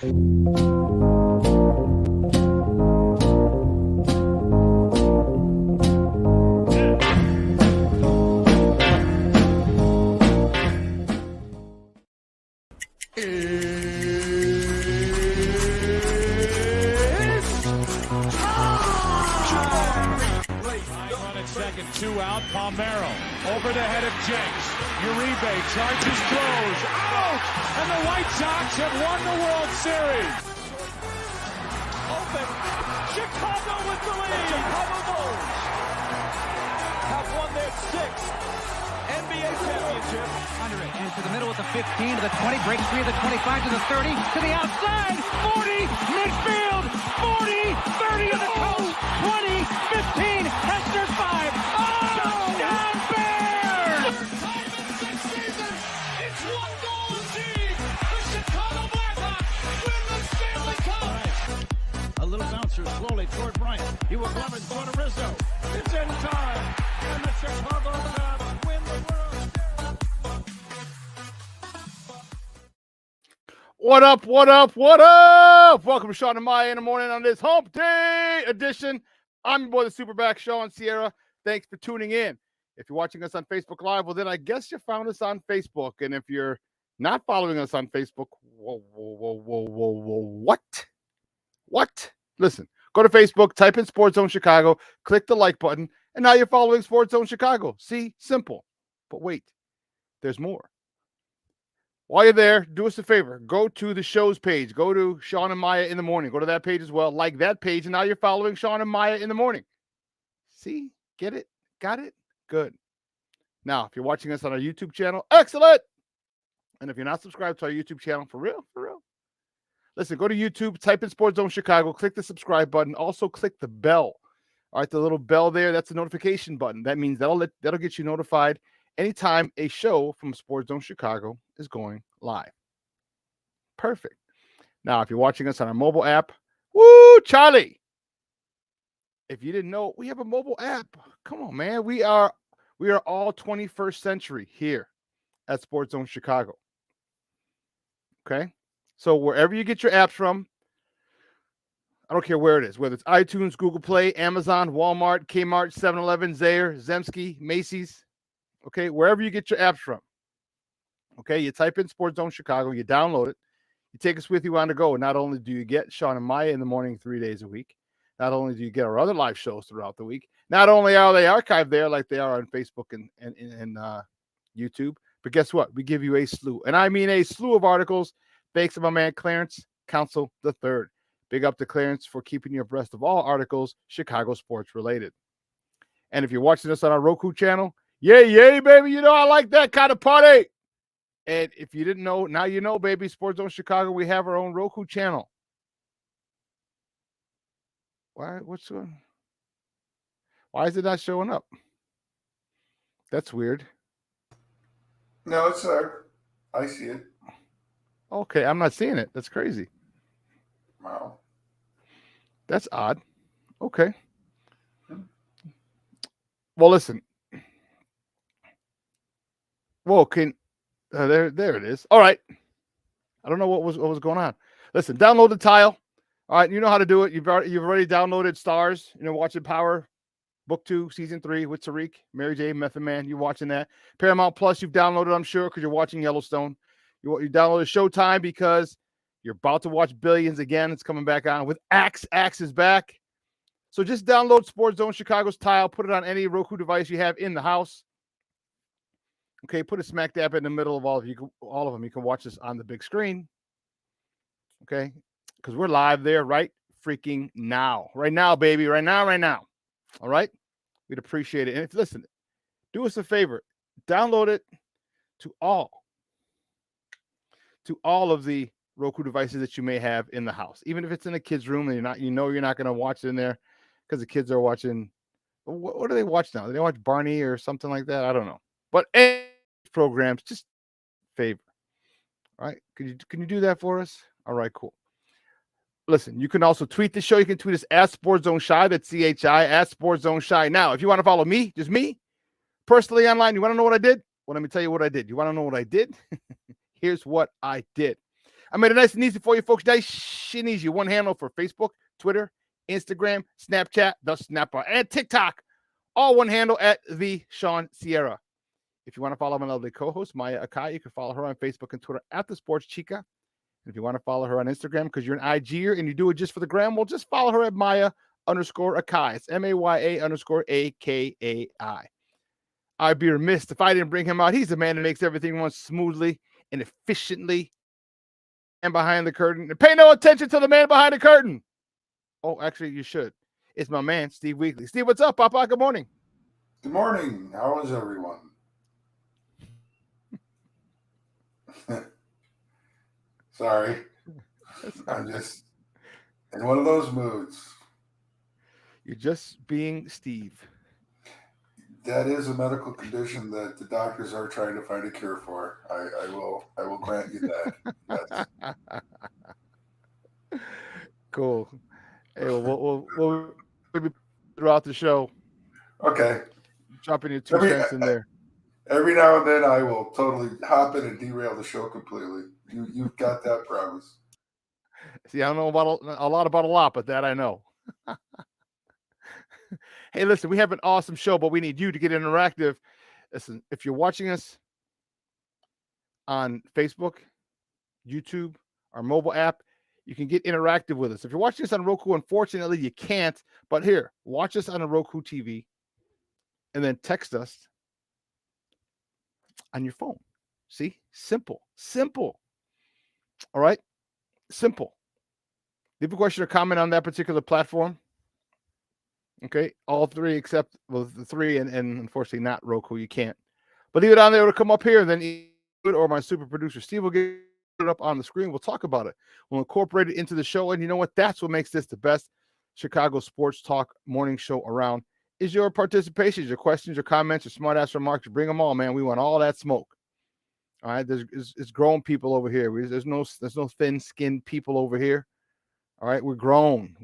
Two out, Palmero over the head of Jenks. Uribe charges, throws, out! And the White Sox have won the World Series. Open, Chicago with the lead. The Chicago Bulls have won their sixth NBA championship. Under it, and to the middle with the 15, to the 20, breaks free of the 25, to the 30, to the outside, 40, midfield, 40, 30 to the coast, 20, 15, Hester 5. Touchdown Bears! Third time in 6 seasons, it's one goal indeed. The Chicago Blackhawks win the Stanley Cup. A little bouncer slowly toward Bryant. He will glove it toward Rizzo. It's in time, and the Chicago Cubs win the World Series. What up, what up, what up? Welcome to Shawn and Maya in the morning on this hump day edition. I'm your boy, the SuperBack, Shawn Sierra. Thanks for tuning in. If you're watching us on Facebook Live, well, then I guess you found us on Facebook. And if you're not following us on Facebook, what? Listen, go to Facebook, type in Sports Zone Chicago, click the like button, and now you're following Sports Zone Chicago. See, simple. But wait, there's more. While you're there, do us a favor. Go to the show's page. Go to Shawn and Maya in the morning. Go to that page as well. Like that page, and now you're following Shawn and Maya in the morning. See? Get it? Got it? Good. Now, if you're watching us on our YouTube channel, excellent! And if you're not subscribed to our YouTube channel, for real, listen, go to YouTube, type in Sports Zone Chicago, click the subscribe button. Also, click the bell. All right, the little bell there, that's the notification button. That means that'll get you notified anytime a show from Sports Zone Chicago is going live. Perfect. Now, if you're watching us on our mobile app, woo, Charlie! If you didn't know, we have a mobile app. Come on, man. We are all 21st century here at Sports Zone Chicago. Okay? So wherever you get your apps from, I don't care where it is, whether it's iTunes, Google Play, Amazon, Walmart, Kmart, 7-Eleven, Zayre, Zemsky, Macy's, okay, wherever you get your apps from. Okay, you type in Sports Zone Chicago, you download it, you take us with you on the go. Not only do you get Shawn and Maya in the morning 3 days a week, not only do you get our other live shows throughout the week, not only are they archived there like they are on Facebook and YouTube, but guess what? We give you a slew, and I mean a slew of articles, thanks to my man Clarence Council III. Big up to Clarence for keeping you abreast of all articles Chicago sports related. And if you're watching us on our Roku channel, yay, baby, you know I like that kind of party. And if you didn't know, now you know, baby, Sports Zone Chicago, we have our own Roku channel. Why is it not showing up? That's weird. No, it's there. I see it. Okay, I'm not seeing it. That's crazy. Wow. That's odd. Okay. Well, listen. Whoa, there it is. All right. I don't know what was going on. Listen, download the tile. All right, you know how to do it. You've already downloaded Stars. You know, watching Power Book 2, Season 3 with Tariq, Mary J, Method Man. You're watching that. Paramount Plus, you've downloaded, I'm sure, because you're watching Yellowstone. You downloaded Showtime because you're about to watch Billions again. It's coming back on with Axe. Axe is back. So just download Sports Zone Chicago's tile. Put it on any Roku device you have in the house. Okay, put it smack dab in the middle of all of them. You can watch this on the big screen. Okay, because we're live there right freaking now. Right now, baby. Right now. All right? We'd appreciate it. And if listen, do us a favor. Download it to all of the Roku devices that you may have in the house. Even if it's in the kids' room and you're not going to watch it in there because the kids are watching. What do they watch now? Do they watch Barney or something like that? I don't know. But any programs, just favor. All right? Can you do that for us? All right, cool. Listen, you can also tweet the show. You can tweet us at Sports Zone Shy. That's CHI at Sports Zone Shy. Now, if you want to follow me, just me, personally online, you want to know what I did? Well, let me tell you what I did. You want to know what I did? Here's what I did. I made it nice and easy for you folks. Nice and easy. One handle for Facebook, Twitter, Instagram, Snapchat, the Snapper, and TikTok. All one handle at the Shawn Sierra. If you want to follow my lovely co-host, Maya Akai, you can follow her on Facebook and Twitter at the Sports Chica. And if you want to follow her on Instagram because you're an IGer and you do it just for the gram, well, just follow her at Maya_Akai. It's MAYA_AKAI. I'd be remiss if I didn't bring him out. He's the man that makes everything run smoothly and efficiently and behind the curtain. And pay no attention to the man behind the curtain. Oh, actually, you should. It's my man, Steve Weekly. Steve, what's up, Papa? Good morning. Good morning. How is everyone? Sorry. I'm just in one of those moods. You're just being Steve. That is a medical condition that the doctors are trying to find a cure for. I will grant you that. Yes. Cool. Hey, we'll be throughout the show. Okay. Dropping your 2 cents in there. Every now and then I will totally hop in and derail the show completely. You've got that promise. See, I don't know about a lot about a lot, but that I know. Hey, listen, we have an awesome show, but we need you to get interactive. Listen, if you're watching us on Facebook, YouTube, our mobile app, you can get interactive with us. If you're watching us on Roku, unfortunately, you can't. But here, watch us on a Roku TV and then text us on your phone. See? Simple. All right? Simple. Leave a question or comment on that particular platform. Okay, all three except the three and unfortunately not Roku. You can't. But leave it on there. It'll come up here, and then or my super producer Steve will get it up on the screen. We'll talk about it. We'll incorporate it into the show. And you know what? That's what makes this the best Chicago sports talk morning show around. Is your participation, your questions, your comments, your smart ass remarks. Bring them all, man. We want all that smoke. All right, it's grown people over here. There's no thin skinned people over here. All right, we're grown.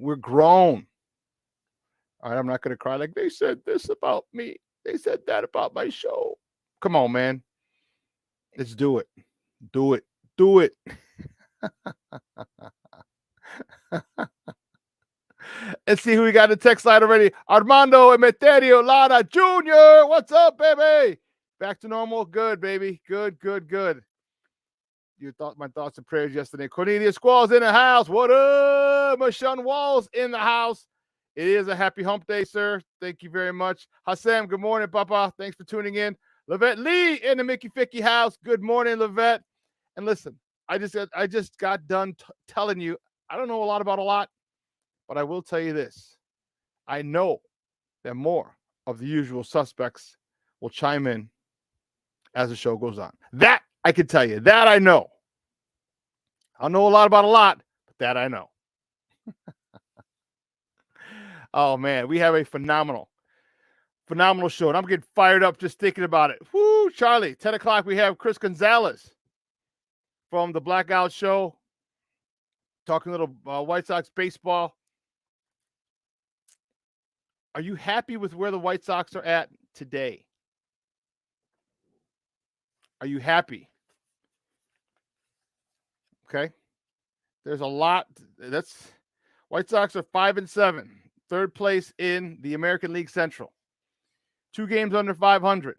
All right, I'm not going to cry like they said this about me. They said that about my show. Come on, man. Let's do it. Do it. Let's see who we got in the text line already. Armando Emeterio Lara Jr. What's up, baby? Back to normal. Good, baby. Good. You thought my thoughts and prayers yesterday. Cornelius Squall's in the house. What up? Marshawn Wall's in the house. It is a happy hump day, sir. Thank you very much. Hassam, good morning, Papa. Thanks for tuning in. Levette Lee in the Mickey Ficky house. Good morning, Levette. And listen, I just got done telling you, I don't know a lot about a lot, but I will tell you this. I know that more of the usual suspects will chime in as the show goes on. That I can tell you. That I know. I don't know a lot about a lot, but that I know. Oh, man, we have a phenomenal show. And I'm getting fired up just thinking about it. Woo, Charlie, 10 o'clock, we have Chris Gonzalez from the Blackout Show, talking a little White Sox baseball. Are you happy with where the White Sox are at today? Are you happy? Okay. There's a lot. White Sox are 5-7. Third place in the American League Central. 2 games under 500.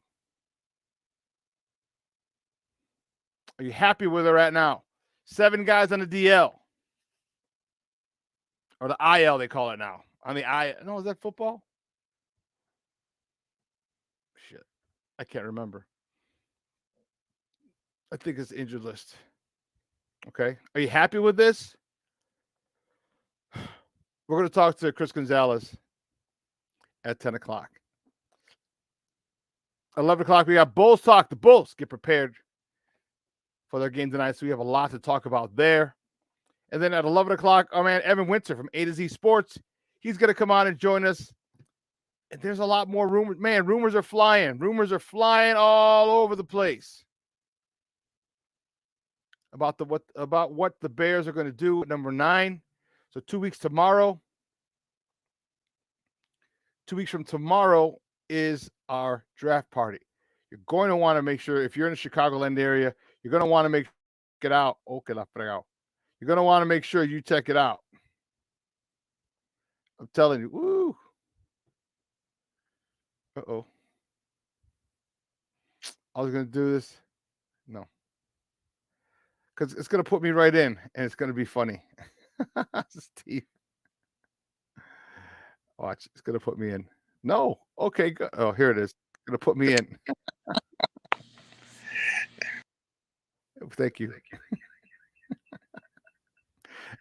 Are you happy where they're at now? 7 guys on the DL. Or the IL, they call it now. On the IL. No, is that football? Shit. I can't remember. I think it's injured list. Okay. Are you happy with this? We're going to talk to Chris Gonzalez at 10 o'clock. 11 o'clock, we got Bulls talk. The Bulls get prepared for their game tonight, so we have a lot to talk about there. And then at 11 o'clock, our man Evan Winter from A to Z Sports, he's going to come on and join us. And there's a lot more rumors. Man, rumors are flying. Rumors are flying all over the place about what the Bears are going to do at number 9. So 2 weeks tomorrow. 2 weeks from tomorrow is our draft party. You're going to want to make sure, if you're in the Chicagoland area, you're going to want to make it out. Okay, la fregado. You're going to want to make sure you check it out. I'm telling you. Woo. Uh-oh. I was going to do this. No. Because it's going to put me right in, and it's going to be funny. Steve. Watch. It's going to put me in. No. Okay. Good. Oh, here it is. It's going to put me in. Thank you.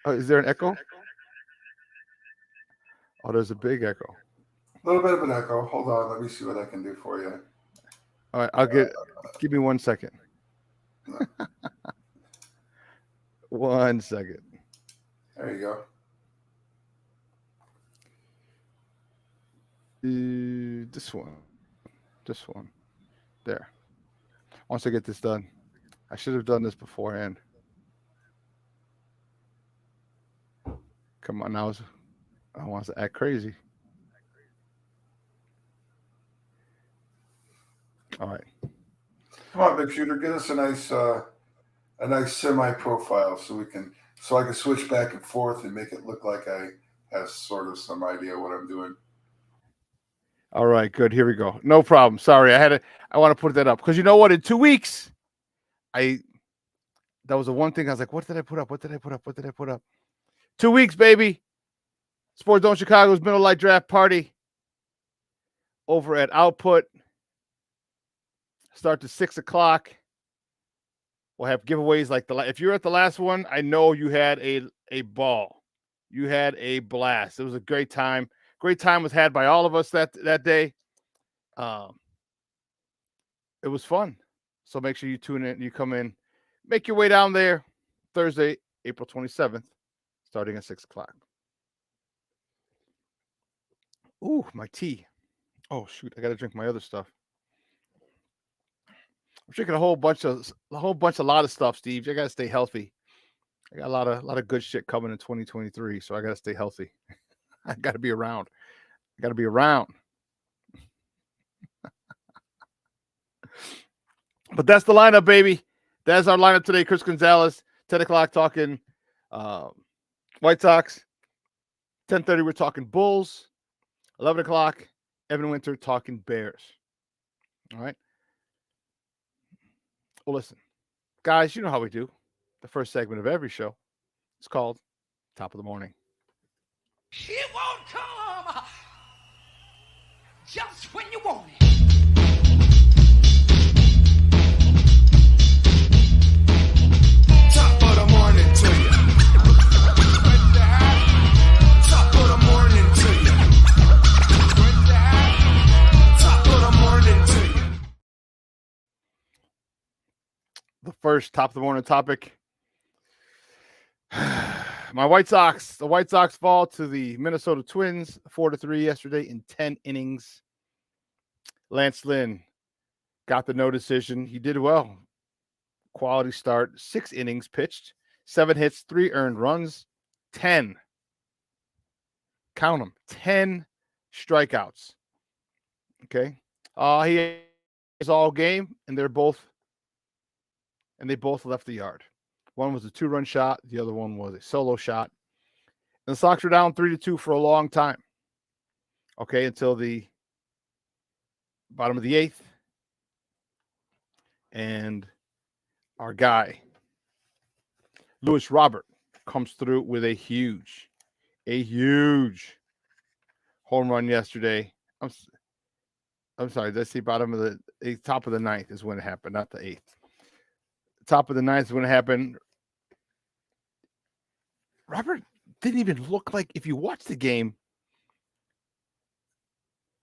Oh, is there an echo? Oh, there's a big echo. A little bit of an echo. Hold on. Let me see what I can do for you. All right. Give me 1 second. 1 second. There you go. This one. There. Once I get this done, I should have done this beforehand. Come on now. I want to act crazy. All right. Come on, Big Shooter. Get us a nice semi-profile so I can switch back and forth and make it look like I have sort of some idea what I'm doing. All right, good. Here we go. No problem. Sorry, I want to put that up because you know what? In 2 weeks, that was the one thing I was like, what did I put up? 2 weeks, baby. Sports Zone Chicago's Middle Light Draft Party over at Output. Start to 6 o'clock. We'll have giveaways like if you're at the last one, I know you had a ball. You had a blast. It was a great time. Great time was had by all of us that day. It was fun. So make sure you tune in. You come in. Make your way down there Thursday, April 27th, starting at 6 o'clock. Ooh, my tea. Oh, shoot. I got to drink my other stuff. I'm drinking a lot of stuff, Steve. I got to stay healthy. I got a lot of good shit coming in 2023, so I got to stay healthy. I got to be around. But that's the lineup, baby. That's our lineup today. Chris Gonzalez, 10 o'clock talking White Sox. 10:30, we're talking Bulls. 11 o'clock, Evan Winter talking Bears. All right. Well, listen, guys, you know how we do. The first segment of every show is called Top of the Morning. It won't come just when you want it. Top of the morning to you. Top of the morning to you. Top of the morning to you. The first top of the morning topic. My White Sox. The White Sox fall to the Minnesota Twins 4-3 yesterday in 10 innings. Lance Lynn got the no decision. He did well. Quality start. 6 innings pitched. 7 hits, 3 earned runs. 10. Count them. 10 strikeouts. Okay. He is all game, and they both left the yard. One was a 2-run shot. The other one was a solo shot. And the Sox were down 3-2 for a long time. Okay, until the bottom of the 8th. And our guy, Luis Robert, comes through with a huge home run yesterday. I'm sorry, that's the top of the 9th is when it happened, not the 8th. Top of the 9th is when it happened. Robert didn't even look like, if you watch the game,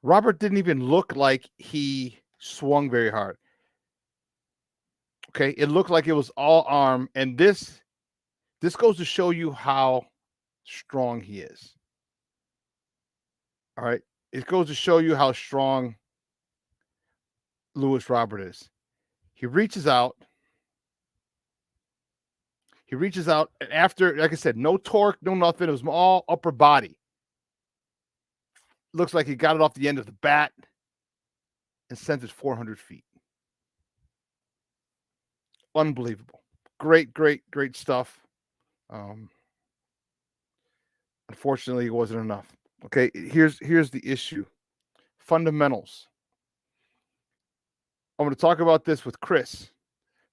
Robert didn't even look like he swung very hard. Okay, it looked like it was all arm, and this goes to show you how strong he is. All right, it goes to show you how strong Luis Robert is. He reaches out, and after, like I said, no torque, no nothing. It was all upper body. Looks like he got it off the end of the bat and sent it 400 feet. Unbelievable. Great stuff. Unfortunately, it wasn't enough. Okay, here's the issue. Fundamentals. I'm going to talk about this with Chris.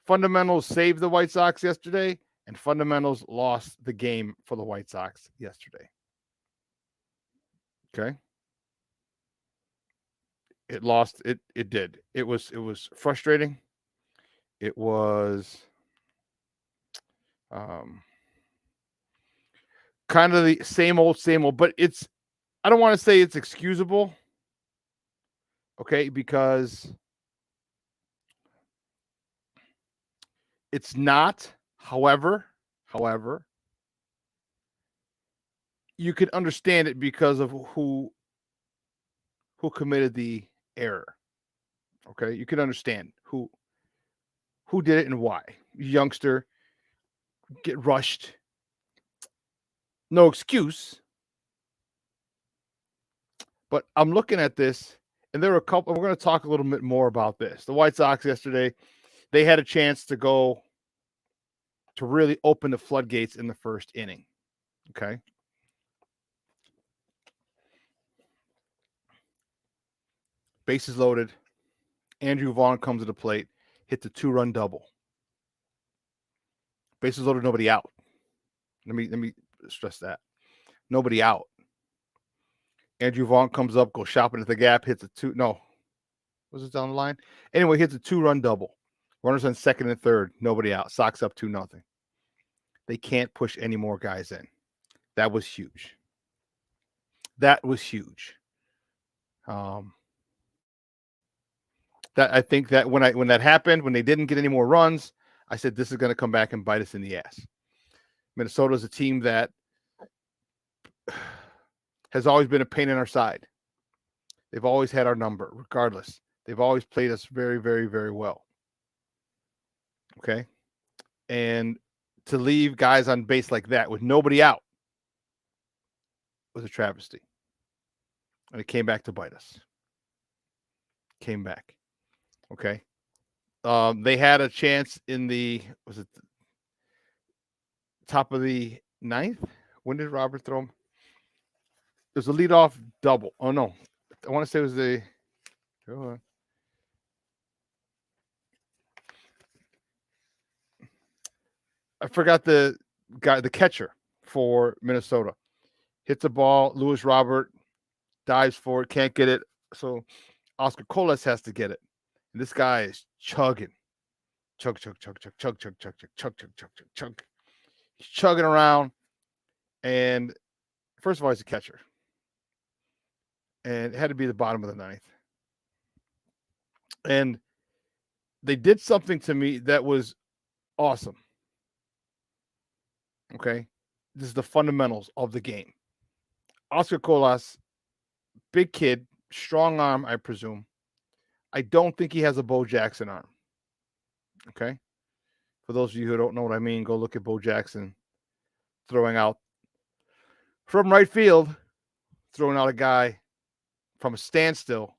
Fundamentals saved the White Sox yesterday, and fundamentals lost the game for the White Sox yesterday. Okay. It lost. It did. It was frustrating. It was kind of the same old, but it's, I don't want to say it's excusable. Okay, because it's not. However, you can understand it because of who committed the error. Okay, you can understand who did it and why. Youngster get rushed. No excuse. But I'm looking at this, and there were a couple. We're going to talk a little bit more about this. The White Sox yesterday, they had a chance to go to really open the floodgates in the first inning. Okay. Bases loaded. Andrew Vaughn comes to the plate, hits a 2-run double. Bases loaded, nobody out. Let me stress that. Nobody out. Andrew Vaughn comes up, goes shopping at the gap, hits a 2. No. Was it down the line? Anyway, hits a 2-run double. Runners on second and third, nobody out. Sox up 2-0. They can't push any more guys in. That was huge. That I think that when that happened, when they didn't get any more runs, I said this is going to come back and bite us in the ass. Minnesota is a team that has always been a pain in our side. They've always had our number, regardless. They've always played us very, very, very well. Okay? And to leave guys on base like that with nobody out was a travesty. And it came back to bite us. Came back. Okay? They had a chance in the, was it the top of the ninth? When did Robert throw him? There's a leadoff double. Oh, no. I want to say it was the, hold on. I forgot the guy, the catcher for Minnesota. Hits the ball. Lewis Robert dives for it, can't get it. So Oscar Colas has to get it. And this guy is chugging. Chug. He's chugging around. And first of all, he's a catcher. And it had to be the bottom of the ninth. And they did something to me that was awesome. Okay. This is the fundamentals of the game. Oscar Colas, big kid, strong arm, I presume. I don't think he has a Bo Jackson arm. Okay. For those of you who don't know what I mean, go look at Bo Jackson throwing out from right field, throwing out a guy from a standstill,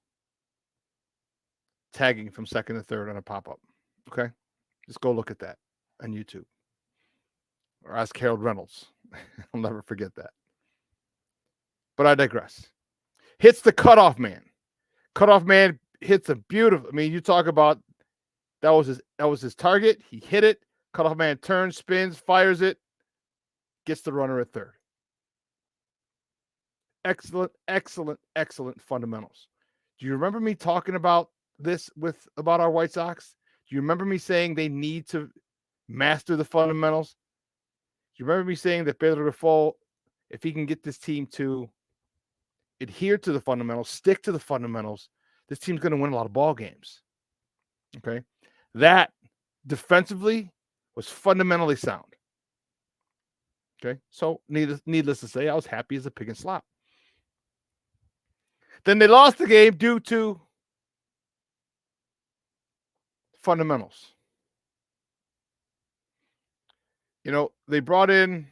tagging from second to third on a pop-up. Okay. Just go look at that on YouTube. Or ask Harold Reynolds. I'll never forget that. But I digress. Hits the cutoff man. Cutoff man hits a beautiful. I mean, you talk about that was his target. He hit it. Cutoff man turns, spins, fires it, gets the runner at third. Excellent fundamentals. Do you remember me talking about this about our White Sox? Do you remember me saying they need to master the fundamentals? Do you remember me saying that Pedro Grifol, if he can get this team to adhere to the fundamentals, stick to the fundamentals, this team's going to win a lot of ball games. Okay? That defensively was fundamentally sound. Okay? So needless to say, I was happy as a pig in slop. Then they lost the game due to fundamentals. You know, they brought in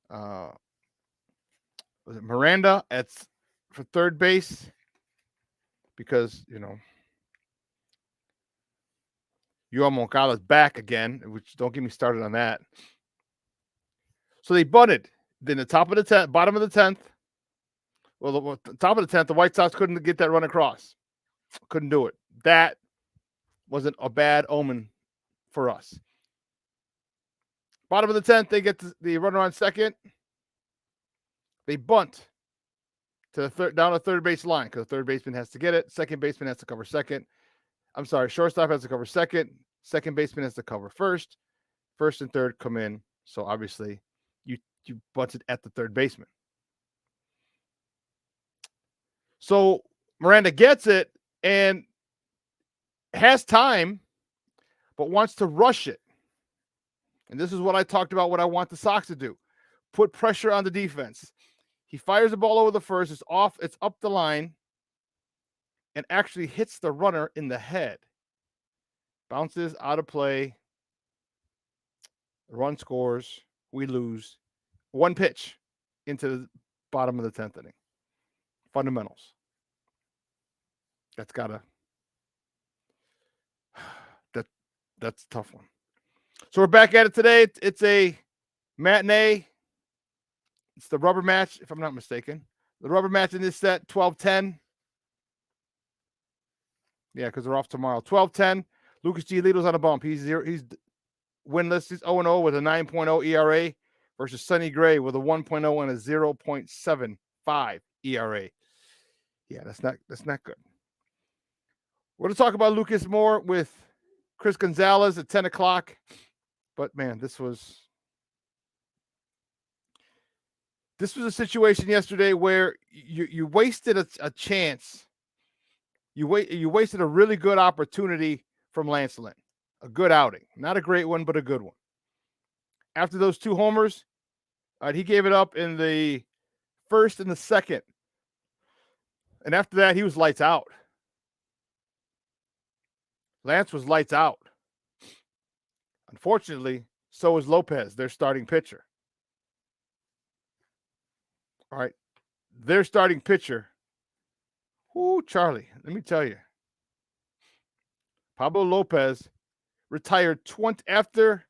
was it Miranda for third base because, you know, Yoel Moncada's back again, which don't get me started on that. So they bunted. Then the top of the 10th, bottom of the 10th. Well, the top of the 10th, the White Sox couldn't get that run across. Couldn't do it. That wasn't a bad omen for us. Bottom of the 10th, they get the runner on second. They bunt to the third, down the third base line because the third baseman has to get it. Second baseman has to cover second. I'm sorry, shortstop has to cover second. Second baseman has to cover first. First and third come in. So obviously, you bunted at the third baseman. So Miranda gets it and has time, but wants to rush it. And this is what I talked about, what I want the Sox to do. Put pressure on the defense. He fires the ball over the first. It's off. It's up the line and actually hits the runner in the head. Bounces out of play. The run scores. We lose. One pitch into the bottom of the 10th inning. Fundamentals. That's a tough one. So we're back at it today. It's a matinee. It's the rubber match, if I'm not mistaken. The rubber match in this set, 12-10. Yeah, because they're off tomorrow. 12-10. Lucas Giolito's on a bump. He's winless. He's 0-0 with a 9.0 ERA versus Sonny Gray with a 1.0 and a 0.75 ERA. Yeah, that's not good. We're going to talk about Lucas more with Chris Gonzalez at 10 o'clock. But, man, this was a situation yesterday where you wasted a chance. You wasted a really good opportunity from Lance Lynn. A good outing. Not a great one, but a good one. After those two homers, he gave it up in the first and the second. And after that, he was lights out. Lance was lights out. Unfortunately, so is Lopez, their starting pitcher. All right. Their starting pitcher. Ooh, Charlie, let me tell you. Pablo Lopez retired after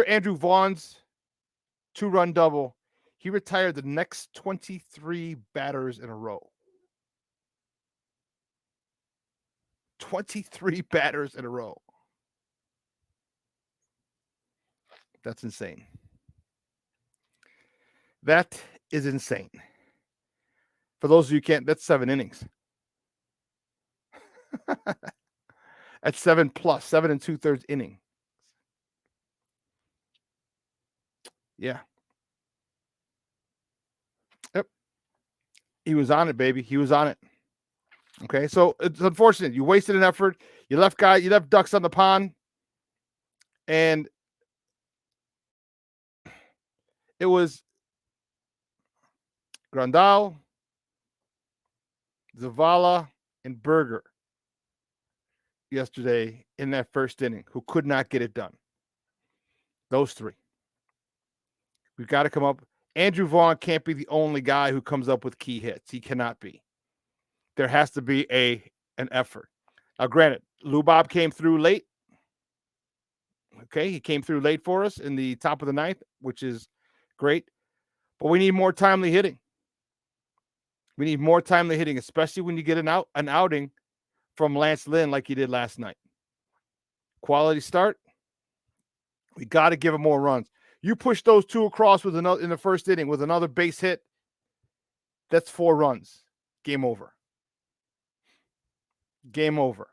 Andrew Vaughn's 2-run double. He retired the next 23 batters in a row. 23 batters in a row. That's insane. That is insane. For those of you who can't, that's 7 innings. That's 7 plus, 7 2/3 inning. Yeah. Yep. He was on it, baby. He was on it. Okay, so it's unfortunate. You wasted an effort. You left ducks on the pond. And it was Grandal, Zavala, and Berger yesterday in that first inning who could not get it done. Those three. We've got to come up. Andrew Vaughn can't be the only guy who comes up with key hits. He cannot be. There has to be an effort. Now, granted, Lou Bob came through late. Okay, he came through late for us in the top of the ninth, which is great. But we need more timely hitting. We need more timely hitting, especially when you get an outing from Lance Lynn like he did last night. Quality start. We got to give him more runs. You push those two across with another in the first inning with another base hit. That's 4 runs. Game over. Game over.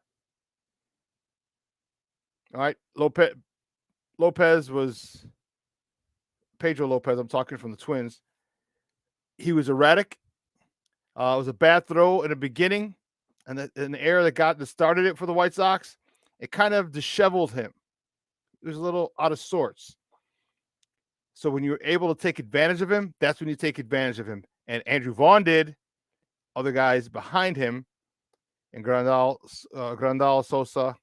All right. Lopez was Pedro Lopez. I'm talking from the Twins. He was erratic. It was a bad throw in the beginning, and an error that started it for the White Sox. It kind of disheveled him. He was a little out of sorts. So when you're able to take advantage of him, that's when you take advantage of him. And Andrew Vaughn did. Other guys behind him, and Grandal, Sosa.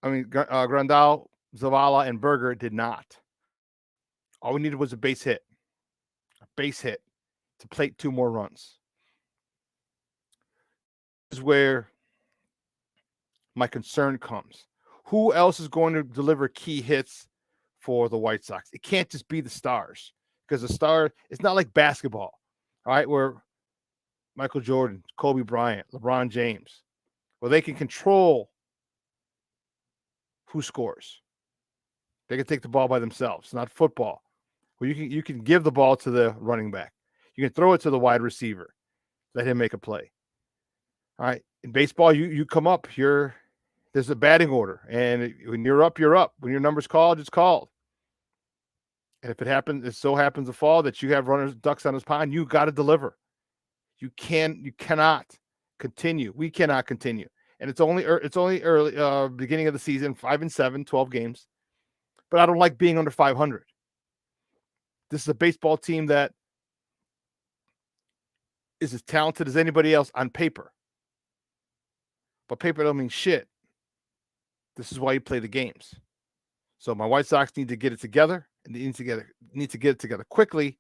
Grandal, Zavala, and Berger did not. All we needed was a base hit. A base hit to plate 2 more runs. This is where my concern comes. Who else is going to deliver key hits for the White Sox? It can't just be the stars, because the star, it's not like basketball, all right, where Michael Jordan, Kobe Bryant, LeBron James, where they can control who scores. They can take the ball by themselves. It's not football, where you can give the ball to the running back. You can throw it to the wide receiver. Let him make a play. All right. In baseball, you come up. There's a batting order, and when you're up, you're up. When your number's called, it's called. And if it so happens to fall that you have runners, ducks on this pond, you got to deliver. You cannot continue. We cannot continue. And it's only early, beginning of the season, 5-7, 12 games. But I don't like being under 500. This is a baseball team that is as talented as anybody else on paper. But paper don't mean shit. This is why you play the games. So my White Sox need to get it together, and they need to get it together quickly,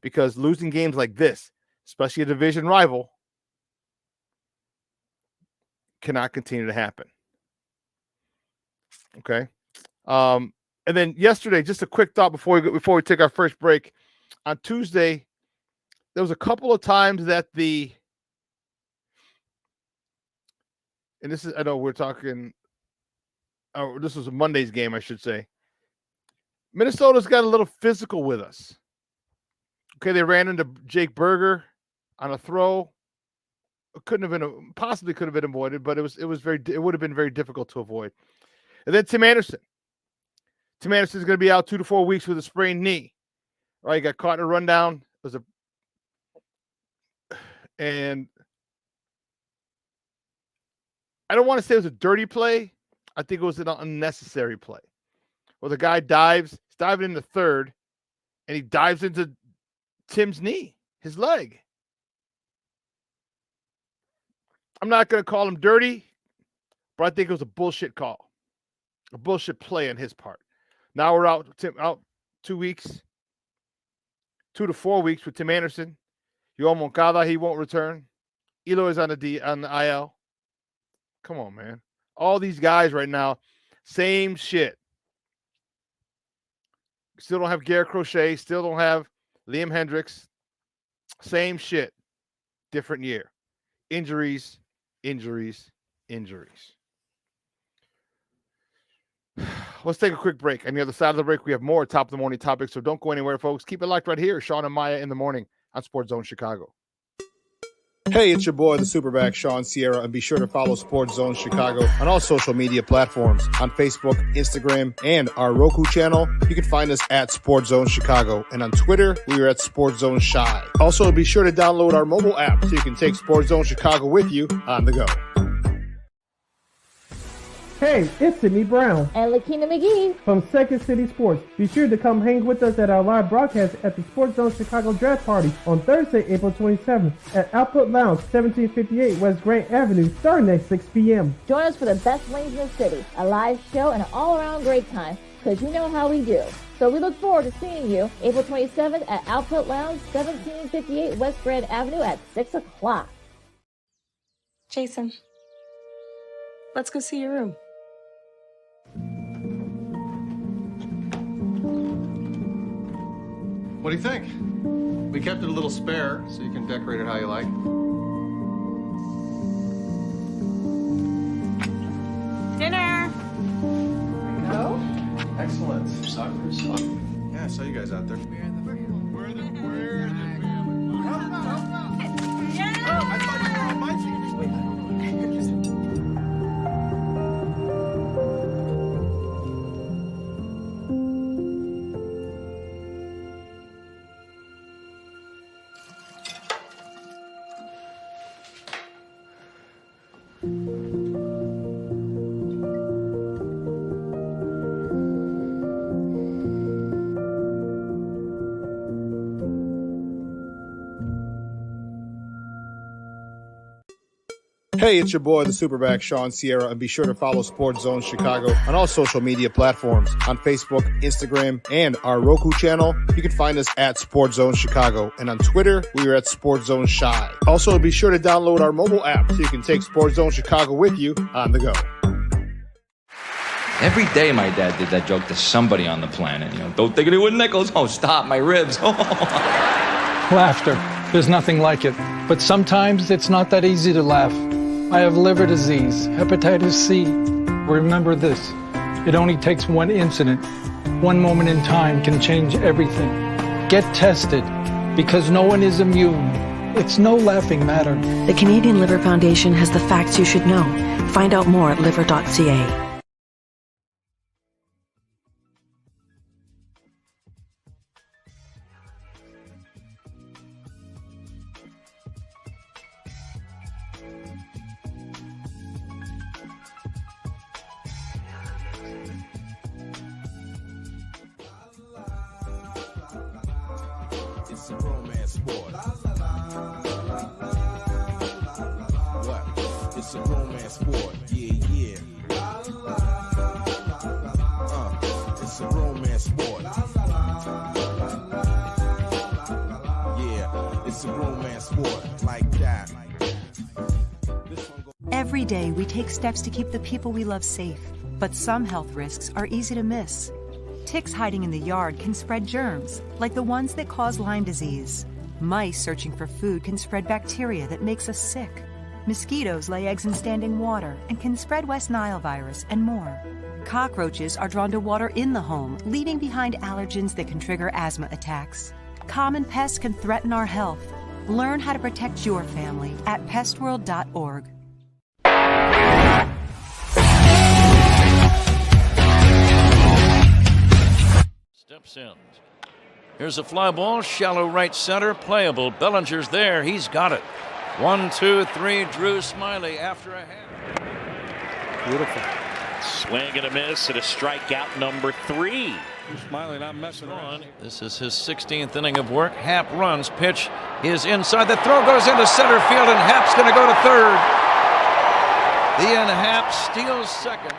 because losing games like this, especially a division rival, cannot continue to happen. Okay. And then yesterday, just a quick thought before we take our first break. On Tuesday, there was a couple of times that and this is, I know we're talking, this was a Monday's game, I should say. Minnesota's got a little physical with us. Okay, they ran into Jake Berger on a throw. Possibly could have been avoided, but it would have been very difficult to avoid. And then Tim Anderson. Tim Anderson is going to be out 2 to 4 weeks with a sprained knee. All right, he got caught in a rundown. And I don't want to say it was a dirty play. I think it was an unnecessary play. Well, the guy dives, he's diving into third, and he dives into Tim's knee, his leg. I'm not going to call him dirty, but I think it was a bullshit call, a bullshit play on his part. Now we're out 2 weeks, 2 to 4 weeks with Tim Anderson. Yoel Moncada, he won't return. Eloy is on the IL. Come on, man. All these guys right now, same shit. Still don't have Garrett Crochet. Still don't have Liam Hendricks. Same shit. Different year. Injuries. Let's take a quick break. On the other side of the break, we have more top of the morning topics, so don't go anywhere, folks. Keep it locked right here. Shawn and Maya in the morning on Sports Zone Chicago. Hey, it's your boy, the SuperBack, Shawn Sierra, and be sure to follow Sports Zone Chicago on all social media platforms, on Facebook, Instagram, and our Roku channel. You can find us at Sports Zone Chicago, and on Twitter, we are at Sports Zone Shy. Also, be sure to download our mobile app so you can take Sports Zone Chicago with you on the go. Hey, it's Sidney Brown and Lakina McGee from Second City Sports. Be sure to come hang with us at our live broadcast at the Sports Zone Chicago Draft Party on Thursday, April 27th at Output Lounge, 1758 West Grant Avenue, starting at 6 p.m. Join us for the best wings in the city, a live show, and an all-around great time, because you know how we do. So we look forward to seeing you April 27th at Output Lounge, 1758 West Grant Avenue at 6 o'clock. Jason, let's go see your room. What do you think? We kept it a little spare, so you can decorate it how you like. Dinner! Go. Excellent. Yeah, I saw you guys out there. We're the family. Yeah! I thought you were on my team. Hey, it's your boy, the SuperBack, Shawn Sierra, and be sure to follow Sports Zone Chicago on all social media platforms, on Facebook, Instagram, and our Roku channel. You can find us at Sports Zone Chicago, and on Twitter, we are at Sports Zone Shy. Also, be sure to download our mobile app so you can take Sports Zone Chicago with you on the go. Every day my dad did that joke to somebody on the planet. Don't think it with nickels. Oh, stop, my ribs. Laughter. There's nothing like it. But sometimes it's not that easy to laugh. I have liver disease, hepatitis C. Remember this. It only takes one incident. One moment in time can change everything. Get tested, because no one is immune. It's no laughing matter. The Canadian Liver Foundation has the facts you should know. Find out more at liver.ca. It's a romance sport. What? It's a romance sport. Yeah. It's a romance sport. Yeah, it's a romance sport like that. Every day we take steps to keep the people we love safe, but some health risks are easy to miss. Ticks hiding in the yard can spread germs, like the ones that cause Lyme disease. Mice searching for food can spread bacteria that makes us sick. Mosquitoes lay eggs in standing water and can spread West Nile virus and more. Cockroaches are drawn to water in the home, leaving behind allergens that can trigger asthma attacks. Common pests can threaten our health. Learn how to protect your family at pestworld.org. Steps in. Here's a fly ball, shallow right center, playable. Bellinger's there. He's got it. 1, 2, 3. Drew Smiley after a half. Beautiful. Swing and a miss and a strikeout number 3. Smiley not messing around. This is his 16th inning of work. Happ runs. Pitch is inside. The throw goes into center field, and Happ's going to go to third. Ian Happ steals second.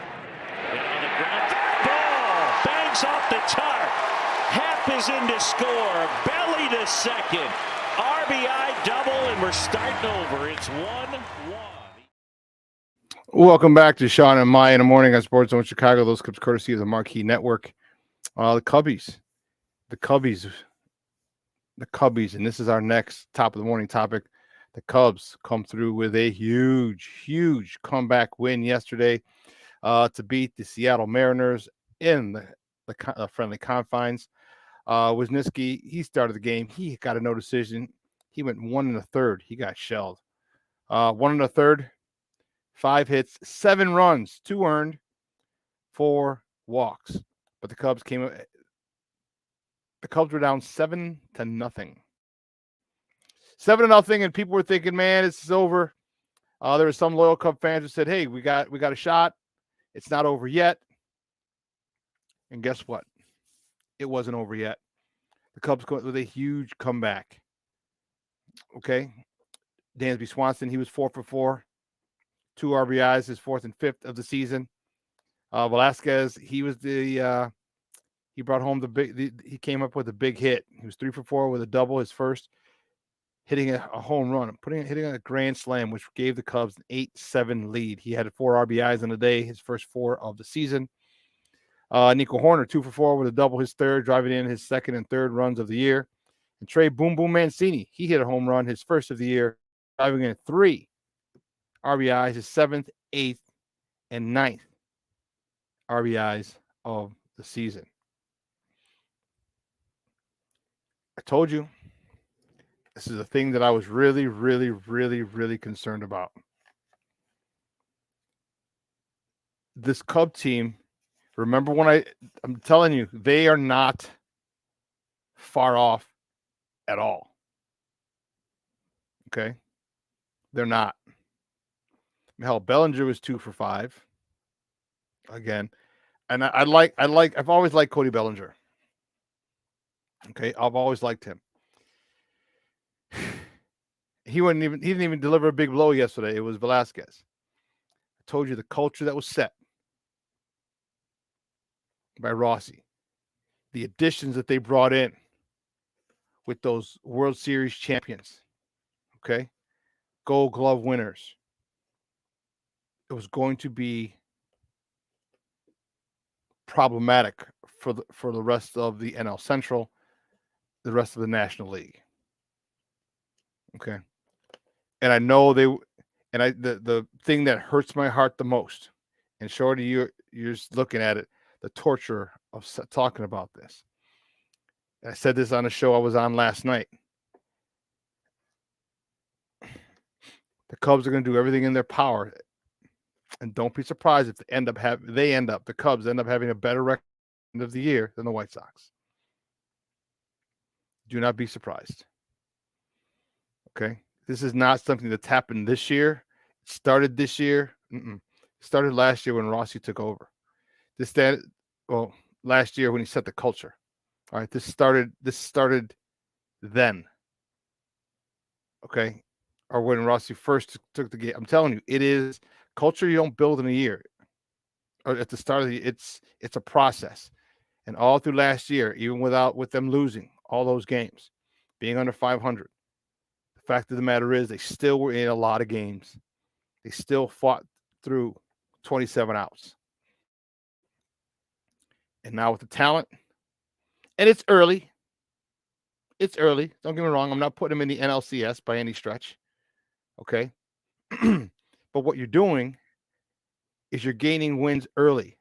Ball bangs off the tarp. Happ is in to score. Belly to second. RBI double, and we're starting over. It's 1-1. Welcome back to Shawn and Maya in the morning on Sports Zone Chicago. Those clips courtesy of the Marquee Network. The Cubbies, and this is our next top of the morning topic. The Cubs come through with a huge comeback win yesterday to beat the Seattle Mariners in the friendly confines. Wisniewski, he started the game. He got a no decision. He went 1 1/3. He got shelled. 1 1/3, 5 hits, 7 runs, 2 earned, 4 walks. But the Cubs were down 7-0. 7-0, and people were thinking, man, it's over. There were some loyal Cub fans who said, hey, we got a shot. It's not over yet. And guess what? It wasn't over yet. The Cubs go with a huge comeback. Okay. Dansby Swanson, he was 4 for 4. 2 RBIs, his 4th and 5th of the season. Velasquez, he was he brought home he came up with a big hit. He was 3 for 4 with a double, his first, hitting a home run, hitting a grand slam, which gave the Cubs an 8-7 lead. He had 4 RBIs in a day, his first 4 of the season. Nico Horner, 2 for 4 with a double, his third, driving in his 2nd and 3rd runs of the year. And Trey Boom Boom Mancini, he hit a home run, his first of the year, driving in 3 RBIs, his 7th, 8th, and 9th RBIs of the season. I told you, this is a thing that I was really concerned about. This Cub team, remember when I'm telling you, they are not far off at all. Okay? They're not. Hell, Bellinger was 2 for 5. Again. And I've always liked Cody Bellinger. Okay, I've always liked him. He didn't even deliver a big blow yesterday. It was Velasquez. I told you the culture that was set by Rossi. The additions that they brought in with those World Series champions. Okay? Gold Glove winners. It was going to be problematic for the rest of the NL Central, the rest of the National League. Okay. And I know the thing that hurts my heart the most, and Shorty, you're just looking at it, the torture of talking about this. I said this on a show I was on last night. The Cubs are going to do everything in their power, and don't be surprised if the Cubs end up having a better record at the end of the year than the White Sox. Do not be surprised. Okay, this is not something that's happened this year. It started this year. It started last year when Rossi took over. Last year when he set the culture. All right, this started then. Okay, or when Rossi first took the game. I'm telling you, it is culture you don't build in a year. Or at the start of the, it's a process, and all through last year, even with them losing all those games, being under 500. The fact of the matter is, they still were in a lot of games. They still fought through 27 outs. And now with the talent, and it's early. It's early. Don't get me wrong. I'm not putting them in the NLCS by any stretch. Okay. But what you're doing is you're gaining wins early.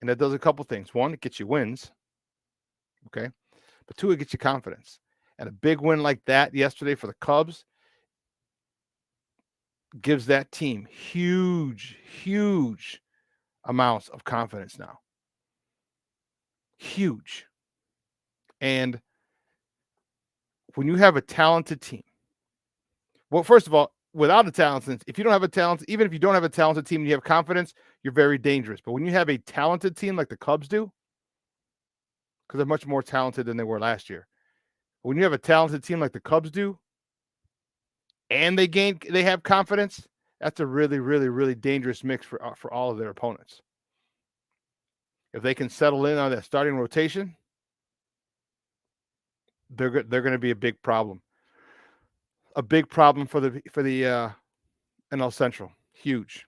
And that does a couple things. One, it gets you wins. Okay. But two, it gets you confidence. And a big win like that yesterday for the Cubs gives that team huge amounts of confidence now. Huge. And when you have a talented team, well, first of all, without a talent, if you don't have a talent, even if you don't have a talented team and you have confidence, you're very dangerous. But when you have a talented team like the Cubs do, because they're much more talented than they were last year, when you have a talented team like the Cubs do, and they have confidence, that's a really dangerous mix for all of their opponents. If they can settle in on that starting rotation, they're going to be a big problem. A big problem for the NL Central. Huge.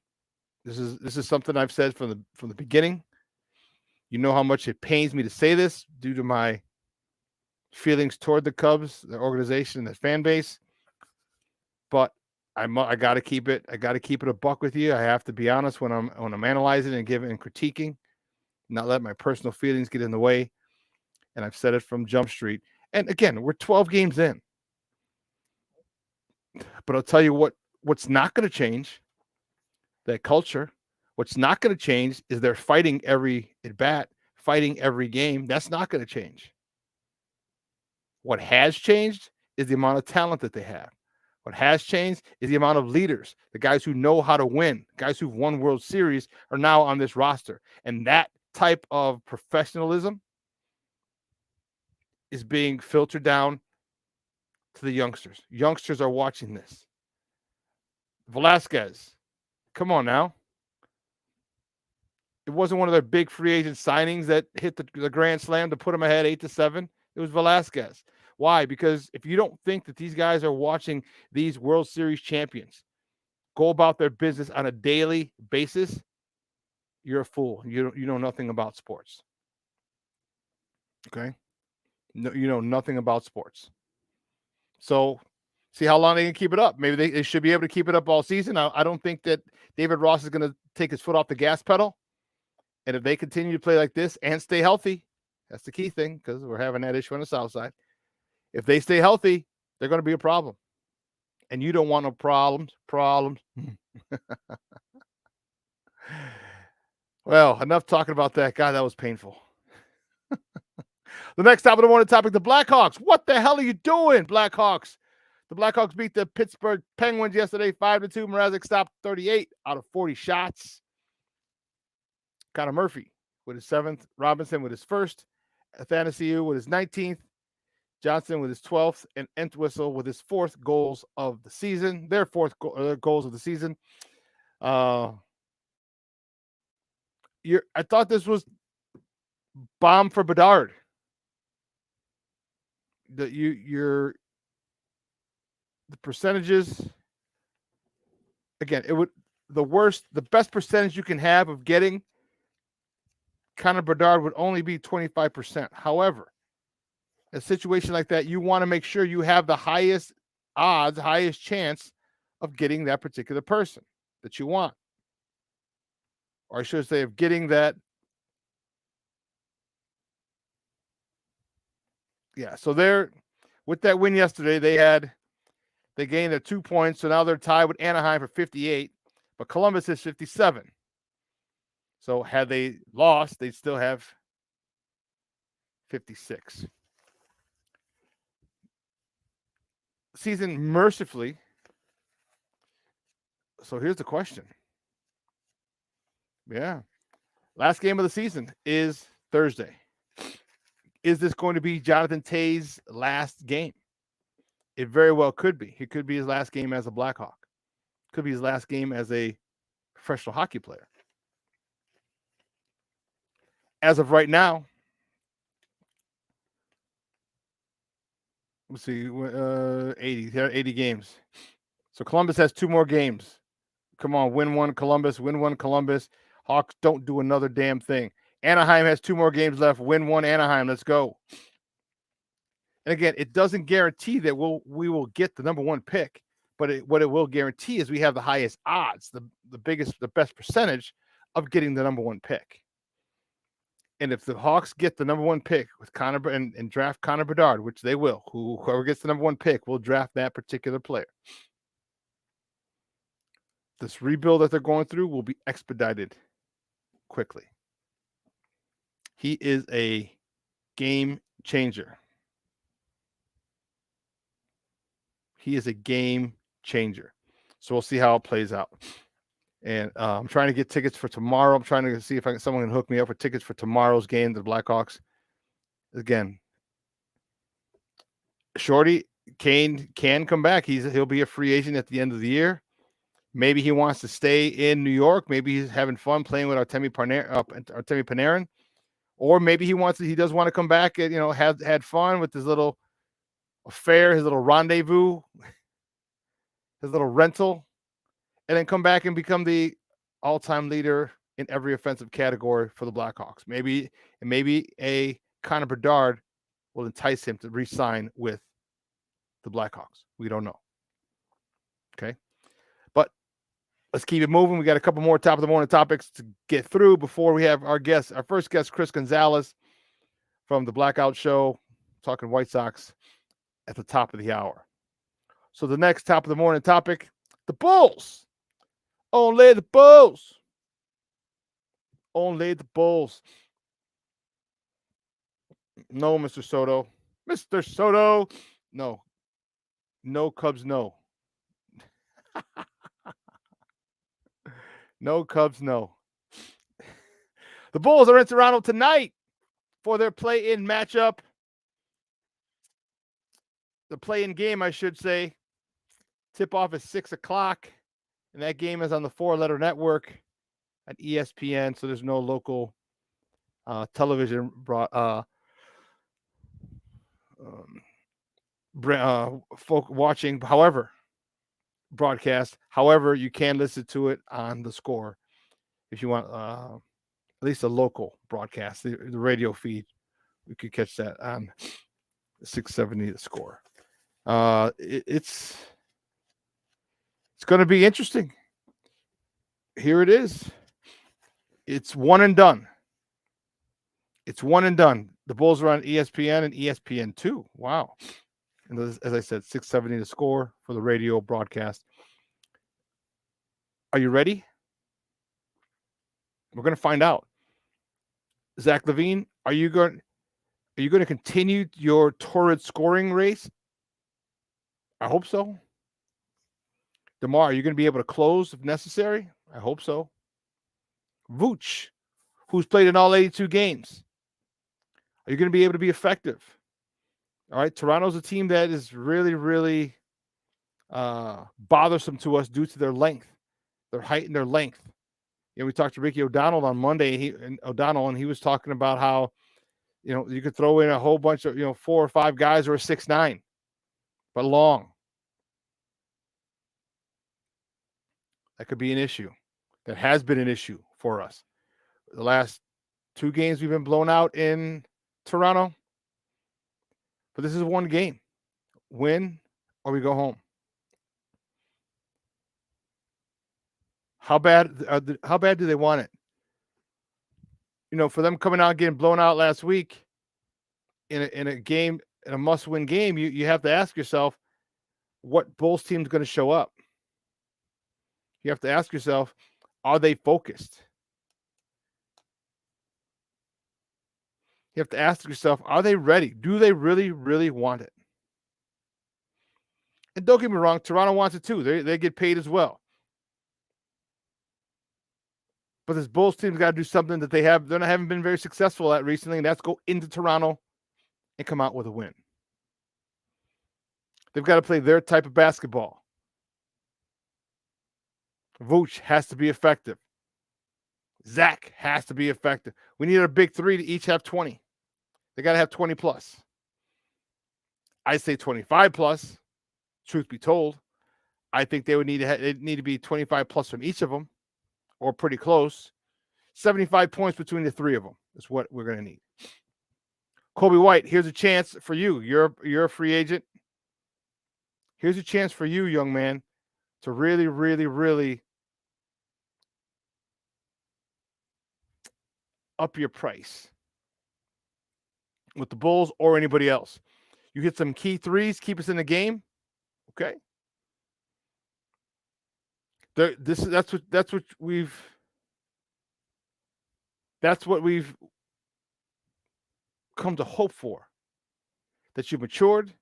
This is something I've said from the beginning. You know how much it pains me to say this due to my feelings toward the Cubs, their organization, their fan base. But I got to keep it. I got to keep it a buck with you. I have to be honest when I'm analyzing and giving and critiquing, not let my personal feelings get in the way. And I've said it from Jump Street. And again, we're 12 games in. But I'll tell you what's not going to change, that culture. What's not going to change is they're fighting every at bat, fighting every game. That's not going to change. What has changed is the amount of talent that they have. What has changed is the amount of leaders, the guys who know how to win, guys who've won World Series are now on this roster. And that type of professionalism is being filtered down to the youngsters. Youngsters are watching this. Velasquez, come on now. It wasn't one of their big free agent signings that hit the grand slam to put them ahead 8-7. It was Velasquez. Why? Because if you don't think that these guys are watching these World Series champions go about their business on a daily basis, you're a fool. You know nothing about sports. Okay? No, you know nothing about sports. So see how long they can keep it up. Maybe they should be able to keep it up all season. I don't think that David Ross is going to take his foot off the gas pedal. And if they continue to play like this and stay healthy, that's the key thing, because we're having that issue on the South Side. If they stay healthy, they're going to be a problem. And you don't want no problems. Well, enough talking about that. God, that was painful. The next top of the morning topic, the Blackhawks. What the hell are you doing, Blackhawks? The Blackhawks beat the Pittsburgh Penguins yesterday, 5-2. Mrazek stopped 38 out of 40 shots. Connor Murphy with his 7th. Robinson with his 1st. Athanasiou with his 19th. Johnson with his 12th. And Entwistle with his 4th goals of the season. Their 4th goals of the season. I thought this was bomb for Bedard. The percentages, again, the best percentage you can have of getting Connor Bedard would only be 25%. However, a situation like that, you want to make sure you have the highest odds, highest chance of getting that particular person that you want. Or I should say of getting that. Yeah, so they're with that win yesterday, they gained their 2 points, so now they're tied with Anaheim for 58, but Columbus is 57. So had they lost, they'd still have 56. Season mercifully. So here's the question. Yeah. Last game of the season is Thursday. Is this going to be Jonathan Toews' last game? It very well could be. It could be his last game as a Blackhawk. Could be his last game as a professional hockey player. As of right now, let's see, 80 games. So Columbus has 2 more games. Come on, win one Columbus, win one Columbus. Hawks don't do another damn thing. Anaheim has 2 more games left. Win one Anaheim. Let's go. And again, it doesn't guarantee that we will get the number 1 pick, but what it will guarantee is we have the highest odds, the best percentage of getting the number 1 pick. And if the Hawks get the number 1 pick with Connor and draft Connor Bedard, which they will, whoever gets the number 1 pick will draft that particular player. This rebuild that they're going through will be expedited quickly. He is a game changer. He is a game changer. So we'll see how it plays out. And I'm trying to get tickets for tomorrow. I'm trying to see if someone can hook me up for tickets for tomorrow's game, the Blackhawks. Again, Shorty Kane can come back. He'll be a free agent at the end of the year. Maybe he wants to stay in New York. Maybe he's having fun playing with Artemi Panarin. Or maybe he does want to come back and had fun with his little affair, his little rendezvous, his little rental, and then come back and become the all-time leader in every offensive category for the Blackhawks. Maybe a Connor Bedard will entice him to re-sign with the Blackhawks. We don't know. Okay. But let's keep it moving. We got a couple more top of the morning topics to get through before we have our first guest, Chris Gonzalez from the Blackout Show, talking White Sox at the top of the hour. So the next top of the morning topic, the Bulls. Only the Bulls. Only the Bulls. No, Mr. Soto. Mr. Soto. No. No Cubs, no. No Cubs, no. The Bulls are in Toronto tonight for their play-in matchup. The play-in game, I should say. Tip-off is 6 o'clock, and that game is on the 4-letter network at ESPN, so there's no local television folk watching. Broadcast. However, you can listen to it on the Score if you want at least a local broadcast, the radio feed. You could catch that on 670 The Score. It's going to be interesting. Here it is. It's one and done. It's one and done. The Bulls are on ESPN and ESPN2. Wow. And as I said, 670 The Score for the radio broadcast. Are you ready? We're going to find out. Zach LaVine, are you going to continue your torrid scoring race? I hope so. DeMar, are you going to be able to close if necessary? I hope so. Vooch, who's played in all 82 games, are you going to be able to be effective? All right, Toronto's a team that is really, really bothersome to us due to their length, their height and their length. We talked to Ricky O'Donnell on Monday, and he was talking about how, you could throw in a whole bunch of, 4 or 5 guys who are 6'9", but long. That could be an issue. That has been an issue for us the last 2 games we've been blown out in Toronto. But this is one game. Win or we go home. How bad do they want it? For them coming out and getting blown out last week in a game, in a must-win game, you have to ask yourself, what Bulls team's going to show up? You have to ask yourself, are they focused? You have to ask yourself, are they ready? Do they really, really want it? And don't get me wrong, Toronto wants it too. They get paid as well. But this Bulls team's got to do something that haven't been very successful at recently, and that's go into Toronto and come out with a win. They've got to play their type of basketball. Vooch has to be effective. Zach has to be effective. We need a big 3 to each have 20. They got to have 20 plus. I say 25 plus. Truth be told, I think they would need to be 25 plus from each of them, or pretty close. 75 points between the 3 of them is what we're going to need. Kobe White, here's a chance for you. You're a free agent. Here's a chance for you, young man, to really, really, really up your price with the Bulls or anybody else. You hit some key threes, keep us in the game. Okay. That's what we've come to hope for. That you've matured,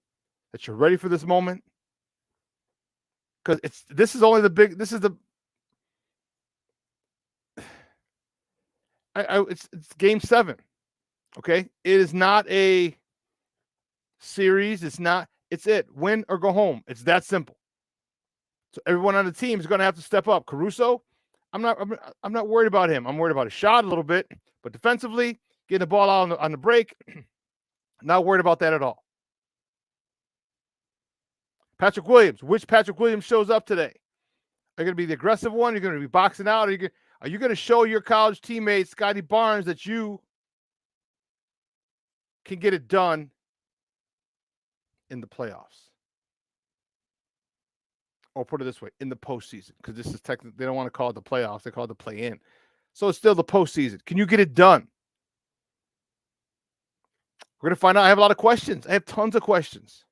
that you're ready for this moment. Because this is game 7. Okay. It is not a series. It's it. Win or go home. It's that simple. So everyone on the team is going to have to step up. Caruso, I'm not worried about him. I'm worried about his shot a little bit, but defensively, getting the ball out on the break, not worried about that at all. Patrick Williams, which Patrick Williams shows up today? Are you going to be the aggressive one? You're going to be boxing out? Are you going to show your college teammate, Scotty Barnes, that you can get it done in the playoffs? Or put it this way, in the postseason, because this is technically, they don't want to call it the playoffs, they call it the play-in. So it's still the postseason. Can you get it done? We're going to find out. I have a lot of questions. I have tons of questions.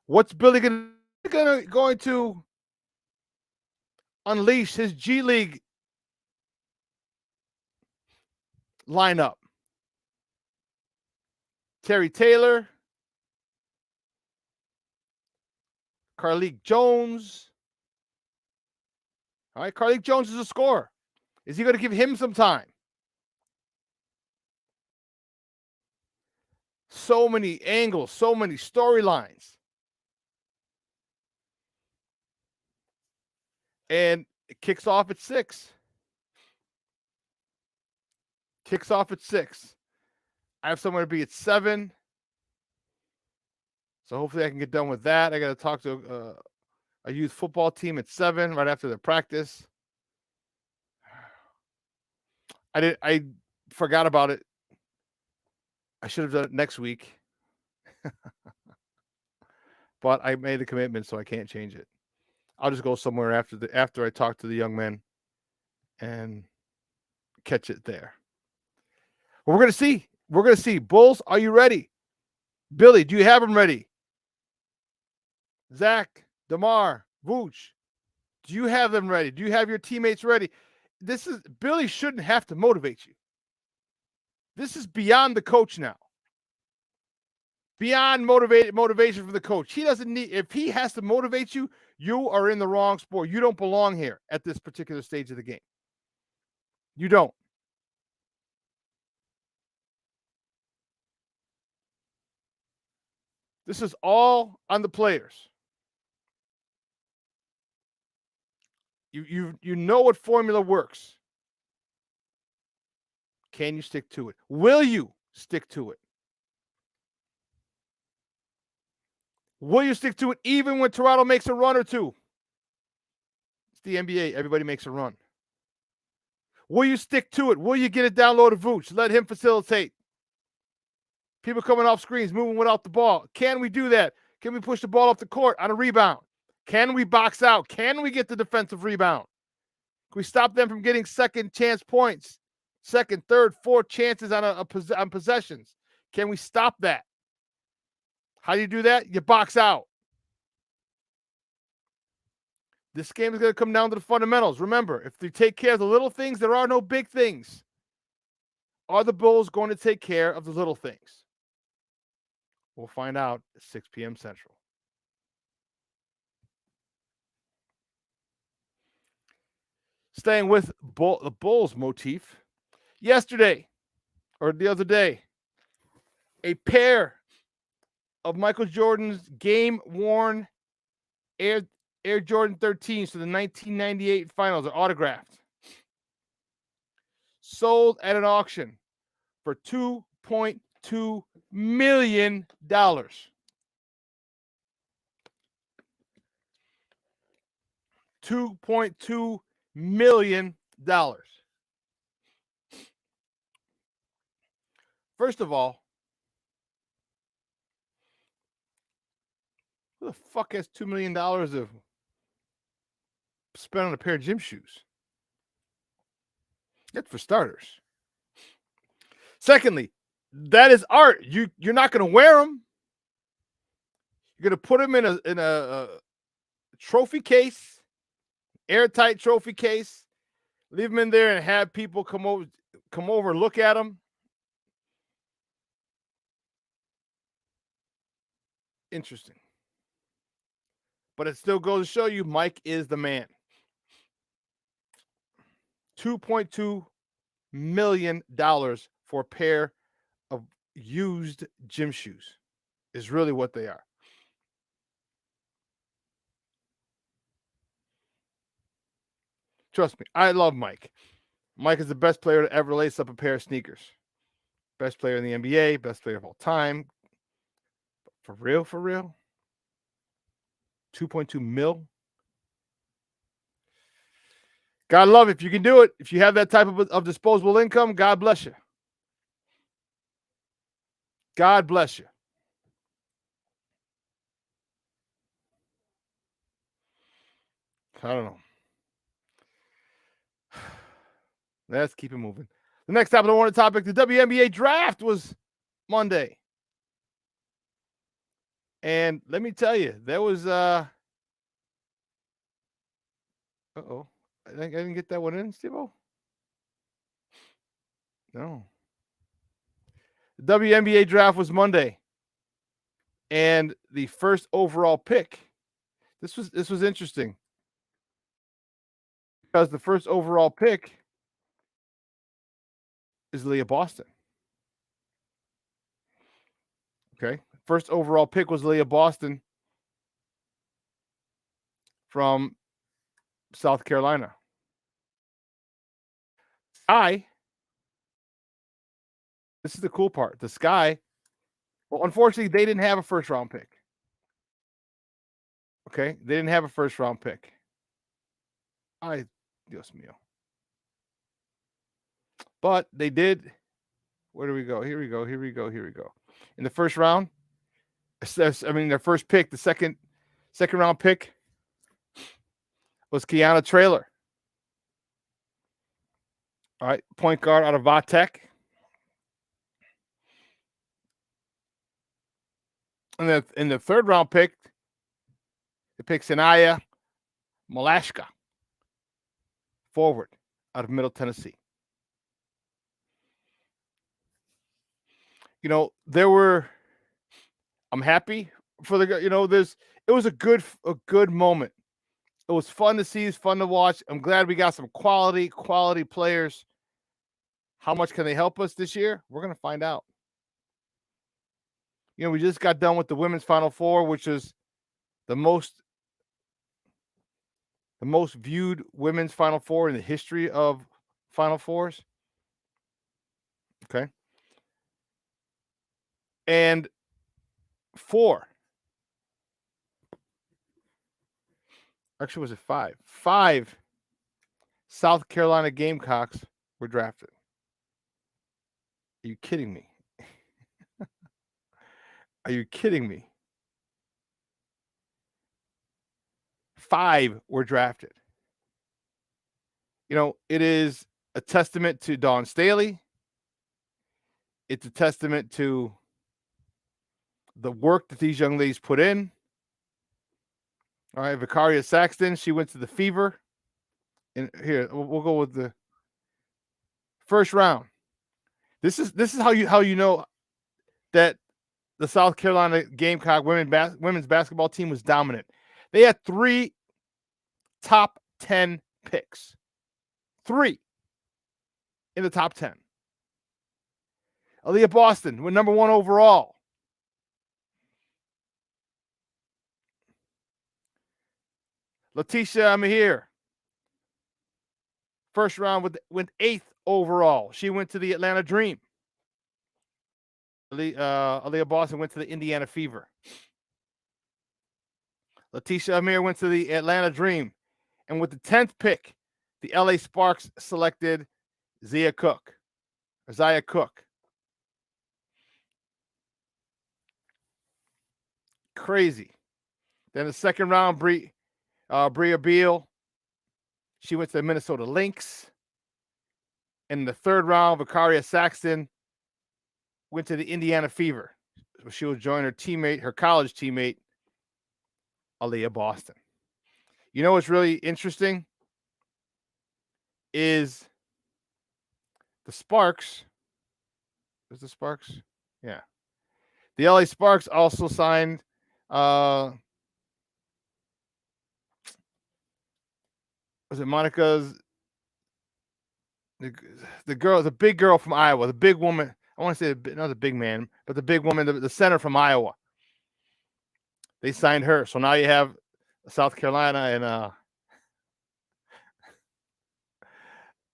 What's Billy going to unleash his G League lineup? Terry Taylor, Carlik Jones. All right, Carlik Jones is a scorer. Is he going to give him some time? So many angles, so many storylines. And it kicks off at 6. Kicks off at 6. I have somewhere to be at 7. So hopefully I can get done with that. I got to talk to a youth football team at 7 right after their practice. I forgot about it. I should have done it next week. But I made a commitment, so I can't change it. I'll just go somewhere after I talk to the young men and catch it there. Well, we're going to see. We're going to see. Bulls, are you ready? Billy, do you have them ready? Zach, DeMar, Vooch, do you have them ready? Do you have your teammates ready? Billy shouldn't have to motivate you. This is beyond the coach now. Beyond motivation for the coach. He doesn't need, if he has to motivate you, you are in the wrong sport. You don't belong here at this particular stage of the game. You don't. This is all on the players. You know what formula works. Can you stick to it? Will you stick to it? Will you stick to it even when Toronto makes a run or two? It's the NBA. Everybody makes a run. Will you stick to it? Will you get it down low to Vooch? Let him facilitate. People coming off screens, moving without the ball. Can we do that? Can we push the ball up the court on a rebound? Can we box out? Can we get the defensive rebound? Can we stop them from getting second chance points? Second, third, fourth chances on possessions. Can we stop that? How do you do that? You box out. This game is going to come down to the fundamentals. Remember, if they take care of the little things, there are no big things. Are the Bulls going to take care of the little things? We'll find out at 6 p.m. Central. Staying with the Bulls motif, yesterday, or the other day, a pair of Michael Jordan's game-worn Air Jordan 13s to the 1998 finals are autographed. Sold at an auction for $2.2 million. $2.2 million. First of all, who the fuck has $2 million of spent on a pair of gym shoes? That's for starters. Secondly, that is art. You're not going to wear them. You're going to put them in a trophy case, airtight trophy case. Leave them in there and have people come over, look at them. Interesting. But it still goes to show you Mike is the man. $2.2 million for a pair of used gym shoes is really what they are. Trust me, I love Mike. Mike is the best player to ever lace up a pair of sneakers. Best player in the NBA, best player of all time. For real, for real? 2.2 mil? God love it if you can do it. If you have that type of disposable income, God bless you. God bless you. I don't know. Let's keep it moving. The next top of the morning topic, the WNBA draft was Monday. And let me tell you, there was I didn't get that one in, Steve-O. No. The WNBA draft was Monday. And the first overall pick. This was interesting. Because the first overall pick is Leah Boston. Okay. First overall pick was Leah Boston from South Carolina. This is the cool part. The Sky, well, unfortunately, they didn't have a first round pick. Okay. They didn't have a first round pick. Dios mío. But they did. Where do we go? Here we go. In the first round, their first pick, the second round pick was Kiana Traylor. All right, point guard out of Vatek. And in the third round pick, they picked Sanaya Malashka, forward out of Middle Tennessee. I'm happy for it was a good moment. It was fun to see, it's fun to watch. I'm glad we got some quality players. How much can they help us this year? We're going to find out. We just got done with the women's Final Four, which is the most viewed women's Final Four in the history of Final Fours. Okay. And 4. Actually, was it 5? 5 South Carolina Gamecocks were drafted. Are you kidding me? Are you kidding me? 5 were drafted. You know, it is a testament to Dawn Staley. It's a testament to the work that these young ladies put in. All right, Vicaria Saxton, she went to the Fever. And here, we'll go with the first round. This is how you know that the South Carolina Gamecock women's basketball team was dominant. They had 3 top 10 picks. 3 in the top 10. Aaliyah Boston went number 1 overall. Letitia Mahir, first round went 8th overall. She went to the Atlanta Dream. Aaliyah Boston went to the Indiana Fever. Letitia Amir went to the Atlanta Dream. And with the 10th pick, the LA Sparks selected Zia Cook. Crazy. Then the second round, Bria Beal. She went to the Minnesota Lynx. In the third round, Vicaria Saxton went to the Indiana Fever. She will join her college teammate, Aaliyah Boston. You know what's really interesting is the Sparks. Is the Sparks? Yeah. The LA Sparks also signed was it Monica's the girl, the big girl from Iowa, the big woman. I want to say not the big man, but the big woman, the center from Iowa. They signed her. So now you have South Carolina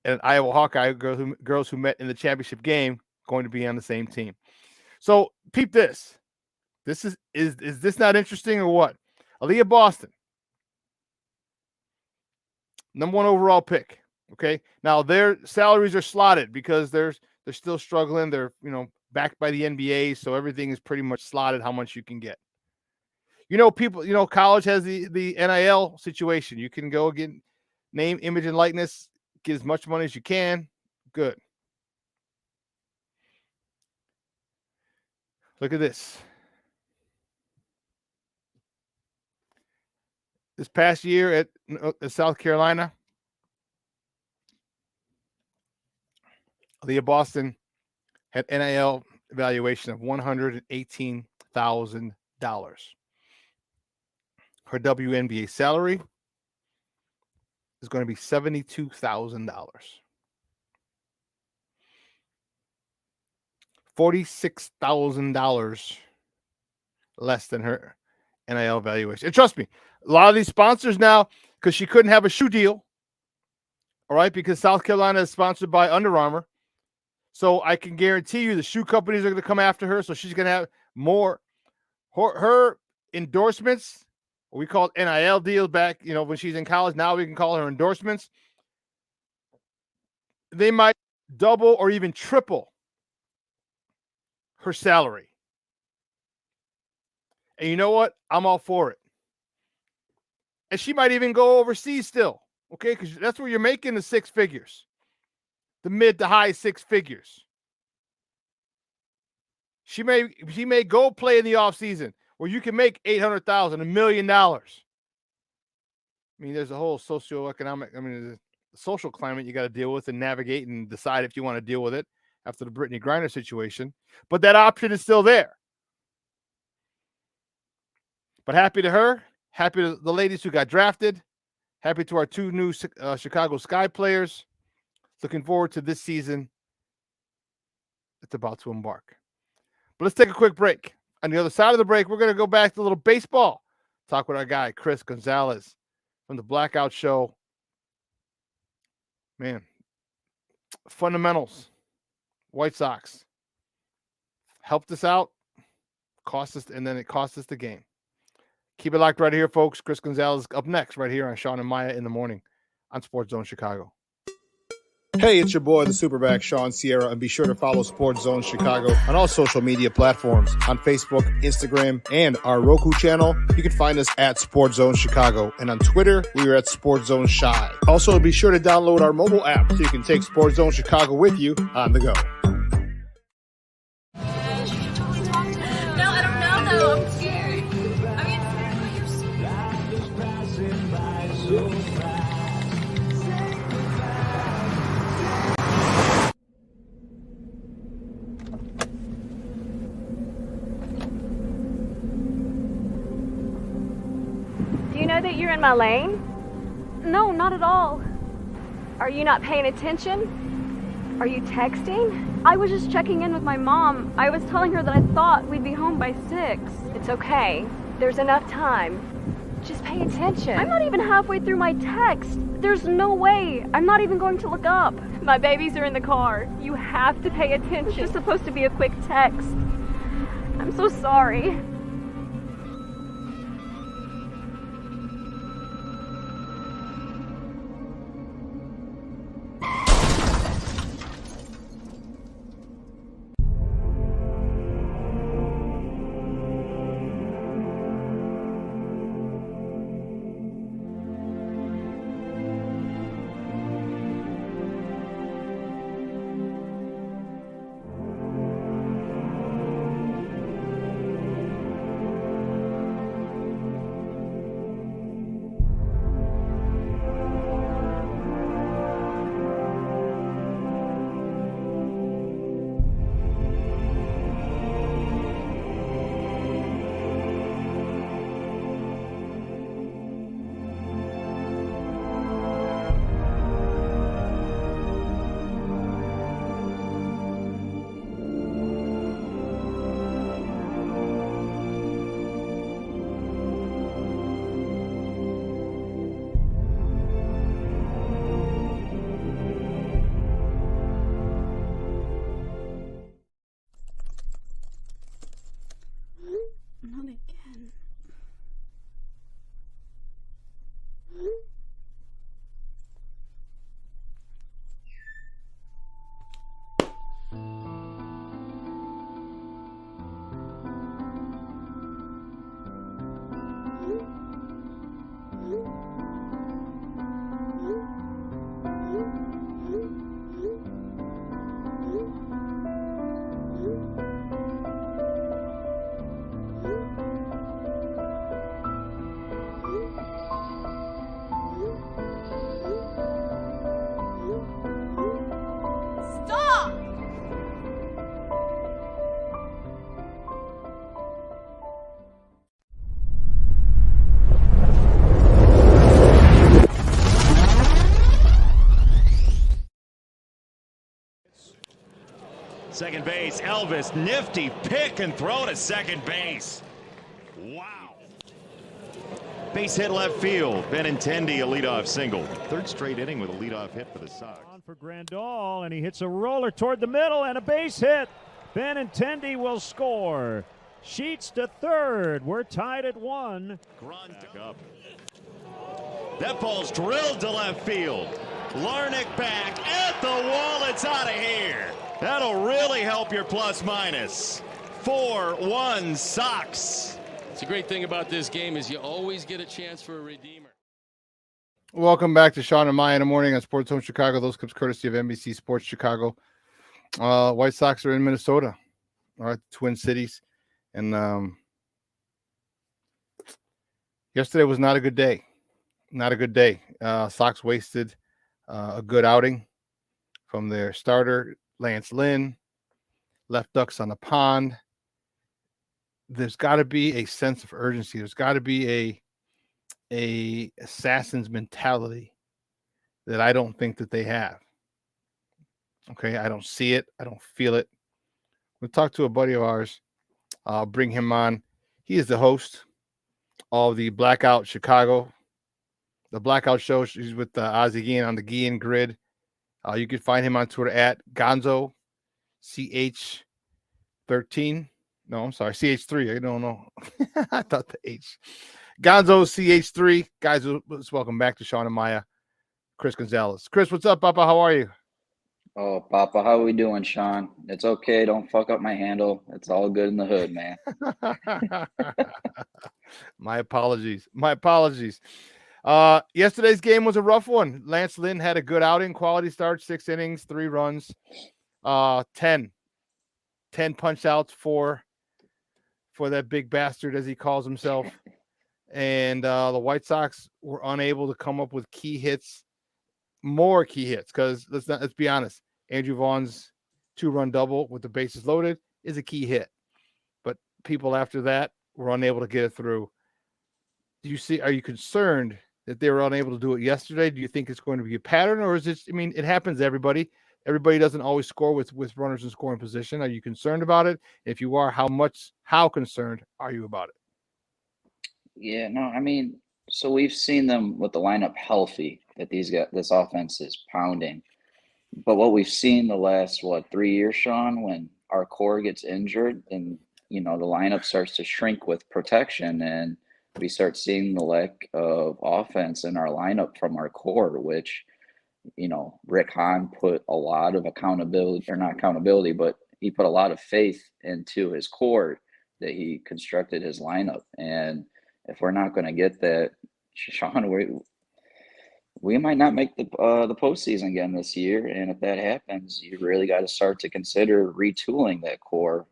and Iowa Hawkeye girls who met in the championship game going to be on the same team. So peep this. This is this not interesting or what? Aaliyah Boston, number 1 overall pick. Okay. Now their salaries are slotted because they're still struggling. They're, backed by the NBA, so everything is pretty much slotted how much you can get. College has the NIL situation. You can go get name, image, and likeness, get as much money as you can. Good. Look at this. This past year at South Carolina, Aaliyah Boston had NIL evaluation of $118,000. Her WNBA salary is going to be $72,000. $46,000 less than her NIL valuation. And trust me, a lot of these sponsors now, because she couldn't have a shoe deal, all right, because South Carolina is sponsored by Under Armour. So I can guarantee you the shoe companies are going to come after her. So she's going to have more. Her endorsements, we called NIL deals back, when she's in college. Now we can call her endorsements. They might double or even triple her salary. And you know what? I'm all for it. And she might even go overseas still, okay? Because that's where you're making the 6 figures, the mid to high 6 figures. She may go play in the offseason where you can make $800,000, $1 million. There's a whole socioeconomic, there's a social climate you got to deal with and navigate and decide if you want to deal with it after the Brittany Griner situation. But that option is still there. But happy to her, happy to the ladies who got drafted, happy to our 2 new Chicago Sky players. Looking forward to this season that's about to embark. But let's take a quick break. On the other side of the break, we're going to go back to a little baseball. Talk with our guy, Chris Gonzalez from the Blackout Show. Man, fundamentals. White Sox helped us out, and then it cost us the game. Keep it locked right here, folks. Chris Gonzalez up next right here on Shawn and Maya in the morning on Sports Zone Chicago. Hey, it's your boy, the SuperBack, Shawn Sierra, and be sure to follow Sports Zone Chicago on all social media platforms, on Facebook, Instagram, and our Roku channel. You can find us at Sports Zone Chicago, and on Twitter, we are at Sports Zone Shy. Also, be sure to download our mobile app so you can take Sports Zone Chicago with you on the go. No, I don't know though. I'm scared. I mean, you're Do you know that you're in my lane? No, not at all. Are you not paying attention? Are you texting? I was just checking in with my mom. I was telling her that I thought we'd be home by 6. It's okay. There's enough time. Just pay attention. I'm not even halfway through my text. There's no way. I'm not even going to look up. My babies are in the car. You have to pay attention. It's just supposed to be a quick text. I'm so sorry. not again. Stop! Second base, Elvis, nifty pick and throw to second base. Wow. Base hit left field. Benintendi, a leadoff single. Third straight inning with a leadoff hit for the Sox. On for Grandal, and he hits a roller toward the middle and a base hit. Benintendi will score. Sheets to third. We're tied at 1. Up. That ball's drilled to left field. Larnach back at the wall. It's out of here. That'll really help your plus minus. 4-1 Sox. It's a great thing about this game is you always get a chance for a redeemer. Welcome back to Shawn and Maya in the morning on Sports Zone Chicago. Those clips courtesy of NBC Sports Chicago. White Sox are in Minnesota, all right, Twin Cities. And yesterday was not a good day. Not a good day. Sox wasted a good outing from their starter, Lance Lynn. Left ducks on the pond. There's got to be a sense of urgency. There's got to be a assassin's mentality that I don't think that they have. Okay, I don't see it. I don't feel it. We'll talk to a buddy of ours. I'll bring him on. He is the host of the Blackout Chicago, the Blackout Show. He's with Ozzie Guillen on the Guillen Grid. You can find him on Twitter at Gonzo CH13. No, I'm sorry, CH3. I don't know. I thought the H. Gonzo CH3. Guys, let's welcome back to Shawn and Maya, Chris Gonzalez. Chris, what's up, Papa? How are you? Oh, Papa, how we doing, Shawn? It's okay. Don't fuck up my handle. It's all good in the hood, man. My apologies. My apologies. Yesterday's game was a rough one. Lance Lynn had a good outing, quality start, 6 innings, 3 runs, 10 punch outs for that big bastard, as he calls himself. And the White Sox were unable to come up with more key hits, because let's be honest, Andrew Vaughn's 2-run double with the bases loaded is a key hit, but people after that were unable to get it through. Are you concerned that they were unable to do it yesterday? Do you think it's going to be a pattern, or is it? I mean, it happens to everybody. Everybody doesn't always score with runners in scoring position. Are you concerned about it? If you are, how concerned are you about it? Yeah, no, I mean, so we've seen them with the lineup healthy, that this offense is pounding. But what we've seen the last 3 years, Shawn, when our core gets injured, and the lineup starts to shrink with protection, and we start seeing the lack of offense in our lineup from our core, which Rick Hahn put a lot of accountability, or not accountability, but he put a lot of faith into his core that he constructed his lineup. And if we're not going to get that, Shawn, we might not make the postseason again this year. And if that happens, you really got to start to consider retooling that core,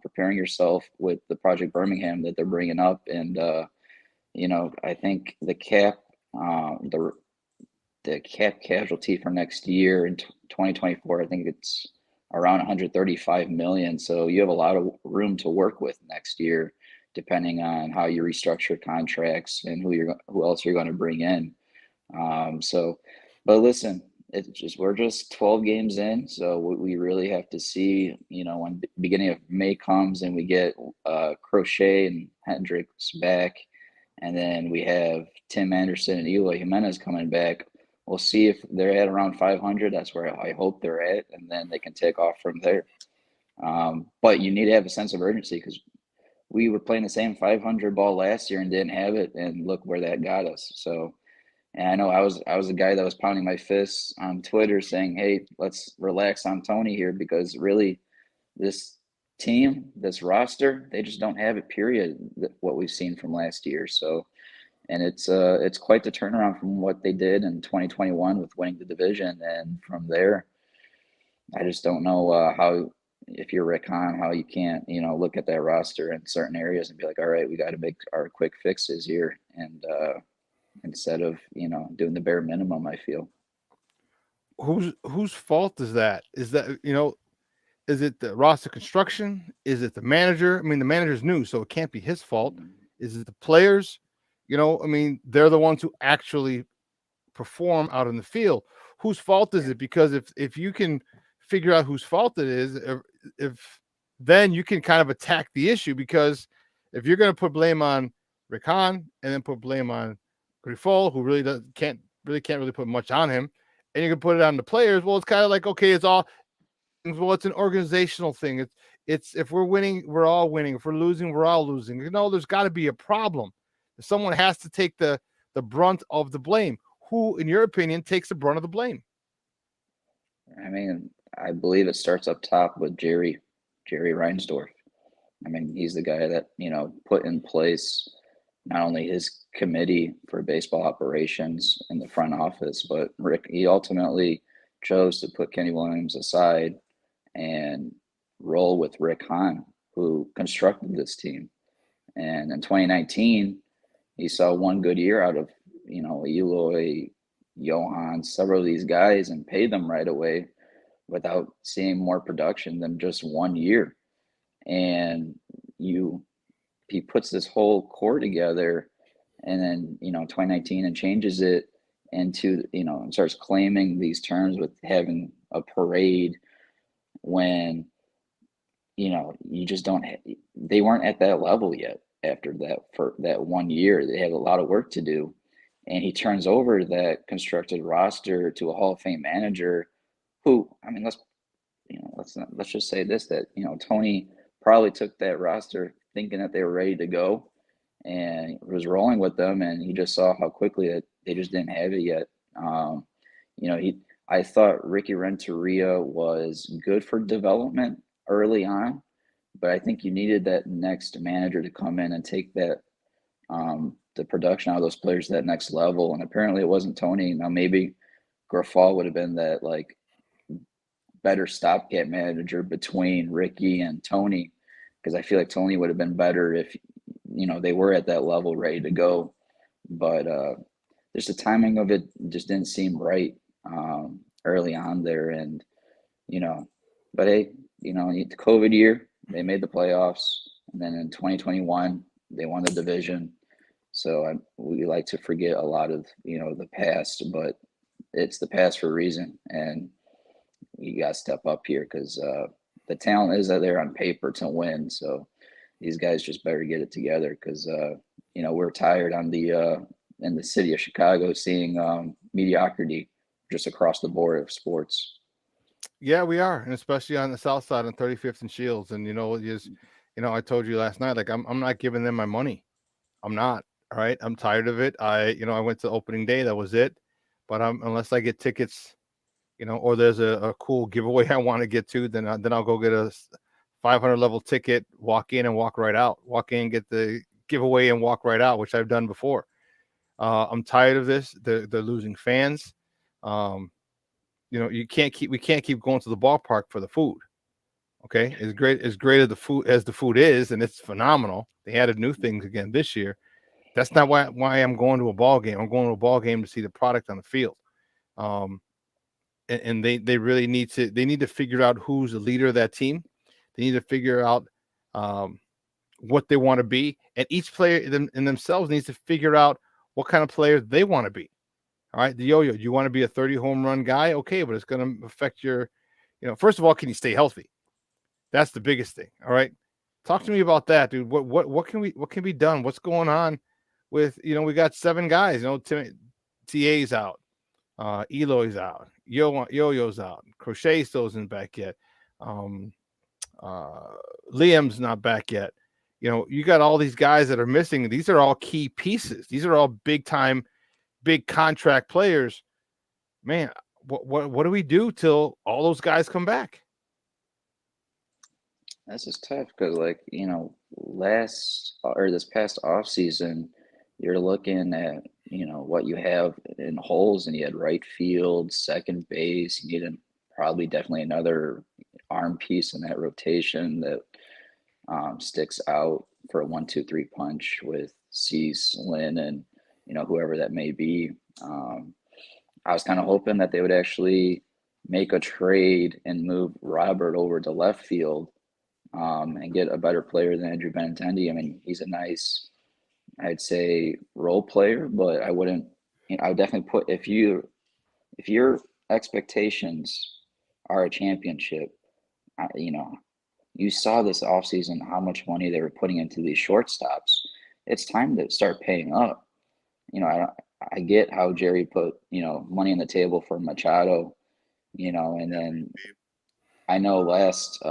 preparing yourself with the Project Birmingham that they're bringing up. And, I think the cap casualty for next year in 2024, I think it's around 135 million. So you have a lot of room to work with next year, depending on how you restructure contracts and who else you're going to bring in. But listen, we're just 12 games in, so we really have to see, when the beginning of May comes and we get Crochet and Hendricks back, and then we have Tim Anderson and Eloy Jimenez coming back. We'll see if they're at around 500. That's where I hope they're at, and then they can take off from there. But you need to have a sense of urgency, because we were playing the same 500 ball last year and didn't have it, and look where that got us. So, and I know I was the guy that was pounding my fists on Twitter saying, "Hey, let's relax on Tony here," because really, this team, this roster, they just don't have it. Period. What we've seen from last year. So, and it's quite the turnaround from what they did in 2021 with winning the division, and from there, I just don't know how. If you're Rick Hahn, how you can't, look at that roster in certain areas and be like, all right, we got to make our quick fixes here, and instead of doing the bare minimum, I feel. Whose fault is that? Is that is it the roster construction? Is it the manager? I mean, the manager's new, so it can't be his fault. Is it the players? I mean, they're the ones who actually perform out in the field. Whose fault is it? Because if you can figure out whose fault it is, if then you can kind of attack the issue. Because if you're going to put blame on Rick Hahn and then put blame on Grifol, who really can't put much on him, and you can put it on the players, well, it's kind of like, okay, it's an organizational thing. It's if we're winning, we're all winning. If we're losing, we're all losing. There's got to be a problem. Someone has to take the brunt of the blame. Who, in your opinion, takes the brunt of the blame? I mean, I believe it starts up top with Jerry Reinsdorf. I mean, he's the guy that, put in place not only his committee for baseball operations in the front office, but he ultimately chose to put Kenny Williams aside and roll with Rick Hahn, who constructed this team. And in 2019, he saw one good year out of, Eloy, Johan, several of these guys, and paid them right away without seeing more production than just 1 year. And he puts this whole core together, and then 2019, and changes it into and starts claiming these terms with having a parade when you just don't they weren't at that level yet. After that, for that 1 year, they had a lot of work to do, and he turns over that constructed roster to a Hall of Fame manager who, I mean, let's just say this, that Tony probably took that roster thinking that they were ready to go and was rolling with them, and he just saw how quickly that they just didn't have it yet. I thought Ricky Renteria was good for development early on, but I think you needed that next manager to come in and take that the production out of those players to that next level. And apparently it wasn't Tony. Now maybe Grafal would have been that like better stopgap manager between Ricky and Tony, because I feel like Tony would have been better if they were at that level ready to go. But just the timing of it just didn't seem right early on there. And but hey, the COVID year they made the playoffs, and then in 2021 they won the division. So we like to forget a lot of the past, but it's the past for a reason, and you got to step up here because the talent is there on paper to win. So these guys just better get it together because we're tired on the in the city of Chicago seeing mediocrity just across the board of sports. Yeah, we are, and especially on the south side on 35th and Shields. And I told you last night, like I'm not giving them my money. I'm not. All right, I'm tired of it. I went to opening day. That was it. But unless I get tickets, or there's a cool giveaway I want to get to, then I'll go get a 500 level ticket, walk in and walk right out. Walk in, get the giveaway, and walk right out, which I've done before. I'm tired of this. They're losing fans. We can't keep going to the ballpark for the food. Okay, as great as the food is, and it's phenomenal. They added new things again this year. That's not why I'm going to a ball game. I'm going to a ball game to see the product on the field. And they really need to figure out who's the leader of that team. They need to figure out what they want to be, and each player in themselves needs to figure out what kind of player they want to be. All right, the yo-yo. You want to be a 30 home run guy? Okay, but it's going to affect your, first of all, can you stay healthy? That's the biggest thing. All right, talk to me about that, dude. What can be done? What's going on with we got 7 guys. TA's out, Eloy's out, Yo-Yo's out, Crochet still isn't back yet. Liam's not back yet. You got all these guys that are missing. These are all key pieces. These are all big contract players. Man, what do we do till all those guys come back? This is tough because, this past off season, you're looking at what you have in holes, and you had right field, second base. You needed definitely another arm piece in that rotation that sticks out for a 1-2-3 punch with Cease, Lynn, and whoever that may be. I was kind of hoping that they would actually make a trade and move Robert over to left field and get a better player than Andrew Benintendi. I mean, he's a nice, I'd say, role player, but I would definitely put, if your expectations are a championship, you saw this offseason how much money they were putting into these shortstops. It's time to start paying up. I get how Jerry put, money on the table for Machado, and then I know last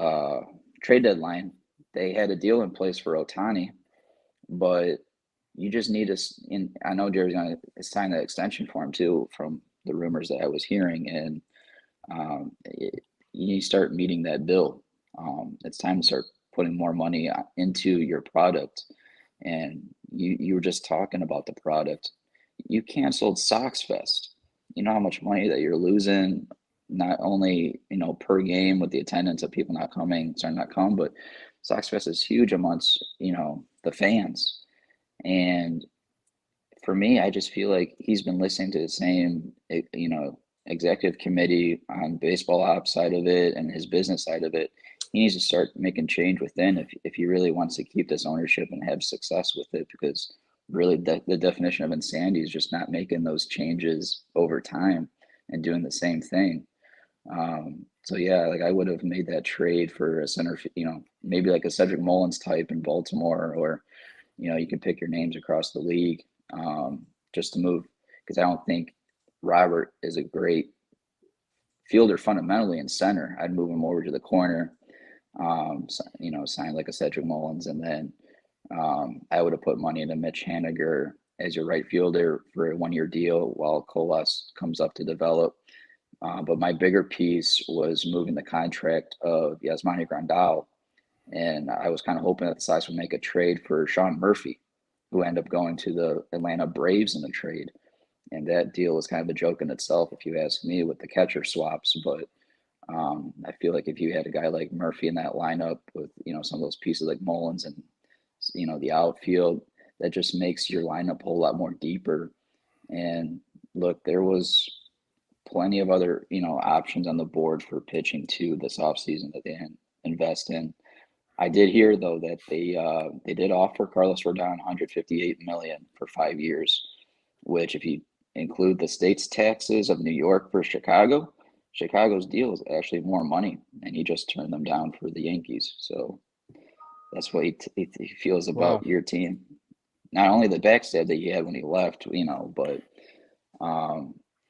trade deadline, they had a deal in place for Ohtani, but you just need to, I know Jerry's going to sign that extension for him too, from the rumors that I was hearing, and you start meeting that bill. It's time to start putting more money into your product. And you were just talking about the product. You canceled Sox Fest. You know how much money that you're losing, not only per game with the attendance of people not coming, but Sox Fest is huge amongst the fans. And for me, I just feel like he's been listening to the same executive committee on baseball ops side of it and his business side of it. He needs to start making change within if he really wants to keep this ownership and have success with it, because really the definition of insanity is just not making those changes over time and doing the same thing. So yeah, I would have made that trade for a center, maybe like a Cedric Mullins type in Baltimore, or, you can pick your names across the league, just to move, because I don't think Robert is a great fielder fundamentally in center. I'd move him over to the corner, sign like a Cedric Mullins, and then I would have put money into Mitch Haniger as your right fielder for a 1-year deal while Colas comes up to develop. But my bigger piece was moving the contract of Yasmani Grandal. And I was kind of hoping that the Sox would make a trade for Sean Murphy, who ended up going to the Atlanta Braves in the trade. And that deal was kind of a joke in itself, if you ask me, with the catcher swaps. But I feel like if you had a guy like Murphy in that lineup with, some of those pieces like Mullins and, the outfield, that just makes your lineup a whole lot more deeper. And look, there was plenty of other, options on the board for pitching too this offseason that they didn't invest in. I did hear though that they did offer Carlos Rodon 158 million for 5 years, which if you include the state's taxes of New York for Chicago, Chicago's deal is actually more money, and he just turned them down for the Yankees. So that's what he feels about your team. Not only the backstab that he had when he left, but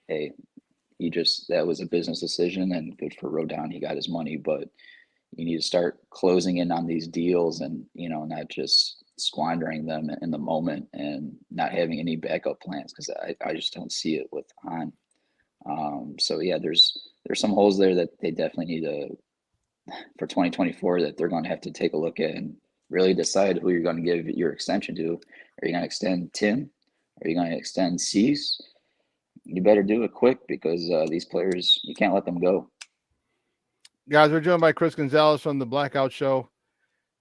hey, that was a business decision, and good for Rodon. He got his money, but you need to start closing in on these deals and, not just squandering them in the moment and not having any backup plans, because I just don't see it with Han. So yeah, there's some holes there that they definitely need to, for 2024, that they're going to have to take a look at and really decide who you're going to give your extension to. Are you going to extend Tim? Are you going to extend Cease? You better do it quick, because these players, you can't let them go. Guys, we're joined by Chris Gonzalez from the Blackout Show,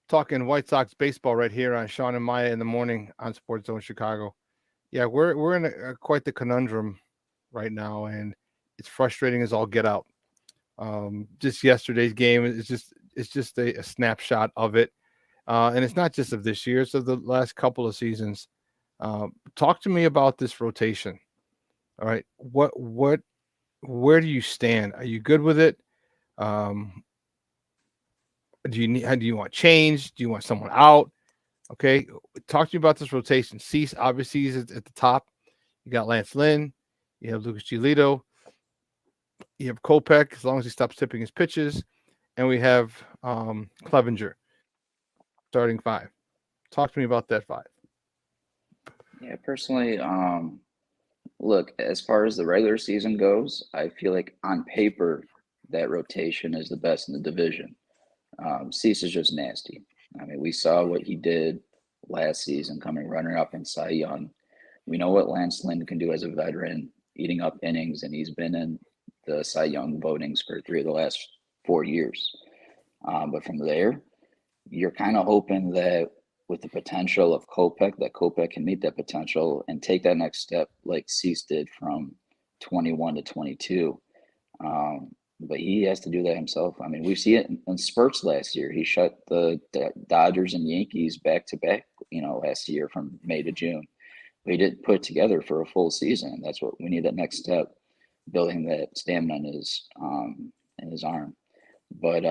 talking White Sox baseball right here on Shawn and Maya in the morning on Sports Zone Chicago. Yeah, we're in quite the conundrum right now, and it's frustrating as all get out. Just yesterday's game is just a snapshot of it, and it's not just of this year; it's of the last couple of seasons. Talk to me about this rotation. All right, where do you stand? Are you good with it? Do you want change? Do you want someone out? Okay, talk to me about this rotation. Cease obviously is at the top. You got Lance Lynn, you have Lucas Giolito, you have Kopech as long as he stops tipping his pitches, and we have Clevenger starting 5. Talk to me about that 5. Yeah, personally, look, as far as the regular season goes, I feel like on paper that rotation is the best in the division. Cease is just nasty. I mean, we saw what he did last season, coming runner up in Cy Young. We know what Lance Lynn can do as a veteran, eating up innings, and he's been in the Cy Young votings for 3 of the last 4 years. But from there, you're kind of hoping that with the potential of Kopech, that Kopech can meet that potential and take that next step like Cease did from 21 to 22. But he has to do that himself. I mean, we see it in spurts last year. He shut the Dodgers and Yankees back to back, last year from May to June. But he didn't put it together for a full season. That's what we need, that next step, building that stamina in his arm. But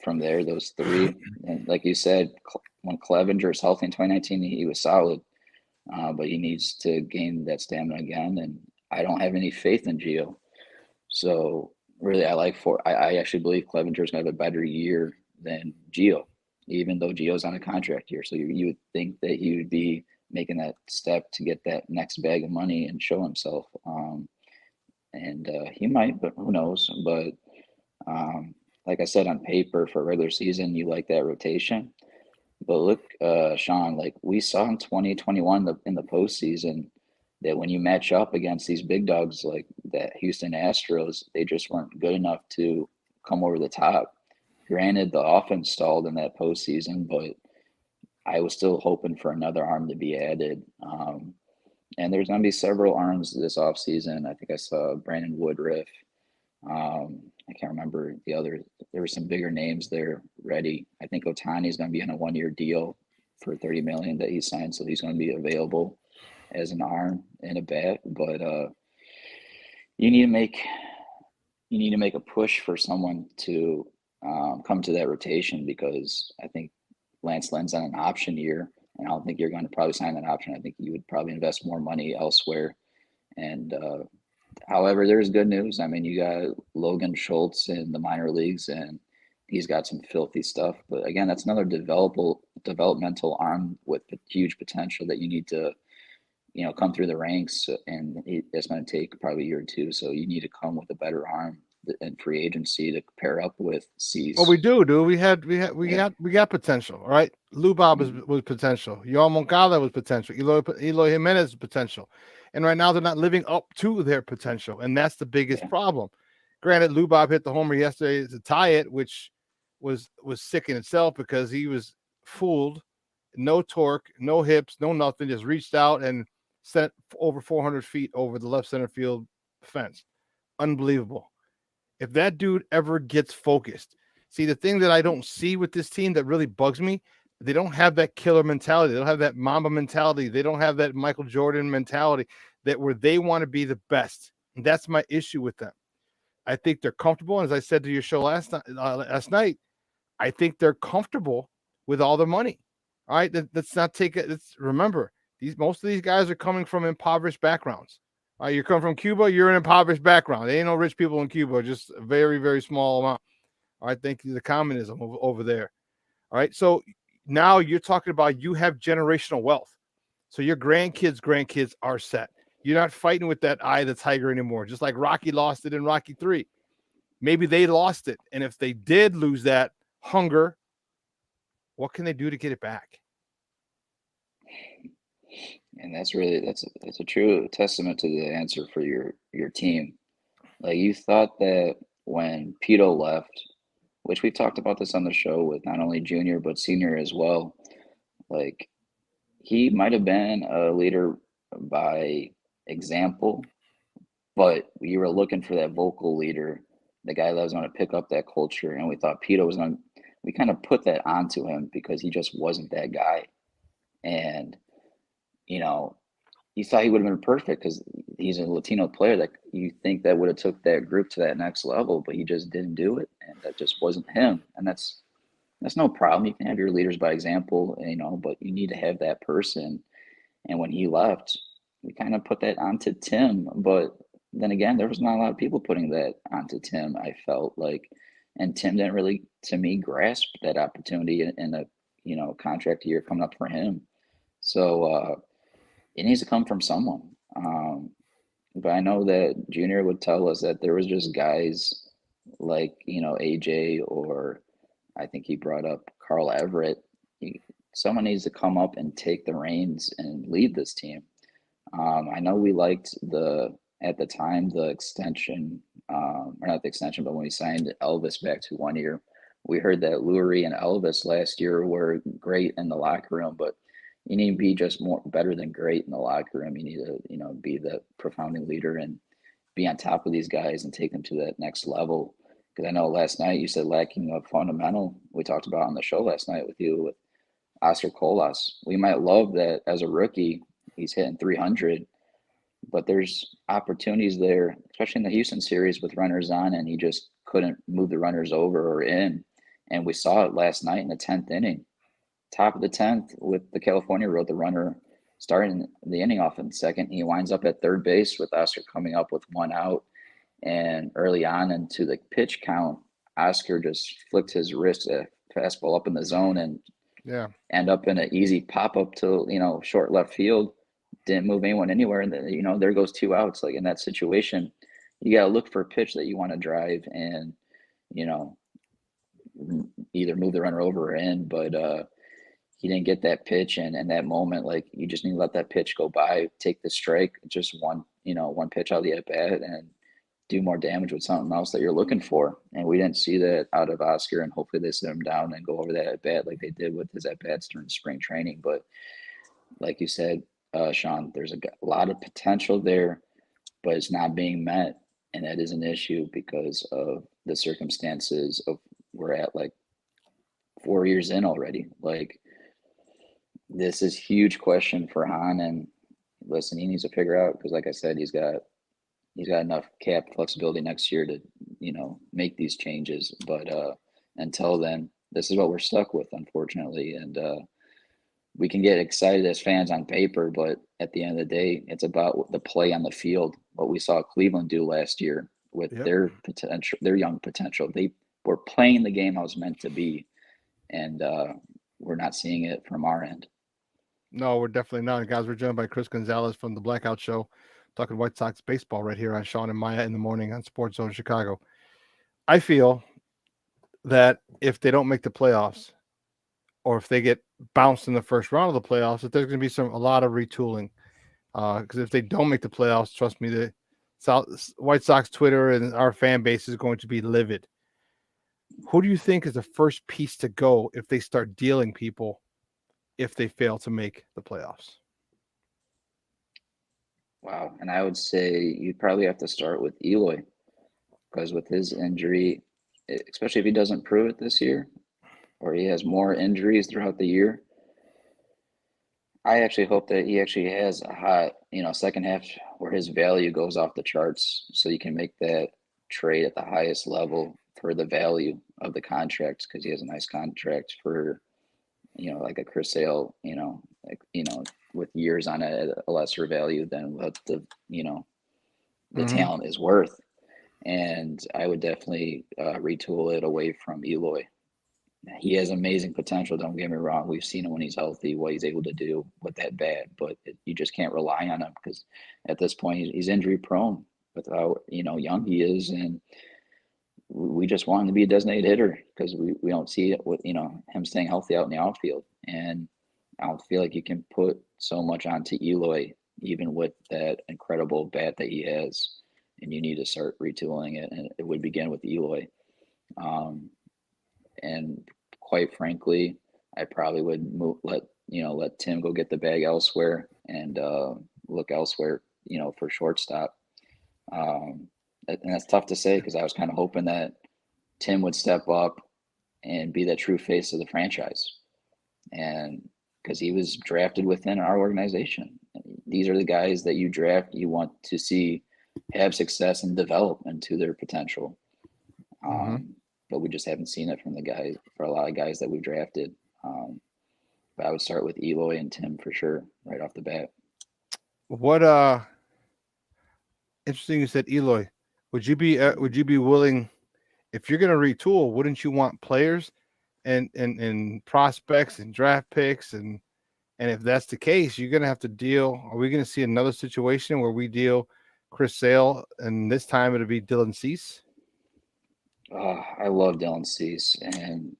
from there, those 3, and like you said, when Clevenger is healthy in 2019, he was solid. But he needs to gain that stamina again. And I don't have any faith in Gio. So really, I actually believe Clevenger is going to have a better year than Gio, even though Gio's on a contract year. So you would think that he would be making that step to get that next bag of money and show himself. And he might, but who knows? But like I said, on paper for regular season, you like that rotation. But look, Shawn, like we saw in 2021 in the postseason, that when you match up against these big dogs like that Houston Astros, they just weren't good enough to come over the top. Granted, the offense stalled in that postseason, but I was still hoping for another arm to be added. And there's going to be several arms this offseason. I think I saw Brandon Woodruff. I can't remember the other. There were some bigger names there ready. I think Ohtani is going to be on a 1-year deal for $30 million that he signed, so he's going to be available as an arm and a bat. But you need to make a push for someone to come to that rotation, because I think Lance Lynn's on an option year, and I don't think you're going to probably sign that option. I think you would probably invest more money elsewhere. And however, there's good news. I mean, you got Logan Schultz in the minor leagues, and he's got some filthy stuff. But again, that's another developmental arm with huge potential that you need to, come through the ranks, and it's going to take probably a year or two. So you need to come with a better arm and free agency to pair up with Cease. Well, we do, dude. We got potential, all right? Lou Bob was potential. Yoel Moncada was potential. Eloy Jimenez was potential. And right now they're not living up to their potential, and that's the biggest problem. Granted, Lou Bob hit the homer yesterday to tie it, which was sick in itself because he was fooled. No torque, no hips, no nothing. Just reached out and sent over 400 feet over the left center field fence. Unbelievable. If that dude ever gets focused, see, the thing that I don't see with this team that really bugs me, they don't have that killer mentality. They don't have that Mamba mentality. They don't have that Michael Jordan mentality that where they want to be the best. And that's my issue with them. I think they're comfortable. And as I said to your show last night, I think they're comfortable with all the money. All right, let's not take it. Remember, most of these guys are coming from impoverished backgrounds. All right, you're coming from Cuba, you're an impoverished background. There ain't no rich people in Cuba, just a very, very small amount. All right, thank you to communism over there. All right, so now you're talking about you have generational wealth. So your grandkids are set. You're not fighting with that eye of the tiger anymore, just like Rocky lost it in Rocky 3. Maybe they lost it. And if they did lose that hunger, what can they do to get it back? And that's a true testament to the answer for your team. Like, you thought that when Pito left, which we talked about this on the show with not only junior but senior as well, like, he might have been a leader by example, but you were looking for that vocal leader, the guy that was going to pick up that culture, and we thought Pito was going to. We kind of put that onto him because he just wasn't that guy, and you thought he would have been perfect because he's a Latino player that you think that would have took that group to that next level, but he just didn't do it, and that just wasn't him. And that's no problem. You can have your leaders by example, but you need to have that person. And when he left, we kind of put that onto Tim, but then again, there was not a lot of people putting that onto Tim, I felt like, and Tim didn't really, to me, grasp that opportunity in a contract year coming up for him. So it needs to come from someone. But I know that Junior would tell us that there was just guys like, AJ, or I think he brought up Carl Everett. Someone needs to come up and take the reins and lead this team. I know we liked at the time, the extension, or not the extension, but when we signed Elvis back to 1 year, we heard that Lurie and Elvis last year were great in the locker room, but you need to be just better than great in the locker room. You need to, be the profounding leader and be on top of these guys and take them to that next level. Because I know last night you said lacking of fundamental. We talked about on the show last night with you with Oscar Colas. We might love that as a rookie, he's hitting 300, but there's opportunities there, especially in the Houston series with runners on, and he just couldn't move the runners over or in. And we saw it last night in the 10th inning. Top of the 10th with the California Road, the runner starting the inning off in second. He winds up at third base with Oscar coming up with one out. And early on into the pitch count, Oscar just flicked his wrist, a fastball up in the zone, and end up in an easy pop-up to, short left field. Didn't move anyone anywhere. And then, there goes 2 outs. Like, in that situation, you got to look for a pitch that you want to drive and, either move the runner over or in. But he didn't get that pitch. And in that moment, like, you just need to let that pitch go by, take the strike, just one pitch out of the at-bat, and do more damage with something else that you're looking for. And we didn't see that out of Oscar, and hopefully they sit him down and go over that at-bat like they did with his at-bats during spring training. But like you said, Shawn, there's a lot of potential there, but it's not being met. And that is an issue because of the circumstances of we're at like 4 years in already. Like, this is huge question for Han, and listen, he needs to figure out, because like I said, he's got enough cap flexibility next year to, make these changes. But until then, this is what we're stuck with, unfortunately. And we can get excited as fans on paper, but at the end of the day, it's about the play on the field. What we saw Cleveland do last year with their potential, their young potential. They were playing the game I was meant to be, and we're not seeing it from our end. No, we're definitely not. And guys, we're joined by Chris Gonzalez from the Blackout Show, talking White Sox baseball right here on Shawn and Maya in the morning on Sports Zone Chicago. I feel that if they don't make the playoffs, or if they get bounced in the first round of the playoffs, that there's going to be a lot of retooling. Because if they don't make the playoffs, trust me, the White Sox Twitter and our fan base is going to be livid. Who do you think is the first piece to go if they start dealing people if they fail to make the playoffs? Wow. And I would say you'd probably have to start with Eloy, because with his injury, especially if he doesn't prove it this year, or he has more injuries throughout the year, I actually hope that he actually has a hot, second half where his value goes off the charts, so you can make that trade at the highest level for the value of the contract, because he has a nice contract for, like a Chris Sale, with years on it at a lesser value than what the talent is worth. And I would definitely retool it away from Eloy. He has amazing potential, don't get me wrong. We've seen him when he's healthy, what he's able to do with that bat, but you just can't rely on him, because at this point he's injury prone with how young he is, and we just want him to be a designated hitter, because we don't see it with him staying healthy out in the outfield. And I don't feel like you can put so much onto Eloy, even with that incredible bat that he has, and you need to start retooling it, and it would begin with Eloy. And quite frankly, I probably would let Tim go get the bag elsewhere, and look elsewhere, for shortstop. And that's tough to say, because I was kind of hoping that Tim would step up and be that true face of the franchise, and because he was drafted within our organization. These are the guys that you draft, you want to see have success and develop into their potential. But we just haven't seen it from for a lot of guys that we've drafted. But I would start with Eloy and Tim for sure, right off the bat. What interesting you said Eloy. Would you be willing, if you're going to retool, wouldn't you want players and prospects and draft picks, and if that's the case, you're going to have to deal. Are we going to see another situation where we deal Chris Sale, and this time it'll be Dylan Cease? I love Dylan Cease, and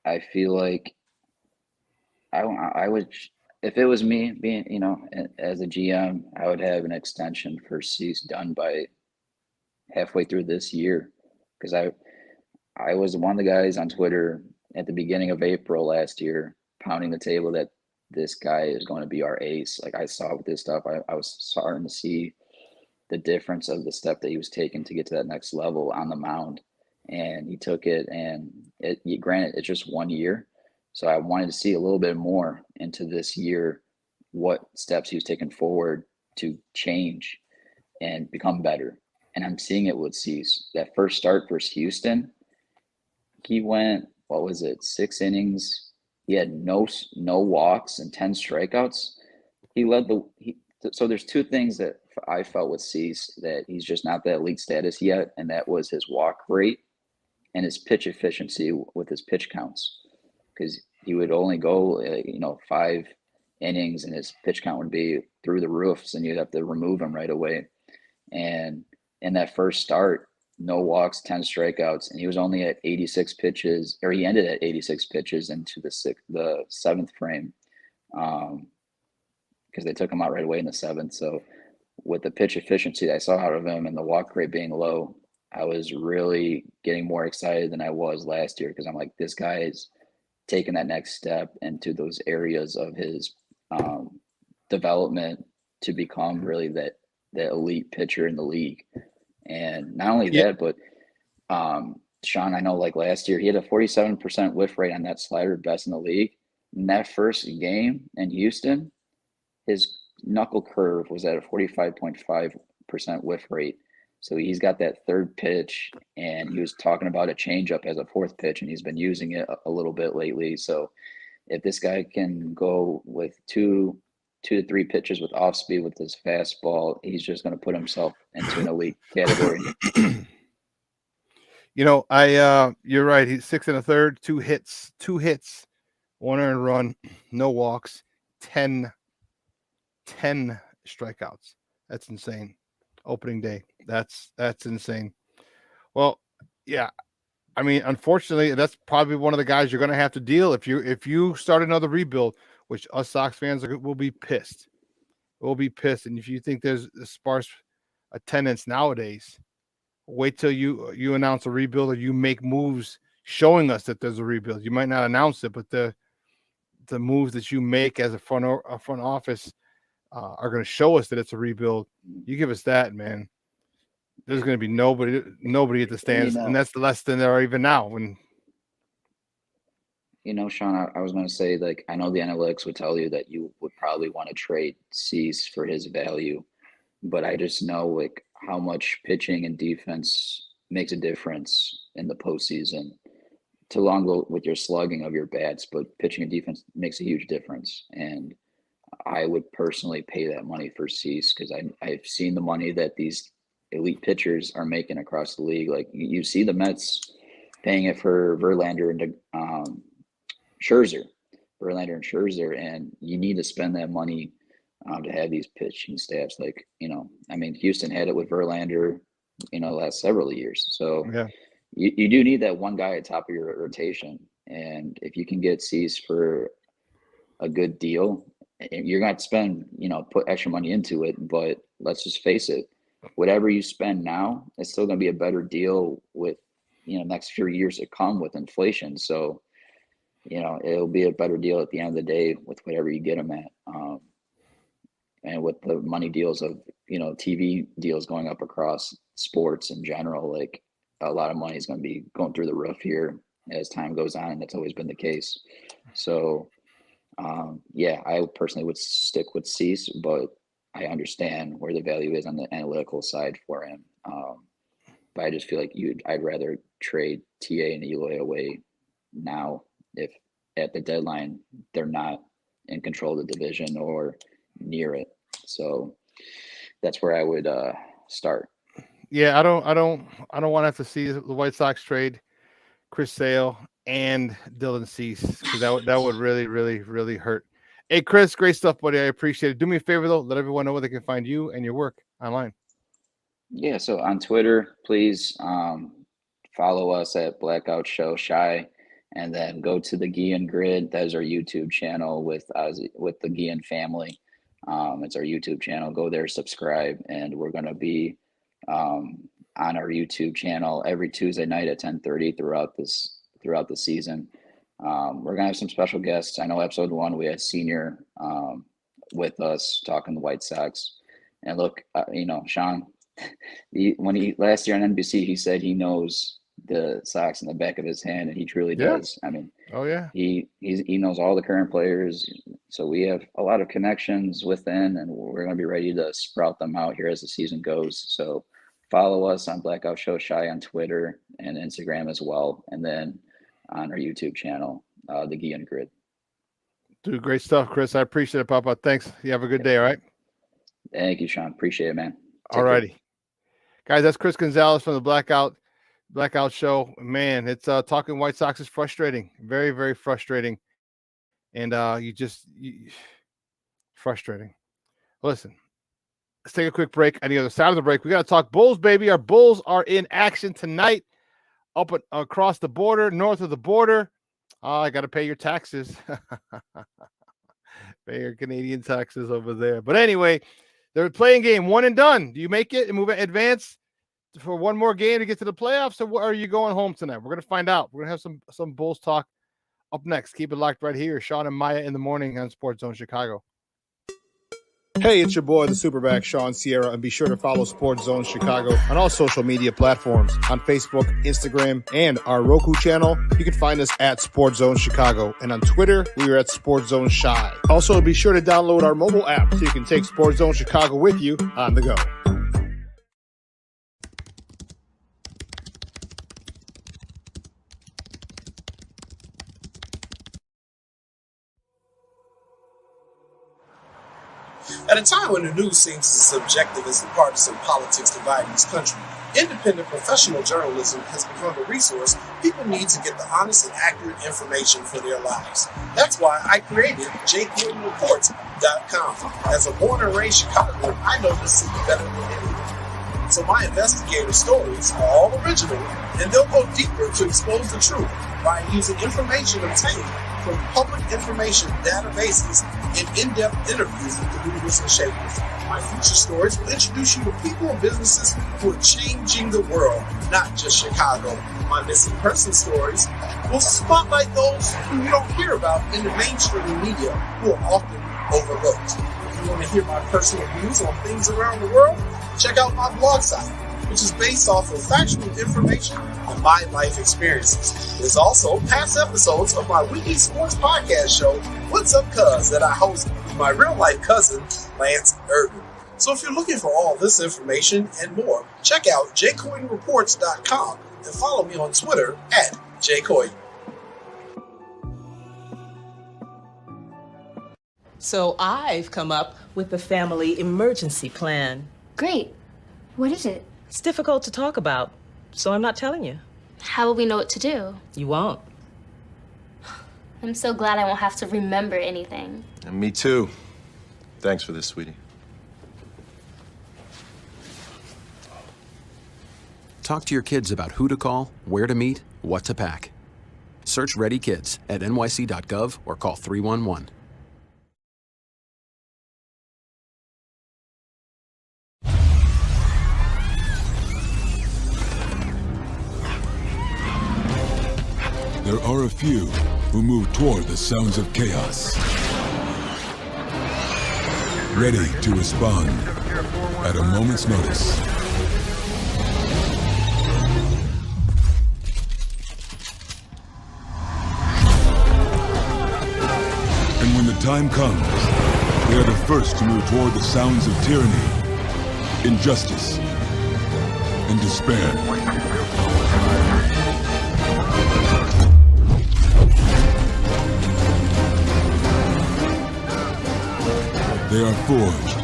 I feel like I would, if it was me being, as a GM, I would have an extension for Cease done by halfway through this year, because I was one of the guys on Twitter at the beginning of April last year pounding the table that this guy is going to be our ace. Like, I saw with this stuff, I was starting to see the difference of the step that he was taking to get to that next level on the mound, and he took it. And granted, it's just 1 year, so I wanted to see a little bit more into this year, what steps he was taking forward to change and become better. And I'm seeing it with Cease. That first start versus Houston, he went, 6 innings. He had no walks and 10 strikeouts. He led so there's two things that I felt with Cease, that he's just not that elite status yet, and that was his walk rate and his pitch efficiency with his pitch counts, because he would only go 5 innings and his pitch count would be through the roofs, and you'd have to remove him right away. And in that first start, no walks, 10 strikeouts, and he was only at 86 pitches, or he ended at 86 pitches into the 7th frame, because they took him out right away in the 7th. So with the pitch efficiency that I saw out of him and the walk rate being low, I was really getting more excited than I was last year, because I'm like, this guy is taking that next step into those areas of his development to become really that elite pitcher in the league. And not only that, but Shawn, I know like last year he had a 47% whiff rate on that slider, best in the league. In that first game in Houston, his knuckle curve was at a 45.5% whiff rate. So he's got that third pitch, and he was talking about a changeup as a 4th pitch, and he's been using it a little bit lately. So if this guy can go with 2 to 3 pitches with off speed with his fastball, he's just going to put himself into an elite category. You're right. He's 6 1/3, 2 hits, 1 earned run, no walks, 10 strikeouts. That's insane. Opening day. That's insane. Well, yeah. I mean, unfortunately, that's probably one of the guys you're going to have to deal if you start another rebuild, which us Sox fans will be pissed. We'll be pissed. And if you think there's a sparse attendance nowadays, wait till you announce a rebuild or you make moves showing us that there's a rebuild. You might not announce it, but the moves that you make as a front office are going to show us that it's a rebuild. You give us that, man. There's going to be nobody at the stands, and that's less than there are even now. When Shawn, I was going to say, like, I know the analytics would tell you that you would probably want to trade Cease for his value, but I just know like how much pitching and defense makes a difference in the postseason. To long go with your slugging of your bats, but pitching and defense makes a huge difference. And I would personally pay that money for Cease because I've seen the money that these elite pitchers are making across the league. Like you see the Mets paying it for Verlander and Scherzer, and you need to spend that money to have these pitching staffs. Like, Houston had it with Verlander, the last several years. So yeah. You do need that one guy at top of your rotation. And if you can get Cease for a good deal, you're going to have to spend, put extra money into it. But let's just face it, whatever you spend now, it's still going to be a better deal with, next few years to come with inflation. So, it'll be a better deal at the end of the day with whatever you get them at. And with the money deals of, TV deals going up across sports in general, like a lot of money is going to be going through the roof here as time goes on. And that's always been the case. So, I personally would stick with Cease, but I understand where the value is on the analytical side for him. But I just feel like I'd rather trade TA and Eloy away now if at the deadline they're not in control of the division or near it. So that's where I would start. Yeah, I don't want to have to see the White Sox trade Chris Sale and Dylan Cease because that would really, really, really hurt. Hey, Chris, great stuff, buddy. I appreciate it. Do me a favor though, let everyone know where they can find you and your work online. Yeah, so on Twitter, please follow us at Blackout Show Shy, and then go to the Guillen Grid. That is our YouTube channel with the Guillen family. It's our YouTube channel. Go there, subscribe, and we're going to be on our YouTube channel every Tuesday night at 10:30 throughout the season. We're gonna have some special guests. I know episode 1 we had Senior with us talking the White Sox, and look, Shawn, when he last year on NBC, he said he knows the Sox in the back of his hand, and he truly does. I mean, oh yeah, he knows all the current players, so we have a lot of connections within, and we're going to be ready to sprout them out here as the season goes. So follow us on Blackout Show Shy on Twitter and Instagram as well, and then on our YouTube channel, the Guillen Grid. Dude, great stuff, Chris. I appreciate it, Papa. Thanks. You have a good day. All right. Thank you, Shawn. Appreciate it, man. All righty, guys. That's Chris Gonzalez from the Blackout Show. Man, it's talking White Sox is frustrating, very, very frustrating, and frustrating. Listen, let's take a quick break. On the other side of the break, we got to talk Bulls, baby. Our Bulls are in action tonight, up across the border, north of the border. I got to pay your taxes, pay your Canadian taxes over there. But anyway, they're playing game one and done. Do you make it and advance for one more game to get to the playoffs, or are you going home tonight? We're going to find out. We're going to have some Bulls talk up next. Keep it locked right here. Shawn and Maya in the morning on Sports Zone Chicago. Hey, it's your boy, the Superback, Shawn Sierra, and be sure to follow Sports Zone Chicago on all social media platforms, on Facebook, Instagram, and our Roku channel. You can find us at Sports Zone Chicago, and on Twitter, we are at Sports Zone Shy. Also, be sure to download our mobile app so you can take Sports Zone Chicago with you on the go. At a time when the news seems as subjective as the partisan politics dividing this country, Independent professional journalism has become a resource people need to get the honest and accurate information for their lives. That's why I created jcoyreports.com. As a born and raised Chicagoan, I know this city better than anyone. So my investigative stories are all original, and they'll go deeper to expose the truth by using information obtained from public information databases and in-depth interviews with the movers and shakers. My future stories will introduce you to people and businesses who are changing the world, not just Chicago. My missing person stories will spotlight those who you don't hear about in the mainstream media who are often overlooked. If you want to hear my personal views on things around the world, check out my blog site, which is based off of factual information and my life experiences. There's also past episodes of my weekly sports podcast show, What's Up Cuz, that I host with my real-life cousin, Lance Irvin. So if you're looking for all this information and more, check out jcoyreports.com and follow me on Twitter at jcoy. So I've come up with the family emergency plan. Great. What is it? It's difficult to talk about, so I'm not telling you. How will we know what to do? You won't. I'm so glad I won't have to remember anything. And me too. Thanks for this, sweetie. Talk to your kids about who to call, where to meet, what to pack. Search Ready Kids at nyc.gov or call 311. There are a few who move toward the sounds of chaos, ready to respond at a moment's notice. And when the time comes, they are the first to move toward the sounds of tyranny, injustice, and despair. They are forged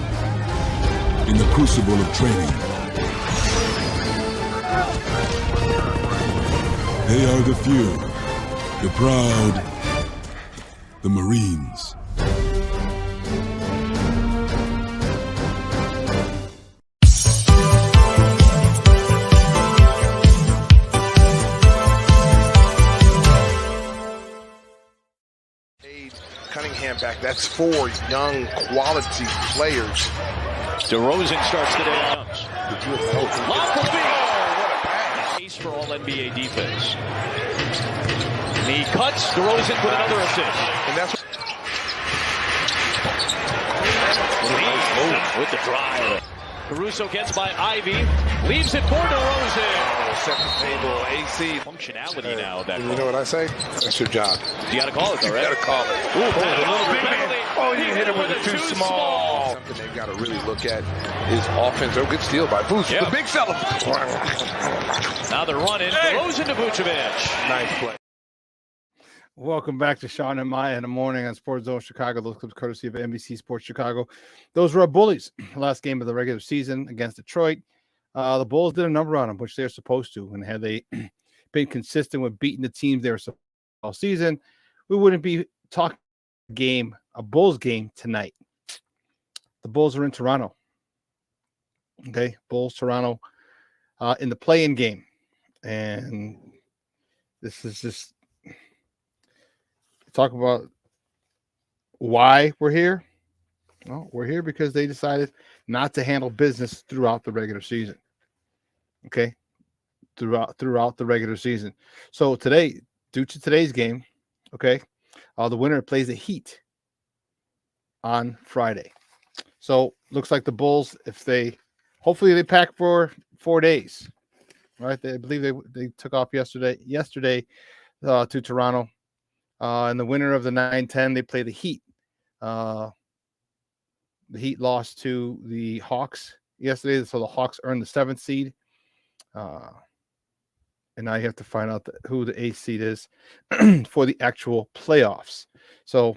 in the crucible of training. They are the few, the proud, the Marines. Cunningham back. That's 4 young, quality players. DeRozan starts the day out. Lock the beat. What a pass. Case for all NBA defense. And he cuts. DeRozan with another assist. And that's with the drive. Caruso gets by Ivy. Leaves it for DeRozan. Set the table. AC. Functionality now. That you know what I say? That's your job. You got to call it, though, right? You got to call it. You hit him with a too small. Something they've got to really look at is offense. Oh, good steal by Vuce. Yep. The big fella. Now they're running. DeRozan to Vucevic. Nice play. Welcome back to Shawn and Maya in the morning on Sports Zone Chicago. Those clips courtesy of NBC Sports Chicago. Those were our bullies. Last game of the regular season against Detroit. The Bulls did a number on them, which they're supposed to. And had they been consistent with beating the teams they were supposed to all season, we wouldn't be talking a Bulls game tonight. The Bulls are in Toronto. Okay, Bulls, Toronto, in the play-in game. And this is just talk about why we're here. Well, we're here because they decided not to handle business throughout the regular season. Okay, throughout the regular season. So today, due to today's game, okay, the winner plays the Heat on Friday. So looks like the Bulls, hopefully they pack for 4 days, right? I believe they took off yesterday to Toronto. And the winner of the 9-10, they play the Heat. The Heat lost to the Hawks yesterday, so the Hawks earned the 7th seed. And now you have to find out who the 8th seed is for the actual playoffs. So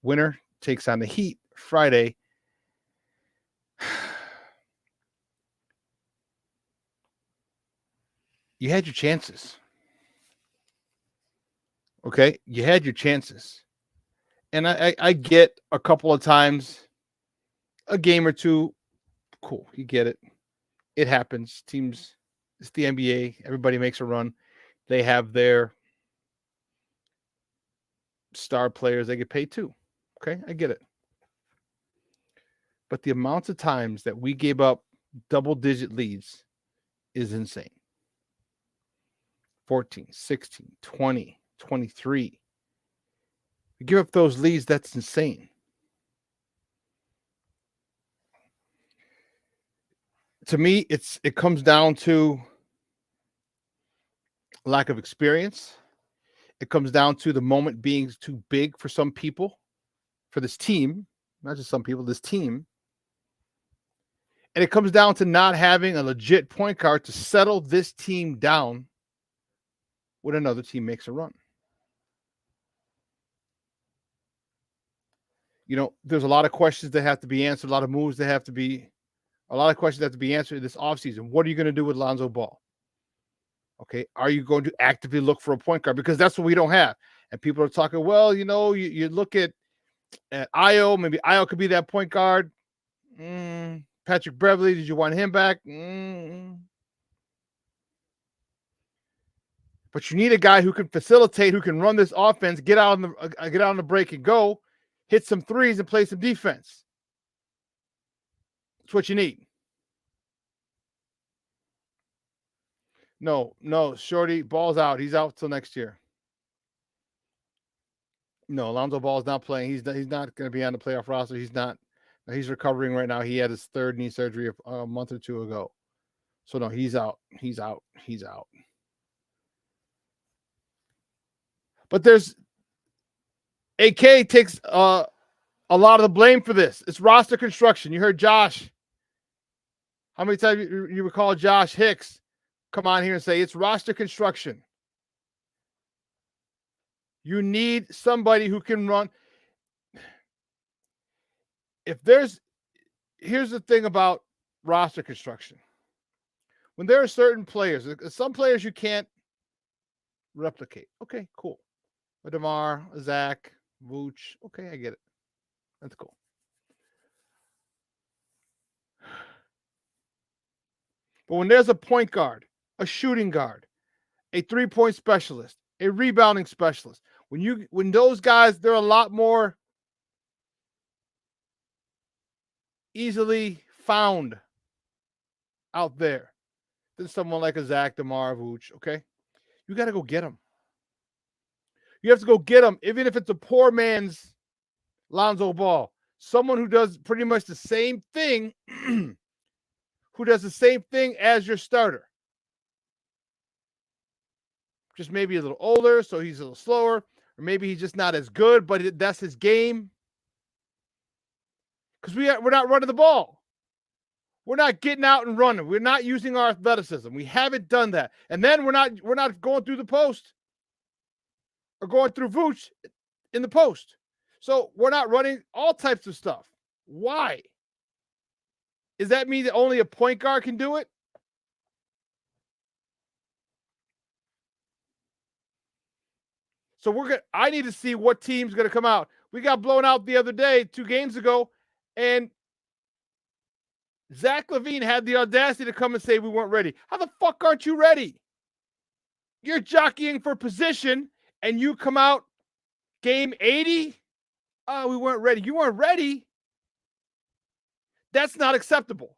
winner takes on the Heat Friday. You had your chances. Okay? You had your chances. And I get a couple of times, a game or two, cool. You get it. It happens. Teams, it's the NBA. Everybody makes a run. They have their star players. They get paid too. Okay? I get it. But the amount of times that we gave up double-digit leads is insane. 14, 16, 20, 23. You give up those leads, that's insane. To me, it comes down to lack of experience. It comes down to the moment being too big for some people, for this team, not just some people, this team. And it comes down to not having a legit point guard to settle this team down when another team makes a run. You know, there's a lot of questions that have to be answered, a lot of moves that have to be, a lot of questions that have to be answered this offseason. What are you going to do with Lonzo Ball? Okay, are you going to actively look for a point guard? Because that's what we don't have. And people are talking, well, you know, you look at Io, maybe Io could be that point guard. Patrick Beverly, did you want him back? But you need a guy who can facilitate, who can run this offense, get out on the break and go, hit some threes and play some defense. That's what you need. No, Shorty, Ball's out. He's out till next year. No, Lonzo Ball's not playing. He's not going to be on the playoff roster. He's not. He's recovering right now. He had his third knee surgery a month or two ago. So, no, he's out. He's out. But there's AK takes a lot of the blame for this. It's roster construction. You heard Josh. How many times you recall Josh Hicks come on here and say it's roster construction? You need somebody who can run. Here's the thing about roster construction. When there are certain players, some players you can't replicate. Okay, cool. A DeMar, a Zach, Vooch. Okay, I get it. That's cool. But when there's a point guard, a shooting guard, a three-point specialist, a rebounding specialist, when those guys, they're a lot more easily found out there than someone like a Zach, DeMar, Vooch, okay? You got to go get them. You have to go get them, even if it's a poor man's Lonzo Ball. Someone who does pretty much the same thing, who does the same thing as your starter. Just maybe a little older, so he's a little slower, or maybe he's just not as good, but that's his game. Because we're not running the ball. We're not getting out and running. We're not using our athleticism. We haven't done that. And then we're not going through the post or going through Vooch in the post. So we're not running all types of stuff. Why? Does that mean that only a point guard can do it? So I need to see what team's going to come out. We got blown out the other day, 2 games ago, and Zach LaVine had the audacity to come and say we weren't ready. How the fuck aren't you ready? You're jockeying for position, and you come out game 80? Oh, we weren't ready. You weren't ready? That's not acceptable.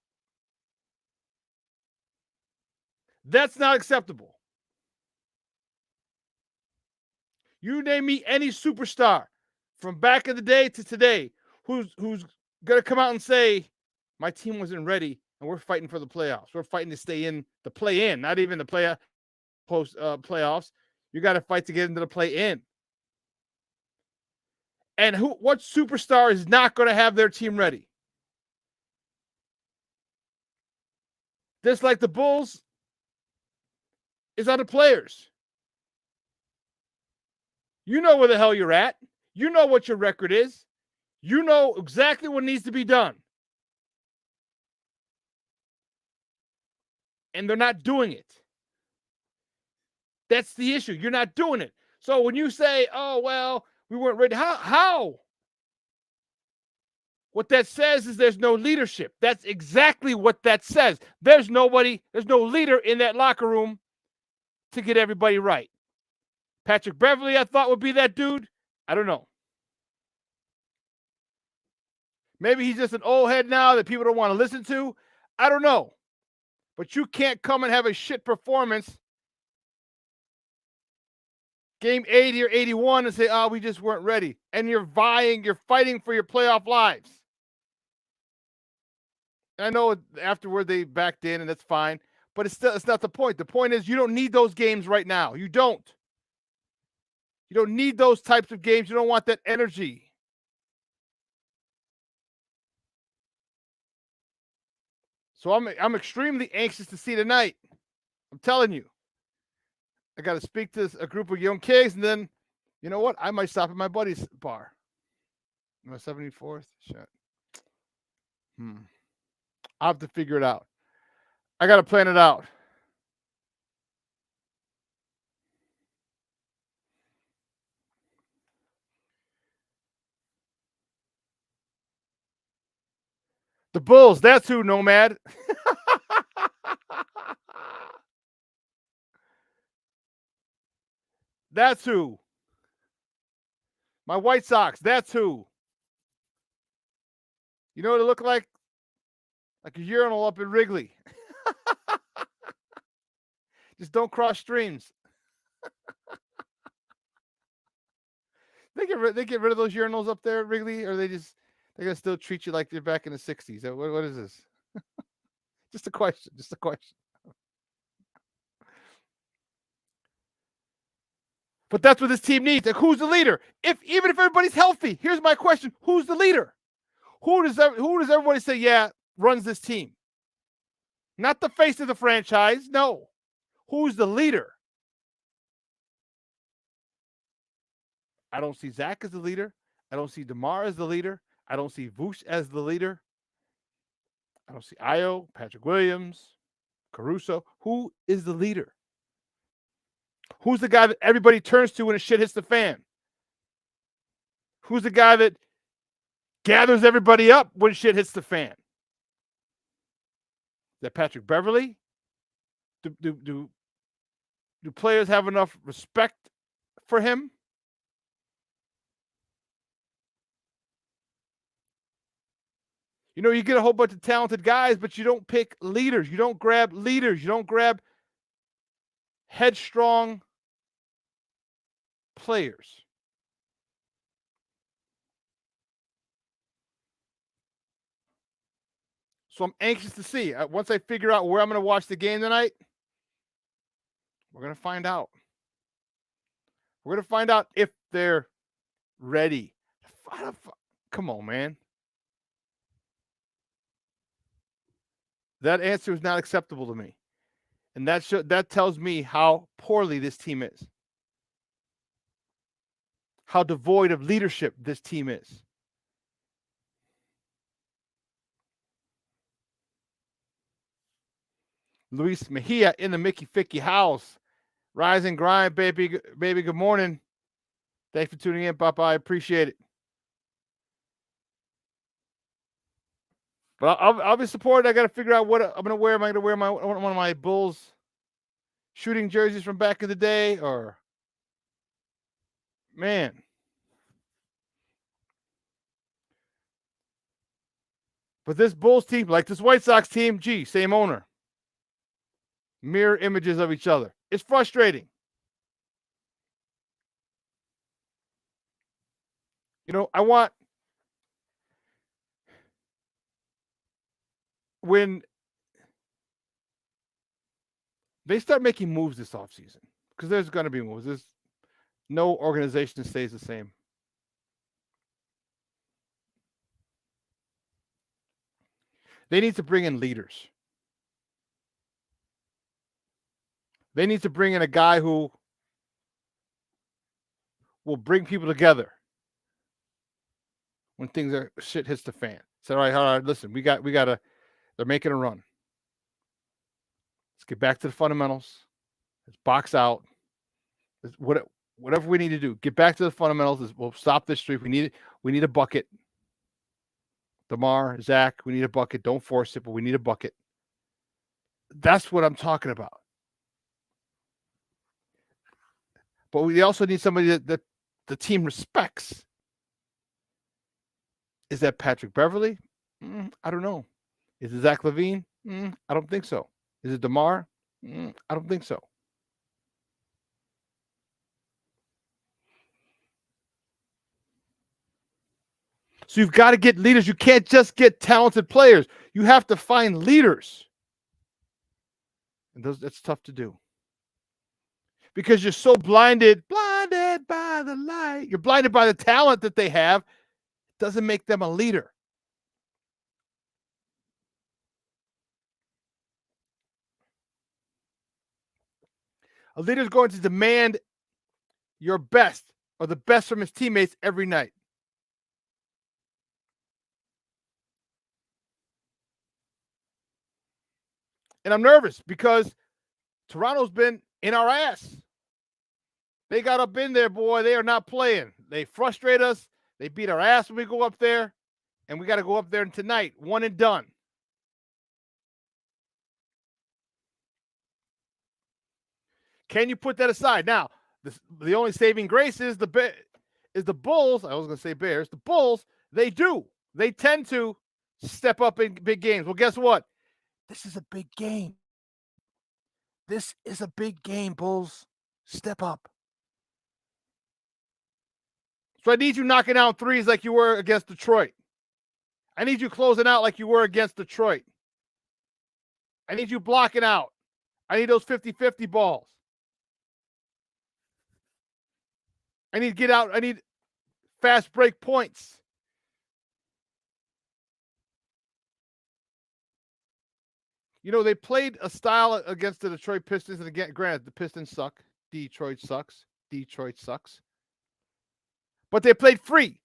That's not acceptable. You name me any superstar from back in the day to today who's going to come out and say, my team wasn't ready and we're fighting for the playoffs. We're fighting to stay in the play-in, not even the playoffs. You got to fight to get into the play-in. And what superstar is not going to have their team ready? Just like the Bulls is on the players. You know where the hell you're at. You know what your record is. You know exactly what needs to be done. And they're not doing it. That's the issue. You're not doing it. So when you say, oh, well, we weren't ready, how? What that says is there's no leadership. That's exactly what that says. There's no leader in that locker room to get everybody right. Patrick Beverley, I thought, would be that dude. I don't know. Maybe he's just an old head now that people don't want to listen to. I don't know. But you can't come and have a shit performance game 80 or 81 and say, oh, we just weren't ready. And you're fighting for your playoff lives. I know afterward they backed in, and that's fine. But it's not the point. The point is you don't need those games right now. You don't. You don't need those types of games. You don't want that energy. So I'm extremely anxious to see tonight. I'm telling you. I got to speak to a group of young kids, and then, you know what? I might stop at my buddy's bar. My 74th? Shit. I'll have to figure it out. I got to plan it out. The Bulls, that's who, Nomad. That's who. My White Sox, that's who. You know what it looked like? Like a urinal up in Wrigley. Just don't cross streams. They get rid of those urinals up there at Wrigley, or they're gonna still treat you like you're back in the 60s. What is this? Just a question. But that's what this team needs. Like, who's the leader? Even if everybody's healthy, here's my question: who's the leader? Who does everybody say, yeah, runs this team? Not the face of the franchise. No. Who's the leader? I don't see Zach as the leader. I don't see DeMar as the leader. I don't see Vooch as the leader. I don't see Io, Patrick Williams, Caruso. Who is the leader? Who's the guy that everybody turns to when the shit hits the fan? Who's the guy that gathers everybody up when shit hits the fan? Is that Patrick Beverley? Do players have enough respect for him? You know, you get a whole bunch of talented guys, but you don't pick leaders. You don't grab leaders. You don't grab headstrong players. So I'm anxious to see. Once I figure out where I'm going to watch the game tonight, we're going to find out. We're going to find out if they're ready. Come on, man. That answer is not acceptable to me. And that tells me how poorly this team is. How devoid of leadership this team is. Luis Mejia in the Mickey Ficky house. Rise and grind, baby. Good morning. Thanks for tuning in, Papa. I appreciate it. But I'll be supported. I got to figure out what I'm going to wear. Am I going to wear one of my Bulls shooting jerseys from back in the day? Or, man. But this Bulls team, like this White Sox team, same owner. Mirror images of each other. It's frustrating. You know, when they start making moves this offseason, because there's going to be moves. There's no organization stays the same. They need to bring in leaders. They need to bring in a guy who will bring people together when shit hits the fan. So, all right, listen, we got to, they're making a run. Let's get back to the fundamentals. Let's box out. Whatever we need to do, get back to the fundamentals. We'll stop this streak. We need a bucket. DeMar, Zach, we need a bucket. Don't force it, but we need a bucket. That's what I'm talking about. But we also need somebody that the team respects. Is that Patrick Beverly? I don't know. Is it Zach LaVine? I don't think so. Is it DeMar? I don't think so. So you've got to get leaders. You can't just get talented players. You have to find leaders. And that's tough to do. Because you're so blinded by the light. You're blinded by the talent that they have. It doesn't make them a leader. A leader is going to demand your best or the best from his teammates every night. And I'm nervous because Toronto's been in our ass. They got up in there, boy. They are not playing. They frustrate us. They beat our ass when we go up there. And we got to go up there tonight. One and done. Can you put that aside? Now, the only saving grace is the Bulls. I was going to say Bears. The Bulls, they do. They tend to step up in big games. Well, guess what? This is a big game. This is a big game, Bulls. Step up. So I need you knocking out threes like you were against Detroit. I need you closing out like you were against Detroit. I need you blocking out. I need those 50-50 balls. I need to get out. I need fast break points. You know, they played a style against the Detroit Pistons, and again, granted, the Pistons suck. Detroit sucks. Detroit sucks. But they played free.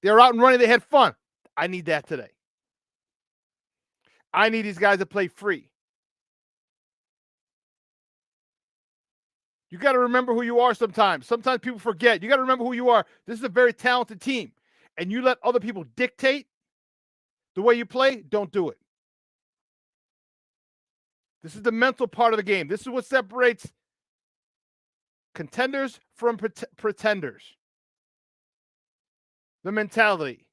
They were out and running. They had fun. I need that today. I need these guys to play free. You got to remember who you are sometimes. Sometimes people forget. You got to remember who you are. This is a very talented team. And you let other people dictate the way you play, don't do it. This is the mental part of the game. This is what separates contenders from pretenders. The mentality.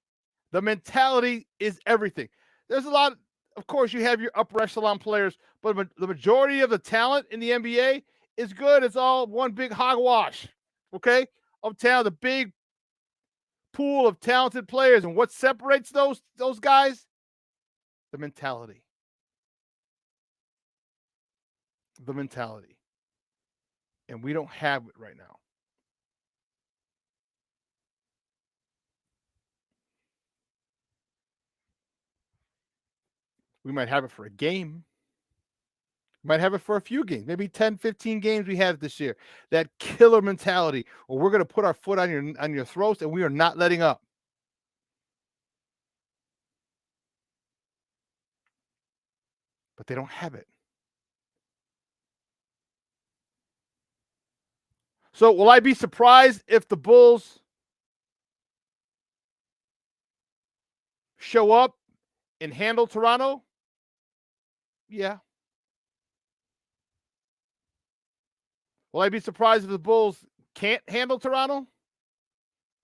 The mentality is everything. There's a lot, of course, you have your upper echelon players, but the majority of the talent in the NBA is good. It's all one big hogwash, okay, of talent, a big pool of talented players. And what separates those guys? The mentality. The mentality. And we don't have it right now. We might have it for a game. We might have it for a few games. Maybe 10, 15 games we have this year. That killer mentality, or we're going to put our foot on your throats and we are not letting up. But they don't have it. So will I be surprised if the Bulls show up and handle Toronto? Yeah. Will I be surprised if the Bulls can't handle Toronto?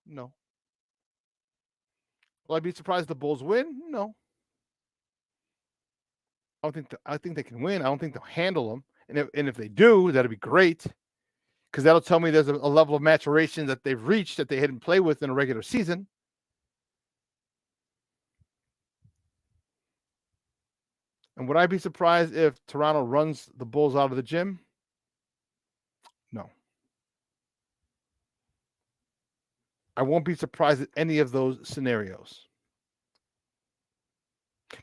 No. Will I be surprised if the Bulls win? No. I think they can win. I don't think they'll handle them. And if they do, that'll be great. Because that'll tell me there's a level of maturation that they've reached that they hadn't played with in a regular season. And would I be surprised if Toronto runs the Bulls out of the gym? No. I won't be surprised at any of those scenarios.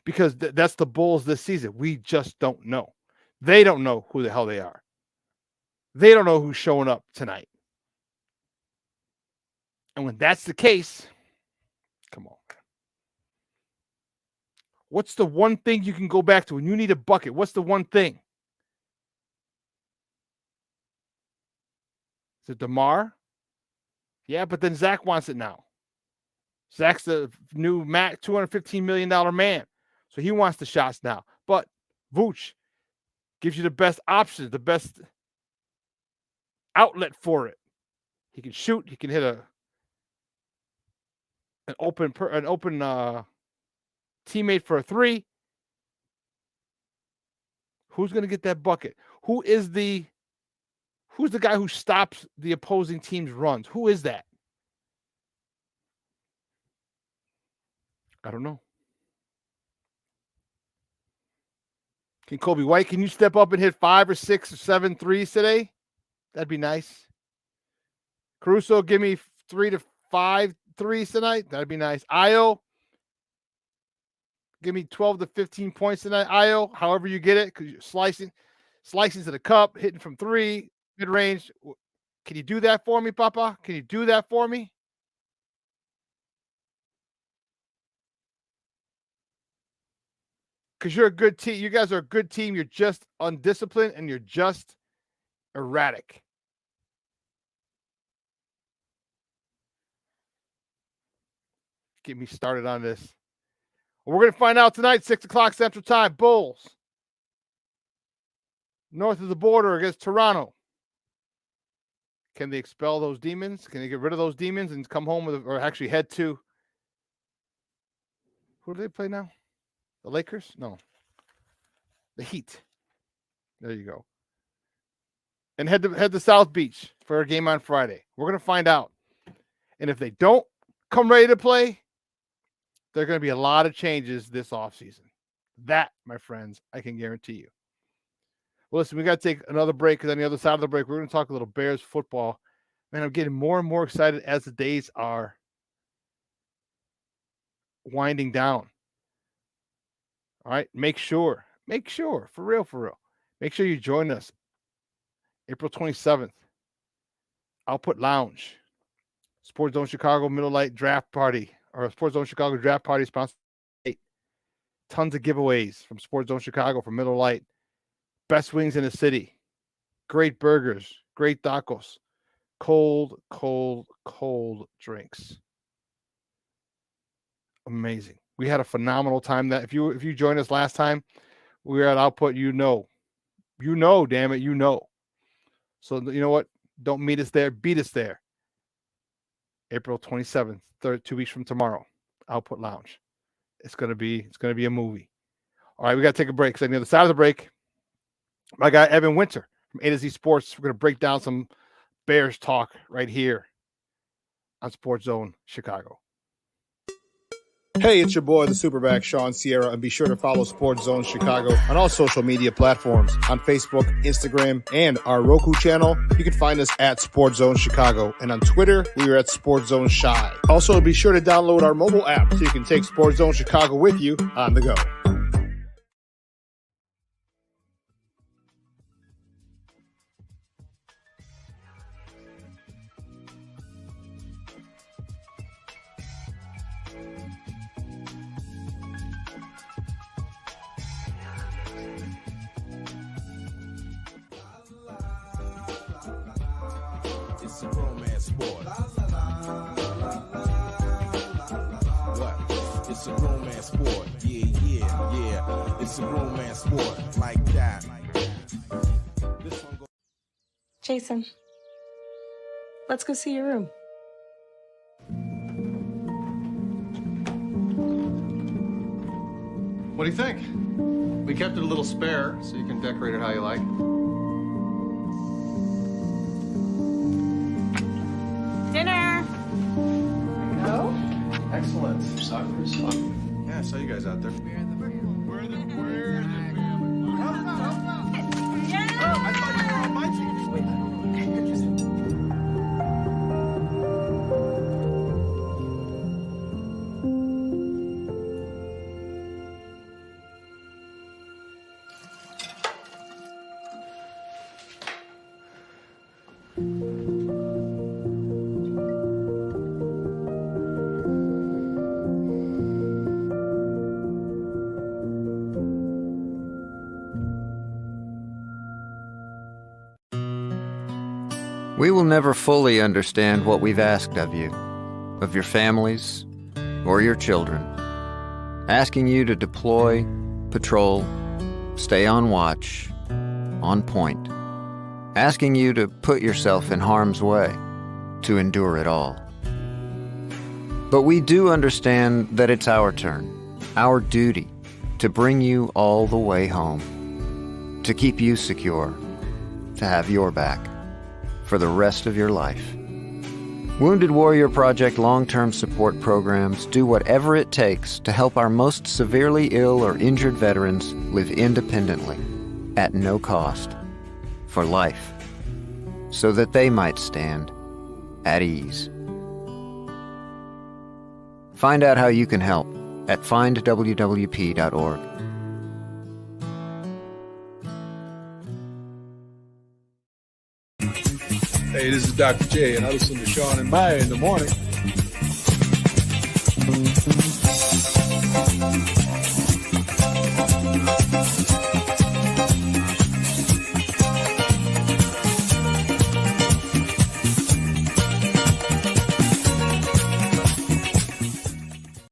Because that's the Bulls this season. We just don't know. They don't know who the hell they are. They don't know who's showing up tonight. And when that's the case, come on. What's the one thing you can go back to when you need a bucket? What's the one thing? Is it DeMar? Yeah, but then Zach wants it now. Zach's the new $215 million man. So he wants the shots now. But Vooch gives you the best options, the best outlet for it. He can shoot. He can hit an open teammate for a three. Who's going to get that bucket? Who's the guy who stops the opposing team's runs? Who is that? I don't know. Can Kobe White, can you step up and hit 5 or 6 or 7 threes today? That'd be nice. Caruso, give me 3 to 5 threes tonight. That'd be nice. Io, give me 12 to 15 points tonight. Io, however you get it, because you're slicing to the cup, hitting from 3, mid-range. Can you do that for me, Papa? Can you do that for me? Because you're a good team. You guys are a good team. You're just undisciplined and you're just erratic. Get me started on this. We're going to find out tonight, 6 o'clock Central Time. Bulls. North of the border against Toronto. Can they expel those demons? Can they get rid of those demons and come home with, or actually head to, who do they play now? The Lakers? No. The Heat. There you go. And head to South Beach for a game on Friday. We're going to find out. And if they don't come ready to play, there are going to be a lot of changes this offseason. That, my friends, I can guarantee you. Well, listen, we got to take another break because on the other side of the break, we're going to talk a little Bears football. Man, I'm getting more and more excited as the days are winding down. All right, make sure, for real. Make sure you join us April 27th. Output Lounge, Sports Zone Chicago Middle Light Draft Party, or Sports Zone Chicago Draft Party sponsored. Tons of giveaways from Sports Zone Chicago for Middle Light. Best wings in the city. Great burgers, great tacos, cold drinks. Amazing. We had a phenomenal time. That if you joined us last time, we were at Output. Damn it, you know. So you know what? Don't meet us there. Beat us there. April 27th, 2 weeks from tomorrow. Output Lounge. It's gonna be a movie. All right, we got to take a break. So on the other side of the break, my guy Evan Winter from A to Z Sports. We're gonna break down some Bears talk right here on Sports Zone Chicago. Hey, it's your boy, the SuperBack, Shawn Sierra, and be sure to follow Sports Zone Chicago on all social media platforms, on Facebook, Instagram, and our Roku channel. You can find us at Sports Zone Chicago, and on Twitter, we are at Sports Zone Shy. Also, be sure to download our mobile app so you can take Sports Zone Chicago with you on the go. It's a romance sport. What? It's a romance sport. Yeah. It's a romance sport like that. Jason, let's go see your room. What do you think? We kept it a little spare so you can decorate it how you like. Dinner. Go. Excellent. Soccer is fun. Yeah, I saw you guys out there. We will never fully understand what we've asked of you, of your families, or your children. Asking you to deploy, patrol, stay on watch, on point. Asking you to put yourself in harm's way, to endure it all. But we do understand that it's our turn, our duty, to bring you all the way home, to keep you secure, to have your back for the rest of your life. Wounded Warrior Project long-term support programs do whatever it takes to help our most severely ill or injured veterans live independently, at no cost, for life, so that they might stand at ease. Find out how you can help at findwwp.org. Hey, this is Dr. J, and I listen to Shawn and Maya in the morning.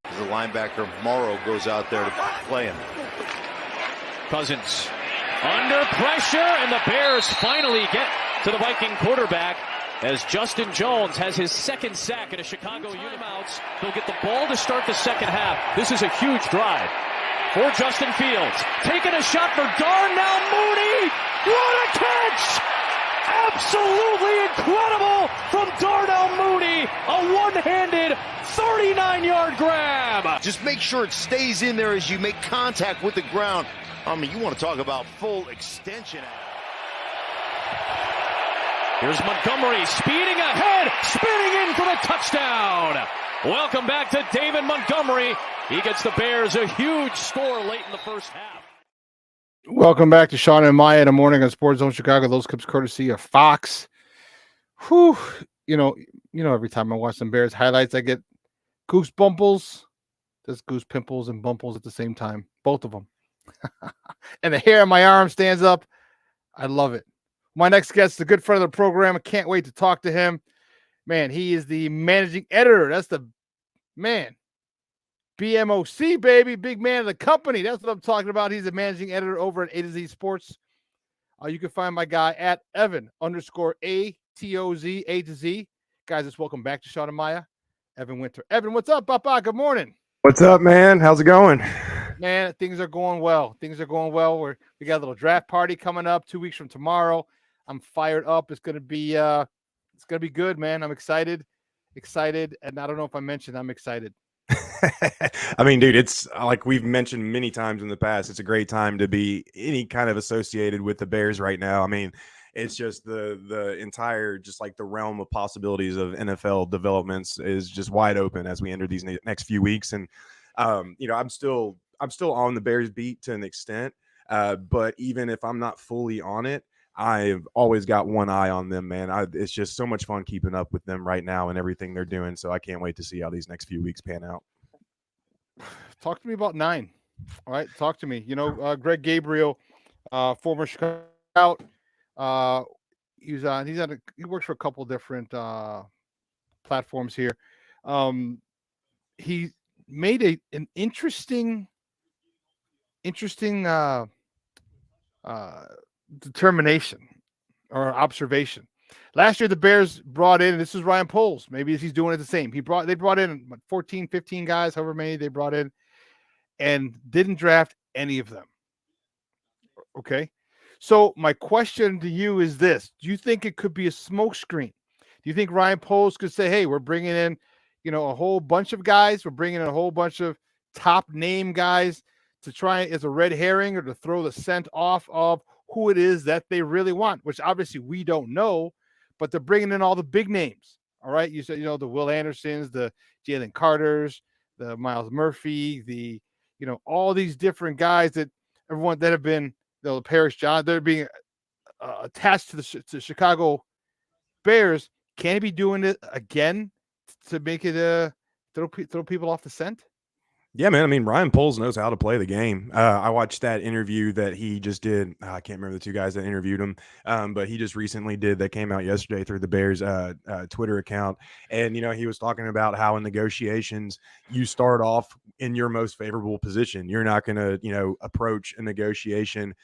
The linebacker Morrow goes out there to play him. Cousins under pressure, and the Bears finally get to the Viking quarterback as Justin Jones has his second sack at a Chicago Uniouts. He'll get the ball to start the second half. This is a huge drive for Justin Fields. Taking a shot for Darnell Mooney. What a catch! Absolutely incredible from Darnell Mooney. A one-handed 39-yard grab. Just make sure it stays in there as you make contact with the ground. I mean, you want to talk about full extension. Here's Montgomery speeding ahead, spinning in for the touchdown. Welcome back to David Montgomery. He gets the Bears a huge score late in the first half. Welcome back to Shawn and Maya in the morning on Sports Zone Chicago. Those clips courtesy of Fox. Whew. You know, every time I watch some Bears highlights, I get goose bumples. There's goose pimples and bumples at the same time. Both of them. And the hair on my arm stands up. I love it. My next guest is a good friend of the program. I can't wait to talk to him. Man, he is the managing editor. That's the man. BMOC, baby. Big man of the company. That's what I'm talking about. He's the managing editor over at A to Z Sports. You can find my guy at Evan_ATOZ, A to Z. Guys, let's welcome back to Shawn and Maya, Evan Winter. Evan, what's up, Papa? Good morning. What's up, man? How's it going? Man, things are going well. We got a little draft party coming up 2 weeks from tomorrow. I'm fired up. It's gonna be good, man. I'm excited, and I don't know if I mentioned I'm excited. I mean, dude, it's like we've mentioned many times in the past. It's a great time to be any kind of associated with the Bears right now. I mean, it's just the entire, just like the realm of possibilities of NFL developments is just wide open as we enter these next few weeks. And I'm still on the Bears beat to an extent, but even if I'm not fully on it, I've always got one eye on them, man. It's just so much fun keeping up with them right now and everything they're doing. So I can't wait to see how these next few weeks pan out. Talk to me about 9. All right, talk to me. Greg Gabriel, former Chicago scout. He works for a couple different platforms here. He made an interesting determination or observation. Last year, the Bears brought in, and this is Ryan Poles. Maybe he's doing it the same. They brought in 14, 15 guys, however many they brought in, and didn't draft any of them. Okay. So my question to you is this: do you think it could be a smokescreen? Do you think Ryan Poles could say, "Hey, we're bringing in, a whole bunch of guys. We're bringing in a whole bunch of top name guys to try as a red herring or to throw the scent off of who it is that they really want," which obviously we don't know, but they're bringing in all the big names. All right. You said, the Will Andersons, the Jalen Carters, the Miles Murphy, all these different guys that everyone that have been, the Paris John, they're being attached to the Chicago Bears. Can he be doing it again to make it throw people off the scent? Yeah, man. I mean, Ryan Poles knows how to play the game. I watched that interview that he just did. I can't remember the two guys that interviewed him, but he just recently did that came out yesterday through the Bears Twitter account. And, he was talking about how in negotiations, you start off in your most favorable position. You're not going to, approach a negotiation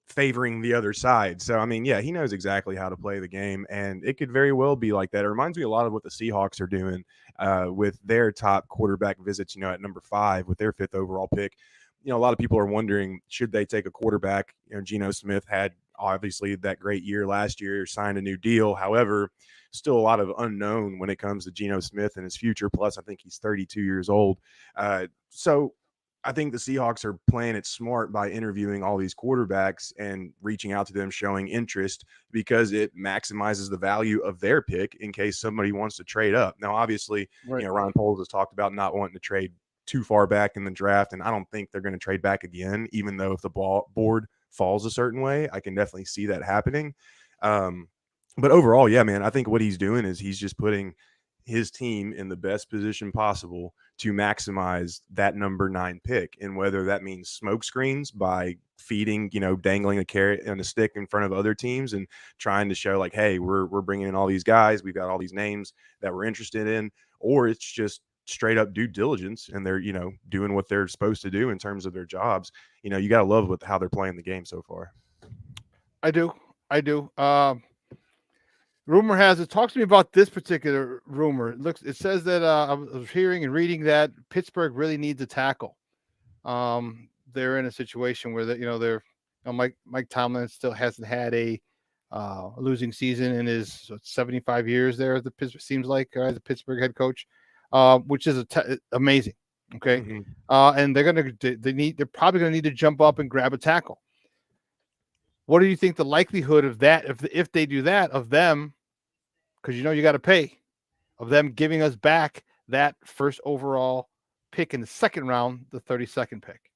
favoring the other side. So, I mean, yeah, he knows exactly how to play the game, and it could very well be like that. It reminds me a lot of what the Seahawks are doing with their top quarterback visits, at number 5 with their 5th overall pick. A lot of people are wondering, should they take a quarterback? Geno Smith had obviously that great year last year, signed a new deal. However, still a lot of unknown when it comes to Geno Smith and his future. Plus, I think he's 32 years old. So I think the Seahawks are playing it smart by interviewing all these quarterbacks and reaching out to them, showing interest, because it maximizes the value of their pick in case somebody wants to trade up. Now, obviously, Right. Ryan Poles has talked about not wanting to trade too far back in the draft, and I don't think they're going to trade back again, even though if the board falls a certain way, I can definitely see that happening. But overall, yeah, man, I think what he's doing is he's just putting his team in the best position possible to maximize that number 9 pick. And whether that means smoke screens by feeding, dangling a carrot and a stick in front of other teams and trying to show like, hey, we're bringing in all these guys. We've got all these names that we're interested in, or it's just straight up due diligence and they're, doing what they're supposed to do in terms of their jobs. You got to love how they're playing the game so far. I do. Rumor has it. Talks to me about this particular rumor. It says that I was hearing and reading that Pittsburgh really needs a tackle. They're in a situation where Mike Tomlin still hasn't had a losing season in his 75 years there. Seems like as a Pittsburgh head coach, which is amazing. Okay, and they're probably gonna need to jump up and grab a tackle. What do you think the likelihood of that, if they do that, of them, because you got to pay, of them giving us back that first overall pick in the second round, the 32nd pick?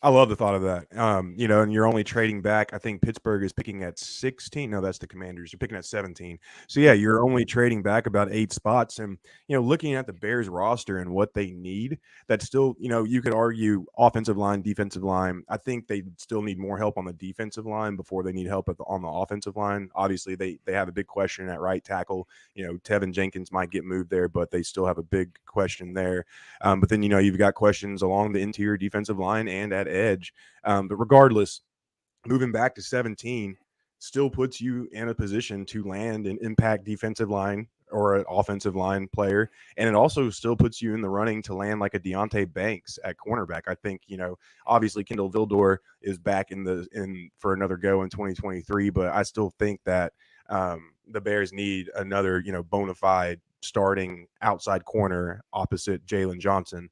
I love the thought of that. And you're only trading back. I think Pittsburgh is picking at 16. No, that's the Commanders. You're picking at 17. So yeah, you're only trading back about 8 spots. And looking at the Bears roster and what they need, that's still, you could argue offensive line, defensive line. I think they still need more help on the defensive line before they need help on the offensive line. Obviously, they have a big question at right tackle. Tevin Jenkins might get moved there, but they still have a big question there. But then you've got questions along the interior defensive line and at edge. But regardless, moving back to 17 still puts you in a position to land an impact defensive line or an offensive line player. And it also still puts you in the running to land like a Deontay Banks at cornerback. I think, obviously Kendall Vildor is back in for another go in 2023, but I still think that the Bears need another, bona fide starting outside corner opposite Jalen Johnson.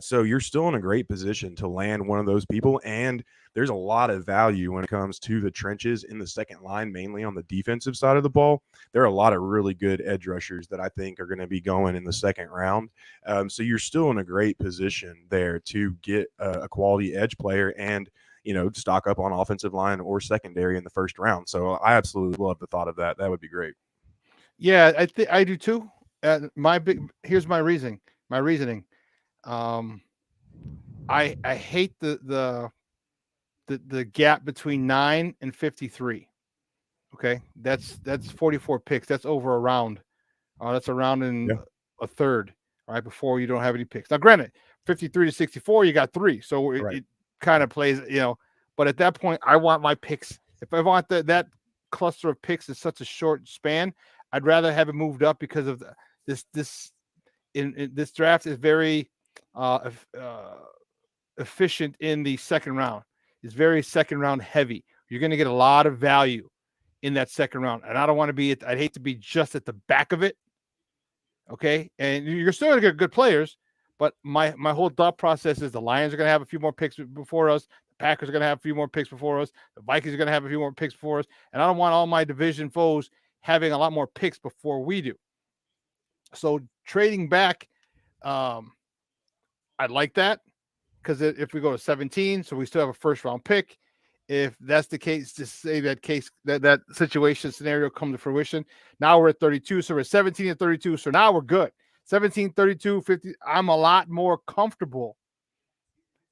So you're still in a great position to land one of those people. And there's a lot of value when it comes to the trenches in the second line, mainly on the defensive side of the ball. There are a lot of really good edge rushers that I think are going to be going in the second round. So you're still in a great position there to get a quality edge player and, stock up on offensive line or secondary in the first round. So I absolutely love the thought of that. That would be great. Yeah, I do too. Here's my reasoning. I hate the gap between 9 and 53. Okay, that's 44 picks. That's over a round. That's a round and a third. Right before you don't have any picks. Now, granted, 53 to 64, you got 3, so it kind of plays. But at that point, I want my picks. If I want that cluster of picks in such a short span, I'd rather have it moved up because of this draft is very efficient in the second round. It's very second round heavy. You're going to get a lot of value in that second round, and I don't want to be. I'd hate to be just at the back of it. Okay, and you're still going to get good players, but my whole thought process is the Lions are going to have a few more picks before us. The Packers are going to have a few more picks before us. The Vikings are going to have a few more picks before us, and I don't want all my division foes having a lot more picks before we do. So trading back, I'd like that, because if we go to 17, so we still have a first round pick. If that's the case, just say that situation scenario come to fruition. Now we're at 32, so we're 17 and 32. So now we're good. 17, 32, 50. I'm a lot more comfortable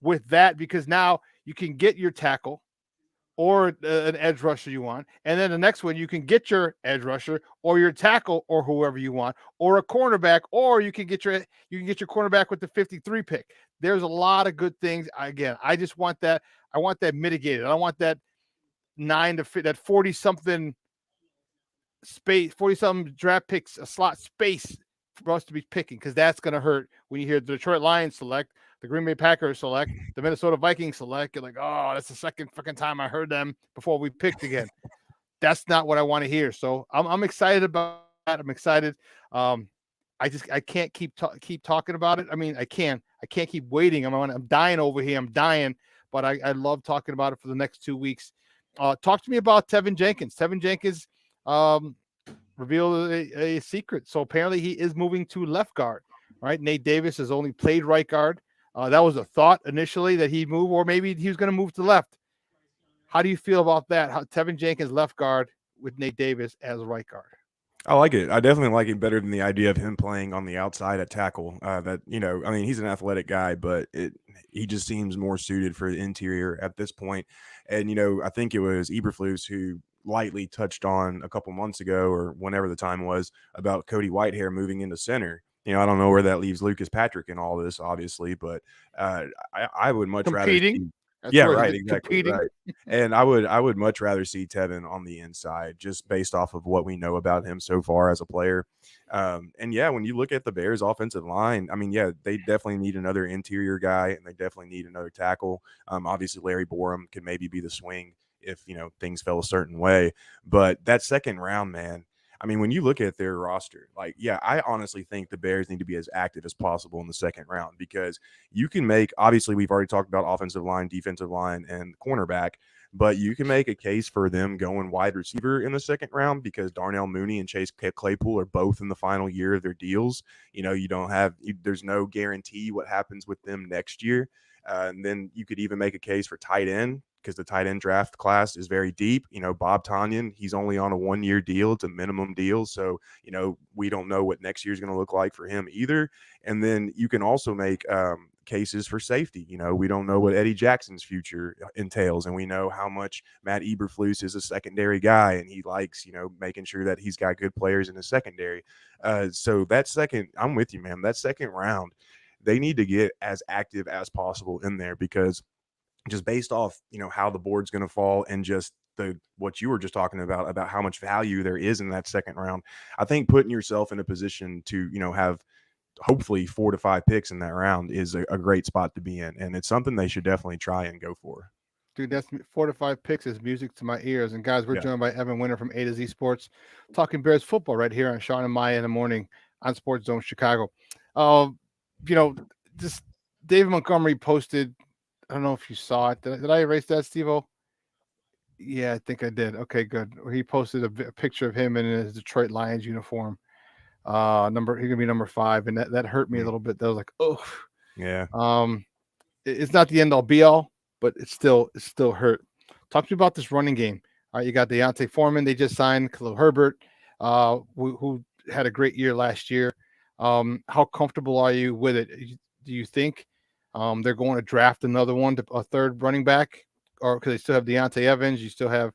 with that, because now you can get your tackle or an edge rusher you want, and then the next one you can get your edge rusher or your tackle or whoever you want, or a cornerback, or you can get your cornerback with the 53 pick. There's a lot of good things. Again, I just want that. I want that mitigated. I don't want that 40 something space, 40 something draft picks, a slot space for us to be picking, because that's going to hurt when you hear the Detroit Lions select, the Green Bay Packers select, the Minnesota Vikings select. You're like, oh, that's the second fucking time I heard them before we picked again. That's not what I want to hear. So I'm excited about that. I'm excited. I can't keep talking about it. I mean, I can't keep waiting. I'm dying over here. I'm dying, but I love talking about it for the next 2 weeks. Talk to me about Tevin Jenkins. Tevin Jenkins revealed a secret. So apparently he is moving to left guard, right? Nate Davis has only played right guard. That was a thought initially that he'd move, or maybe he was going to move to left. How do you feel about that? How Tevin Jenkins left guard with Nate Davis as right guard? I like it. I definitely like it better than the idea of him playing on the outside at tackle. He's an athletic guy, but he just seems more suited for the interior at this point. And, I think it was Eberflus who lightly touched on a couple months ago, or whenever the time was, about Cody Whitehair moving into center. I don't know where that leaves Lucas Patrick in all this, obviously, but I would much rather see. Yeah, right, exactly, right. And I would much rather see Tevin on the inside, just based off of what we know about him so far as a player. And yeah, when you look at the Bears' offensive line, I mean, yeah, they definitely need another interior guy, and they definitely need another tackle. Obviously, Larry Borum could maybe be the swing if things fell a certain way. But that second round, man, I mean, when you look at their roster, like, yeah, I honestly think the Bears need to be as active as possible in the second round, because you can make, obviously, we've already talked about offensive line, defensive line, and cornerback, but you can make a case for them going wide receiver in the second round, because Darnell Mooney and Chase Claypool are both in the final year of their deals. There's no guarantee what happens with them next year. And then you could even make a case for tight end, because the tight end draft class is very deep. Bob Tonyan, he's only on a 1-year deal. It's a minimum deal. So, we don't know what next year is going to look like for him either. And then you can also make cases for safety. We don't know what Eddie Jackson's future entails. And we know how much Matt Eberflus is a secondary guy, and he likes, making sure that he's got good players in the secondary. So I'm with you, man. That second round, they need to get as active as possible in there, because just based off, how the board's going to fall, and just what you were just talking about how much value there is in that second round, I think putting yourself in a position to, have hopefully 4 to 5 picks in that round is a great spot to be in. And it's something they should definitely try and go for. Dude, that's 4 to 5 picks is music to my ears. And guys, we're joined by Evan Winter from A to Z Sports, talking Bears football right here on Shawn and Maya in the morning on Sports Zone Chicago. Just David Montgomery posted, I don't know if you saw it. Did I erase that, Steve-O? Yeah, I think I did. Okay, good. He posted a picture of him in his Detroit Lions uniform. He's gonna be number 5, and that hurt me a little bit. That was like, oh, yeah. It's not the end all be all, but it still hurt. Talk to me about this running game. All right, you got Deontay Foreman. They just signed Khalil Herbert, who had a great year last year. How comfortable are you with it? Do you think they're going to draft a third running back, or because they still have Deontay Evans, you still have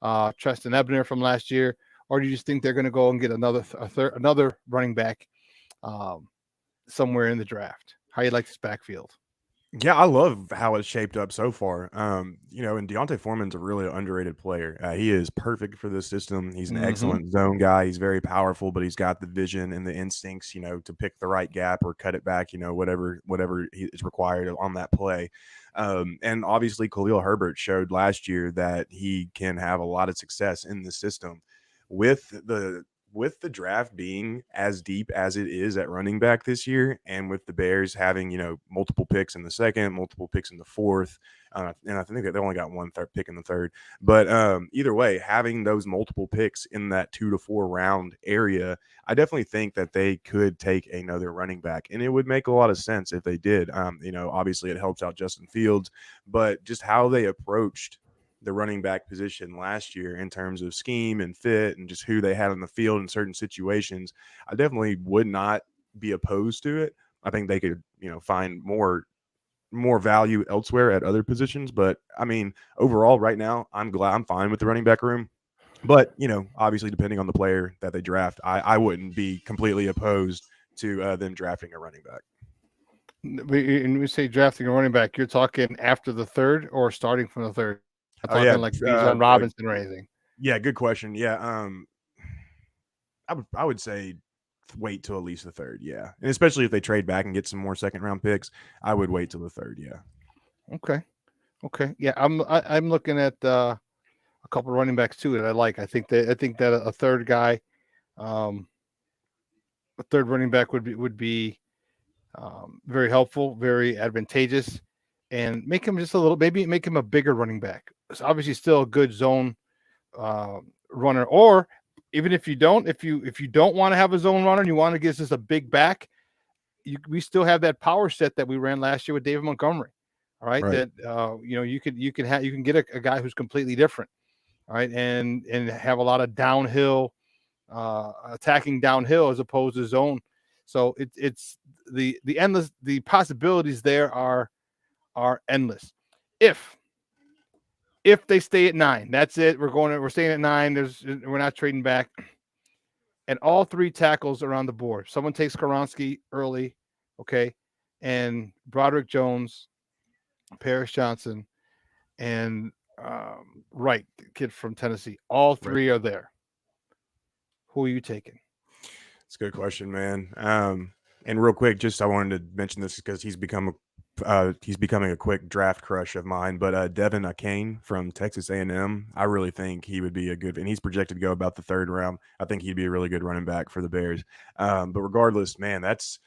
Treston Ebner from last year, or do you just think they're going to go and get another running back somewhere in the draft? How you like this backfield? Yeah, I love how it's shaped up so far. And Deontay Foreman's a really underrated player. He is perfect for this system. He's an excellent zone guy. He's very powerful, but he's got the vision and the instincts, to pick the right gap or cut it back, whatever is required on that play. And obviously Khalil Herbert showed last year that he can have a lot of success in the system. With the draft being as deep as it is at running back this year, and with the Bears having, multiple picks in the second, multiple picks in the fourth, and I think they only got one pick in the third, but either way, having those multiple picks in that 2 to 4 round area, I definitely think that they could take another running back, and it would make a lot of sense if they did. Obviously it helps out Justin Fields, but just how they approached the running back position last year in terms of scheme and fit and just who they had on the field in certain situations, I definitely would not be opposed to it. I think they could, find more more value elsewhere at other positions. But I mean, overall, right now, I'm fine with the running back room. But obviously, depending on the player that they draft, I wouldn't be completely opposed to them drafting a running back. And we say drafting a running back, you're talking after the third or starting from the third? I'm Oh, talking like Bijan Robinson or anything. Yeah, good question. Yeah, I would say wait till at least the third. Yeah, and especially if they trade back and get some more second round picks, I would wait till the third. Yeah. Okay. Yeah, I'm looking at a couple of running backs too that I like. I think that a third guy, a third running back would be very helpful, very advantageous, and make him just a little, maybe make him a bigger running back. It's obviously still a good zone runner, or even if you don't want to have a zone runner and you want to get just a big back, we still have that power set that we ran last year with David Montgomery. All right. That you can get a guy who's completely different. All right, and have a lot of downhill attacking downhill as opposed to zone. So it's the endless, the possibilities there are endless. If they stay at 9, that's it. We're staying at 9. We're not trading back. And all 3 tackles are on the board. Someone takes Skoronski early, okay, and Broderick Jones, Paris Johnson, and Wright, the kid from Tennessee. All 3 are there. Who are you taking? It's a good question, man. And real quick, I wanted to mention this because he's becoming a quick draft crush of mine. But Devin Akane from Texas A&M, I really think he would be a good, and he's projected to go about the 3rd round. I think he'd be a really good running back for the Bears. But regardless, man, that's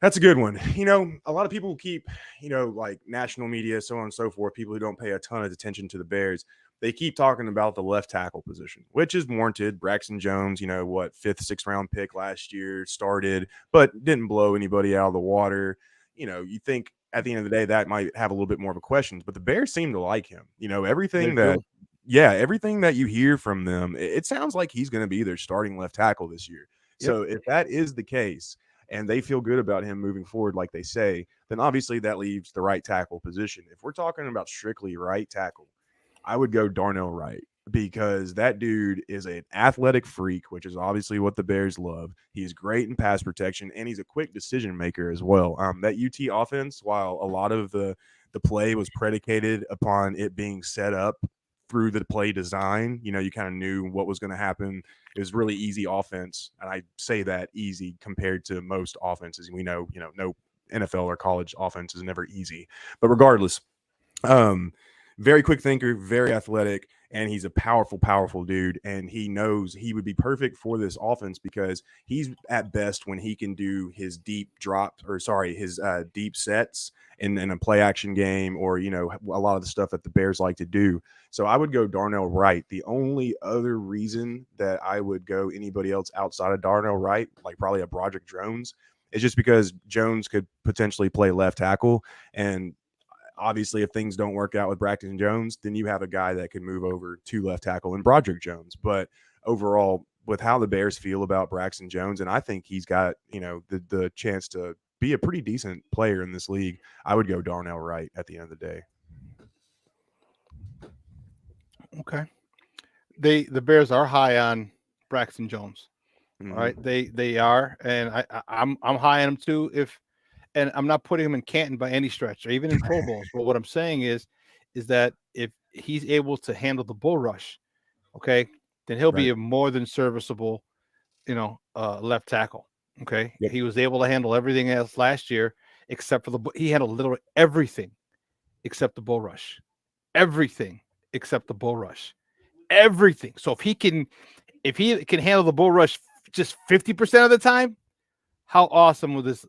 a good one. A lot of people keep, like national media, so on and so forth, people who don't pay a ton of attention to the Bears, they keep talking about the left tackle position, which is warranted. Braxton Jones, 5th, 6th round pick last year, started, but didn't blow anybody out of the water. You think at the end of the day that might have a little bit more of a question, but the Bears seem to like him. Everything that you hear from them, it sounds like he's going to be their starting left tackle this year. Yep. So if that is the case, and they feel good about him moving forward, like they say, then obviously that leaves the right tackle position. If we're talking about strictly right tackle, I would go Darnell Wright, because that dude is an athletic freak, which is obviously what the Bears love. He's great in pass protection, and he's a quick decision maker as well. That UT offense, while a lot of the play was predicated upon it being set up through the play design, you kind of knew what was going to happen. It was really easy offense, and I say that easy compared to most offenses. And we know, no NFL or college offense is never easy. But regardless, very quick thinker, very athletic, and he's a powerful dude. And he knows he would be perfect for this offense because he's at best when he can do his deep deep sets in a play action game, or, a lot of the stuff that the Bears like to do. So I would go Darnell Wright. The only other reason that I would go anybody else outside of Darnell Wright, like probably a Broderick Jones, is just because Jones could potentially play left tackle. And obviously, if things don't work out with Braxton Jones, then you have a guy that can move over to left tackle in Broderick Jones. But overall, with how the Bears feel about Braxton Jones, and I think he's got, the chance to be a pretty decent player in this league, I would go Darnell Wright at the end of the day. Okay. The Bears are high on Braxton Jones. Mm-hmm. All right. They are, and I'm high on him too. And I'm not putting him in Canton by any stretch, or even in Pro Bowls. But what I'm saying is that if he's able to handle the bull rush, okay, then he'll be a more than serviceable, left tackle. Okay. Yep. He was able to handle everything else last year, except for he handled literally everything except the bull rush. Everything except the bull rush. Everything. So if he can handle the bull rush just 50% of the time, how awesome will this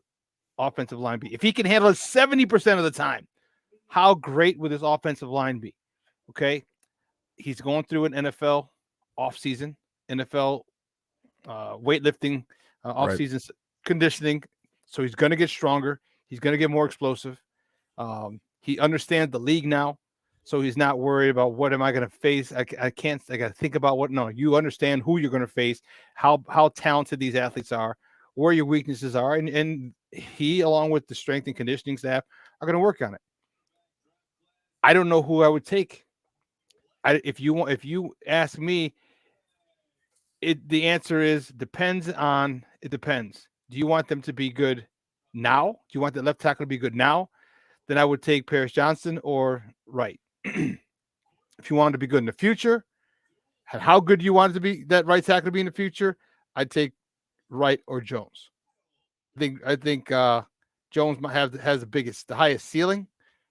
offensive line be? If he can handle it 70% of the time, how great would this offensive line be? Okay. He's going through an NFL offseason, NFL weightlifting, offseason conditioning. So he's going to get stronger. He's going to get more explosive. He understands the league now. So he's not worried about what am I going to face. I got to think about what. No, you understand who you're going to face, how talented these athletes are, where your weaknesses are. And he, along with the strength and conditioning staff, are going to work on it. I don't know who I would take. If you ask me, the answer is depends on. It depends. Do you want them to be good now? Do you want the left tackle to be good now? Then I would take Paris Johnson or Wright. If you want him to be good in the future, and how good you want it to be, that right tackle to be in the future, I'd take Wright or Jones. I think Jones has the highest ceiling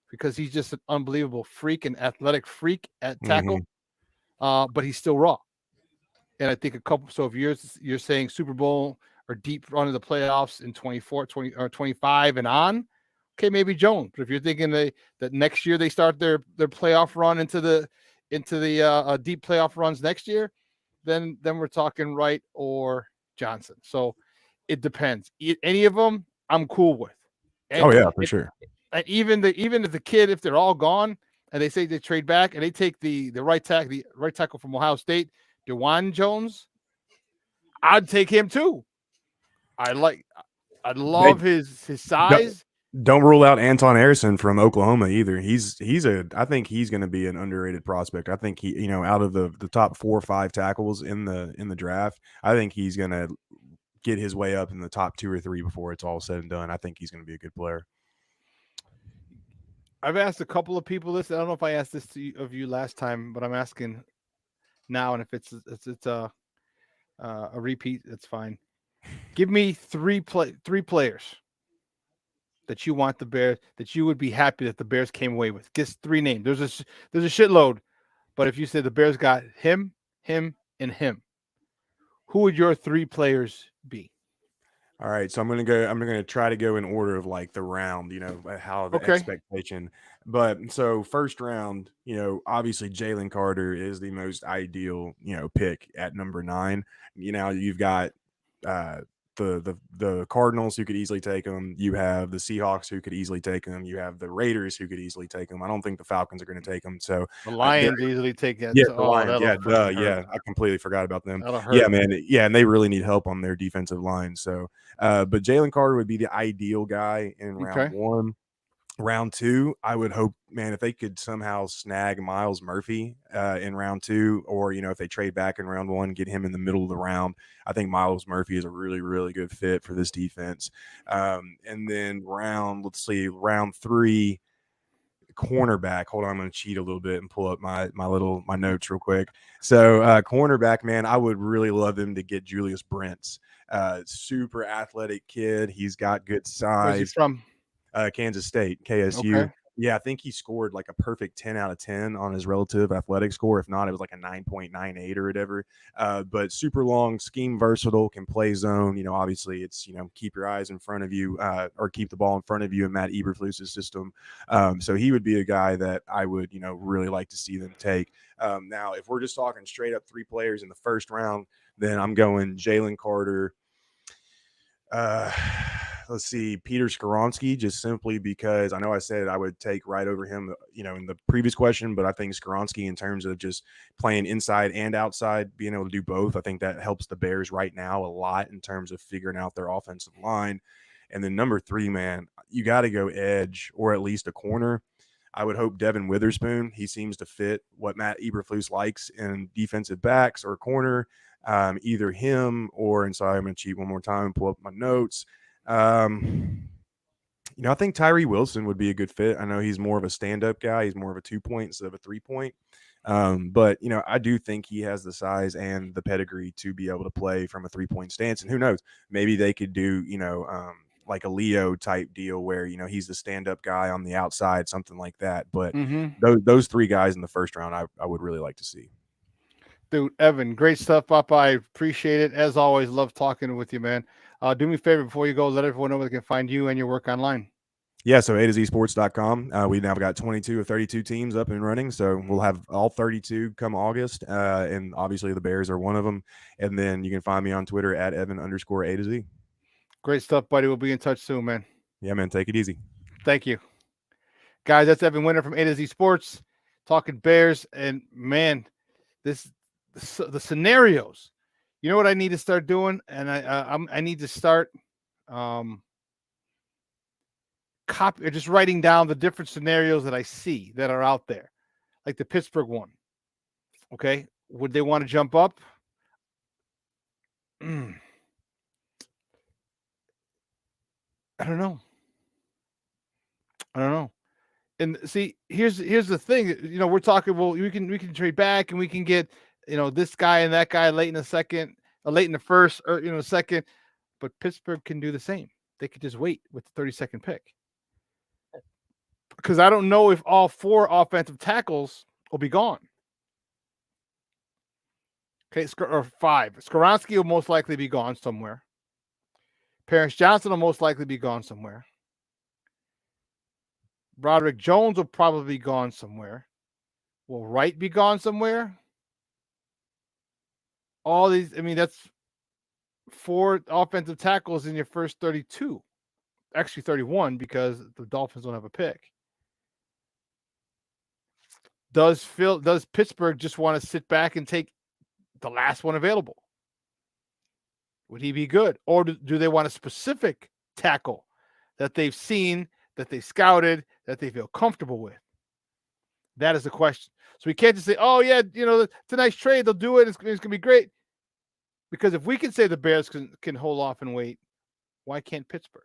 because he's just an unbelievable freak and athletic freak at tackle. But he's still raw. And I think a couple of years, you're saying Super Bowl or deep run of the playoffs in 24, 20 or 25 and on. Okay, maybe Jones. But if you're thinking that next year they start their playoff run into the deep playoff runs next year, then we're talking Wright or Johnson. So it depends. Any of them, I'm cool with. Oh yeah, for sure. And even if the kid, if they're all gone and they say they trade back and they take the right tackle from Ohio State, DeJuan Jones, I'd take him too. I love his size. Don't rule out Anton Harrison from Oklahoma either. I think he's going to be an underrated prospect. I think he, out of the top 4 or 5 tackles in the draft, I think he's going to get his way up in the top 2 or 3 before it's all said and done. I think he's going to be a good player. I've asked a couple of people this. I don't know if I asked this of you last time, but I'm asking now, and if it's a repeat, it's fine. Give me three players that you want the Bears, that you would be happy that the Bears came away with. Just 3 names. There's a shitload, but if you said the Bears got him, and him, who would your 3 players be? All right, so I'm gonna try to go in order of like the round, how the expectation. But so first round, obviously Jalen Carter is the most ideal, pick at number 9. You've got the Cardinals who could easily take him. You have the Seahawks who could easily take him. You have the Raiders who could easily take him. I don't think the Falcons are going to take him. So the Lions easily take that. Yeah, the Lions. Yeah, I completely forgot about them. Yeah, man. Yeah, and they really need help on their defensive line. So, but Jalen Carter would be the ideal guy in round 1. Round 2, I would hope, man, if they could somehow snag Myles Murphy in round 2, or if they trade back in round 1, get him in the middle of the round. I think Myles Murphy is a really, really good fit for this defense. And then round 3, cornerback. Hold on, I'm going to cheat a little bit and pull up my notes real quick. So cornerback, man, I would really love them to get Julius Brents. Super athletic kid. He's got good size. Where's he from? Kansas State, KSU. Okay. Yeah, I think he scored like a perfect 10 out of 10 on his relative athletic score. If not, it was like a 9.98 or whatever. But super long, scheme versatile, can play zone. Obviously it's, keep your eyes in front of you or keep the ball in front of you in Matt Eberflus's system. So he would be a guy that I would, really like to see them take. Now, if we're just talking straight up 3 players in the first round, then I'm going Jalen Carter. Let's see, Peter Skoronski, just simply because I know I said I would take right over him, in the previous question, but I think Skoronski, in terms of just playing inside and outside, being able to do both, I think that helps the Bears right now a lot in terms of figuring out their offensive line. And then number 3, man, you got to go edge or at least a corner. I would hope Devin Witherspoon, he seems to fit what Matt Eberflus likes in defensive backs or corner. Either him or, and sorry, I'm going to cheat one more time and pull up my notes. I think Tyree Wilson would be a good fit. I know he's more of a stand-up guy. He's more of a 2-point instead of a 3-point. But I do think he has the size and the pedigree to be able to play from a 3-point stance. And who knows, maybe they could do, like a Leo type deal where, he's the stand-up guy on the outside, something like that. But those 3 guys in the first round, I would really like to see. Dude, Evan, great stuff, Papa. I appreciate it. As always, love talking with you, man. Do me a favor before you go, let everyone know where they can find you and your work online. Yeah, so A2Zsports.com. We now got 22 or 32 teams up and running, so we'll have all 32 come August, and obviously the Bears are one of them. And then you can find me on Twitter at Evan_A2Z. Great stuff, buddy. We'll be in touch soon, man. Yeah, man. Take it easy. Thank you. Guys, that's Evan Winter from A2Z Sports, talking Bears. And, man, the scenarios. You know what I need to start doing? And I need to start just writing down the different scenarios that I see that are out there, like the Pittsburgh one. Okay, would they want to jump up? I don't know. And see, here's the thing. We're talking. Well, we can trade back and we can get this guy and that guy late in the second, late in the first, or second. But Pittsburgh can do the same. They could just wait with the 32nd pick. Because I don't know if all 4 offensive tackles will be gone. Okay, or 5. Skoronski will most likely be gone somewhere. Paris Johnson will most likely be gone somewhere. Broderick Jones will probably be gone somewhere. Will Wright be gone somewhere? All these, that's 4 offensive tackles in your first 32. Actually 31 because the Dolphins don't have a pick. Does Pittsburgh just want to sit back and take the last one available? Would he be good? Or do they want a specific tackle that they've seen, that they scouted, that they feel comfortable with? That is the question. So we can't just say, oh, yeah, it's a nice trade. They'll do it. It's going to be great. Because if we can say the Bears can hold off and wait, why can't Pittsburgh?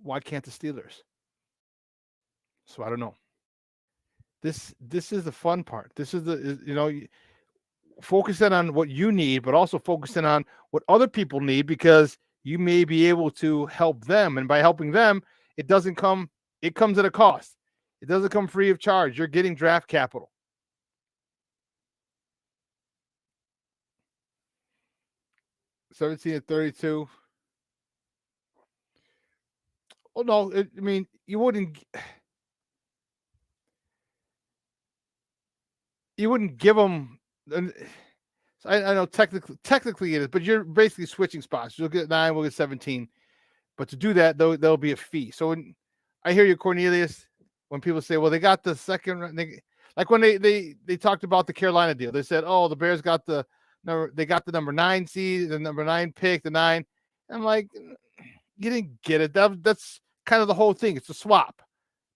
Why can't the Steelers? So I don't know. This is the fun part. This is focusing on what you need, but also focusing on what other people need, because you may be able to help them. And by helping them, it comes at a cost. It doesn't come free of charge. You're getting draft capital. $17-32. Oh no, you wouldn't give them. I know technically it is, but you're basically switching spots. You'll get 9, we'll get 17. But to do that, though, there'll be a fee. So I hear you, Cornelius, when people say, well, they got the second, like when they talked about the Carolina deal, they said, oh, the Bears got the number 9 seed, the number 9 pick, the 9. I'm like, you didn't get it. That's kind of the whole thing. It's a swap,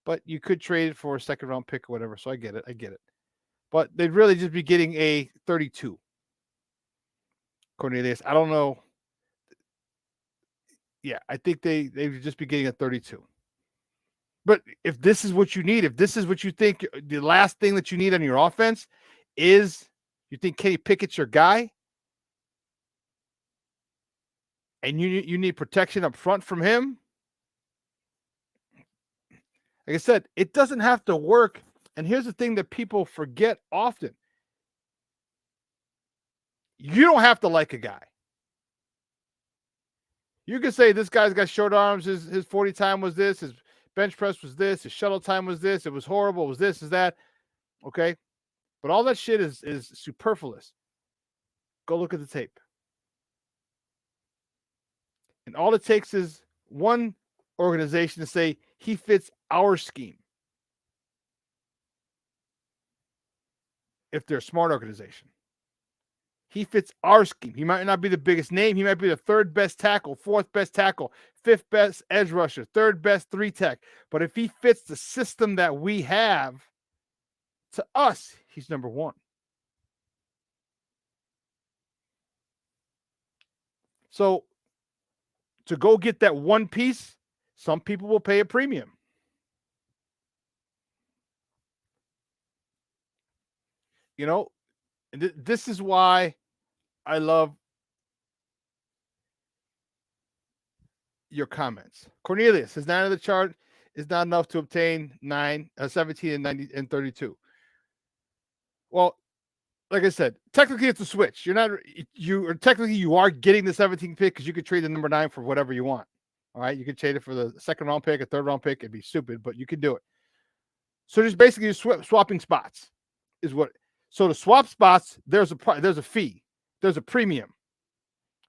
but you could trade it for a second round pick or whatever. So I get it. But they'd really just be getting a 32. Cornelius, I don't know. Yeah, I think they would just be getting a 32. But if this is what you need, if this is what you think the last thing that you need on your offense is, you think Kenny Pickett's your guy, and you need protection up front from him. Like I said, it doesn't have to work. And here's the thing that people forget often. You don't have to like a guy. You can say this guy's got short arms, his 40 time was this, his bench press was this, his shuttle time was this, it was horrible, it was this, is that. Okay? But all that shit is superfluous. Go look at the tape. And all it takes is one organization to say he fits our scheme. If they're a smart organization. He fits our scheme. He might not be the biggest name. He might be the 3rd best tackle, 4th best tackle, 5th best edge rusher, 3rd best 3 tech. But if he fits the system that we have, to us, he's number 1. So to go get that one piece, some people will pay a premium. This is why I love your comments. Cornelius, his 9 of the chart is not enough to obtain 17 and 90 and 32. Well, like I said, technically it's a switch. You are getting the 17th pick because you could trade the number 9 for whatever you want. All right, you could trade it for the 2nd round pick, a 3rd round pick. It'd be stupid, but you could do it. So just basically swapping spots is what. So to swap spots, there's a fee, there's a premium.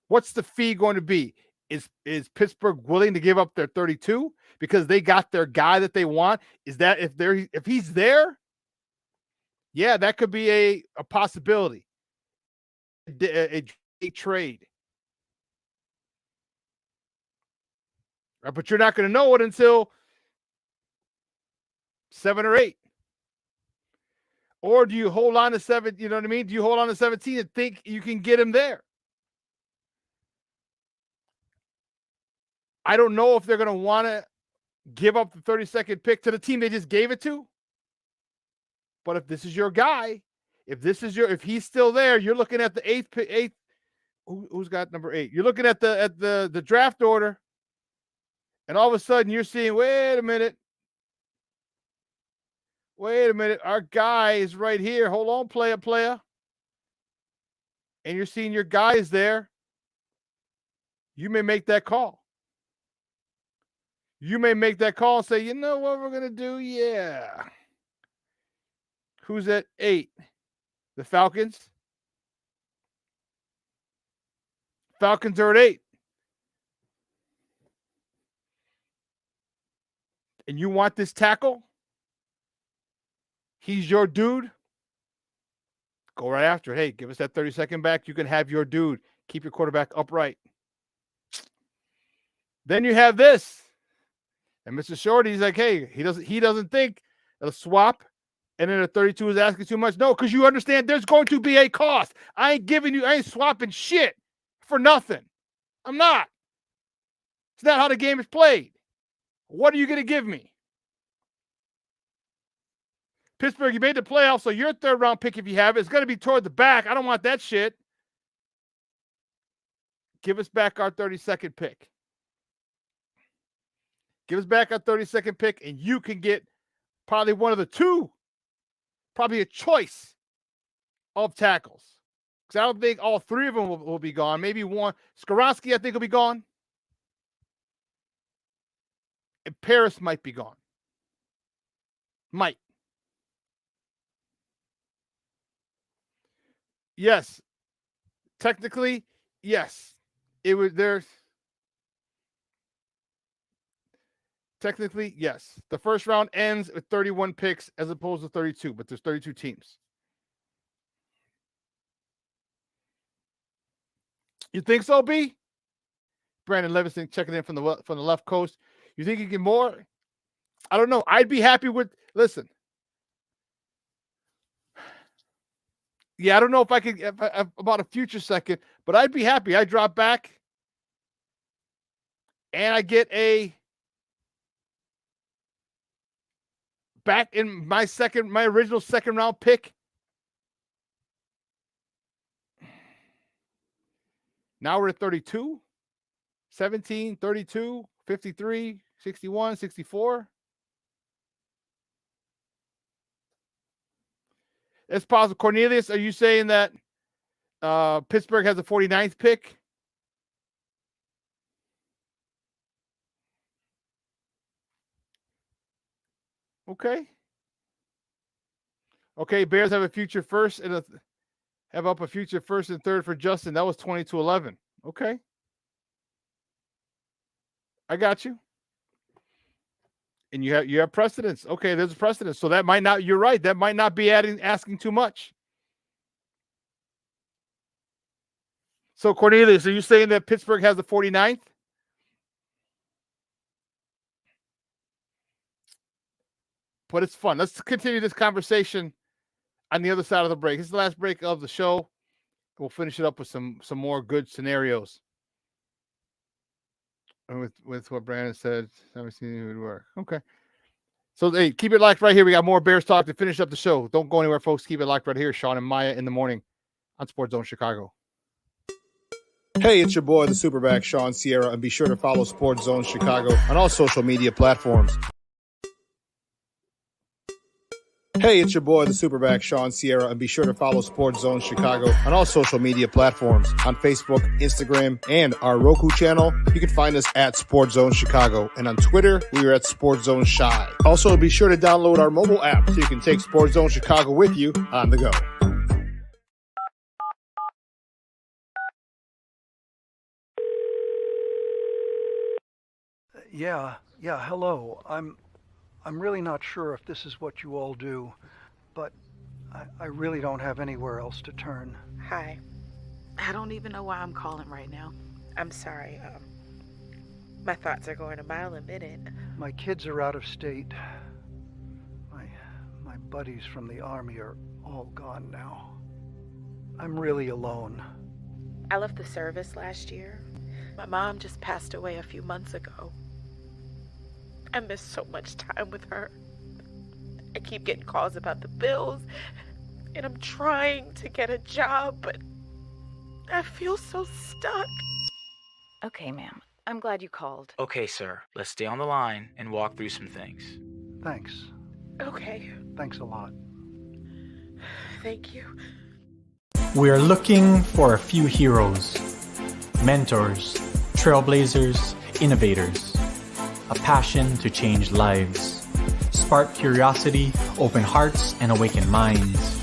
What's the fee going to be? Is Pittsburgh willing to give up their 32 because they got their guy that they want? Is that if he's there? Yeah, that could be a possibility. A trade. Right? But you're not going to know it until 7 or 8. Or do you hold on to 7? You know what I mean? Do you hold on to 17 and think you can get him there? I don't know if they're going to want to give up the 32nd pick to the team they just gave it to. But if this is your guy, if he's still there, you're looking at the eighth. Who's got number 8? You're looking at the draft order, and all of a sudden you're seeing, wait a minute, our guy is right here. Hold on, player. And you're seeing your guy is there. You may make that call. You may make that call and say, you know what we're going to do? Yeah. Who's at 8? The Falcons. Falcons are at 8. And you want this tackle? He's your dude? Go right after it. Hey, give us that 30-second back. You can have your dude. Keep your quarterback upright. Then you have this. And Mr. Shorty's like, hey, he doesn't think a swap and then a 32 is asking too much. No, because you understand there's going to be a cost. I ain't swapping shit for nothing. I'm not. It's not how the game is played. What are you going to give me? Pittsburgh, you made the playoffs, so your 3rd round pick, if you have it, is going to be toward the back. I don't want that shit. Give us back our 32nd pick. Give us back our 32nd pick, and you can get probably one of the 2, probably a choice of tackles. Because I don't think all 3 of them will be gone. Maybe one. Skoronski, I think, will be gone. And Paris might be gone. Might. Yes. Technically, yes. It was there. Technically, yes. The first round ends with 31 picks as opposed to 32, but there's 32 teams. You think so, B? Brandon Levinson checking in from the left coast. You think you can more? I don't know. I'd be happy with. Listen. Yeah, I don't know if I could about a future second, but I'd be happy. I drop back and I get back in my original second round pick. Now we're at 32, 17, 32, 53, 61, 64. It's possible. Cornelius, are you saying that Pittsburgh has the 49th pick? Okay. Okay, Bears have a future first and have up a future first and third for Justin. That was 22-11. Okay. I got you. And you have precedence. Okay, there's a precedence. So that might not, you're right. That might not be asking too much. So Cornelius, are you saying that Pittsburgh has the 49th? But it's fun. Let's continue this conversation on the other side of the break. This is the last break of the show. We'll finish it up with some more good scenarios. And with what Brandon said, haven't seen it would work. Okay. So hey, keep it locked right here. We got more Bears talk to finish up the show. Don't go anywhere, folks. Keep it locked right here. Shawn and Maya in the morning on Sports Zone Chicago. Hey, it's your boy, the Superback, Shawn Sierra, and be sure to follow Sports Zone Chicago on all social media platforms. Hey, it's your boy, the Superback, Shawn Sierra, and be sure to follow Sports Zone Chicago on all social media platforms on Facebook, Instagram, and our Roku channel. You can find us at Sports Zone Chicago, and on Twitter, we are at Sports Zone Shy. Also, be sure to download our mobile app so you can take Sports Zone Chicago with you on the go. Yeah, hello. I'm really not sure if this is what you all do, but I really don't have anywhere else to turn. Hi. I don't even know why I'm calling right now. I'm sorry. My thoughts are going a mile a minute. My kids are out of state. My buddies from the Army are all gone now. I'm really alone. I left the service last year. My mom just passed away a few months ago. I miss so much time with her. I keep getting calls about the bills, and I'm trying to get a job, but I feel so stuck. Okay, ma'am. I'm glad you called. Okay, sir. Let's stay on the line and walk through some things. Thanks. Okay. Thanks a lot. Thank you. We are looking for a few heroes, mentors, trailblazers, innovators, a passion to change lives, spark curiosity, open hearts, and awaken minds,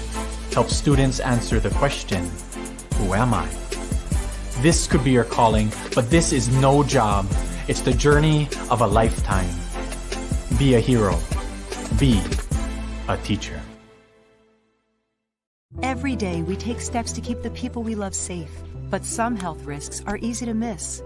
help students answer the question, who am I? This could be your calling, but this is no job. It's the journey of a lifetime. Be a hero. Be a teacher. Every day, we take steps to keep the people we love safe, but some health risks are easy to miss.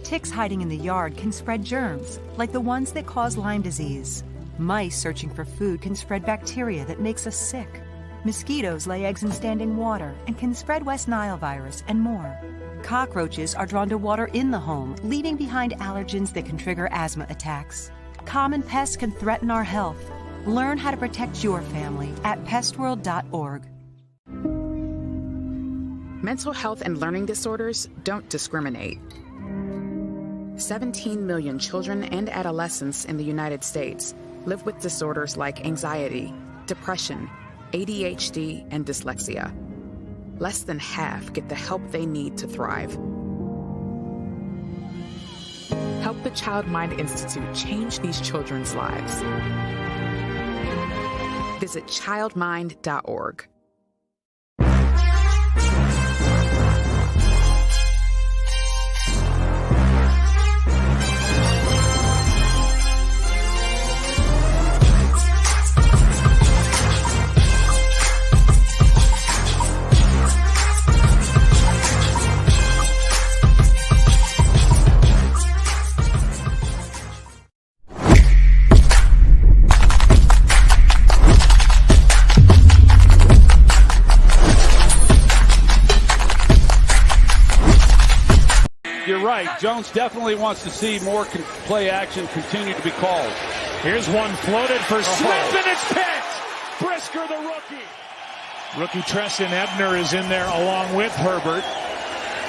Ticks hiding in the yard can spread germs, like the ones that cause Lyme disease. Mice searching for food can spread bacteria that makes us sick. Mosquitoes lay eggs in standing water and can spread West Nile virus and more. Cockroaches are drawn to water in the home, leaving behind allergens that can trigger asthma attacks. Common pests can threaten our health. Learn how to protect your family at pestworld.org. Mental health and learning disorders don't discriminate. 17 million children and adolescents in the United States live with disorders like anxiety, depression, ADHD, and dyslexia. Less than half get the help they need to thrive. Help the Child Mind Institute change these children's lives. Visit childmind.org. You're right. Jones definitely wants to see more play action continue to be called. Here's one floated for Smith, and it's picked. Brisker, the rookie. Rookie Treston Ebner is in there along with Herbert.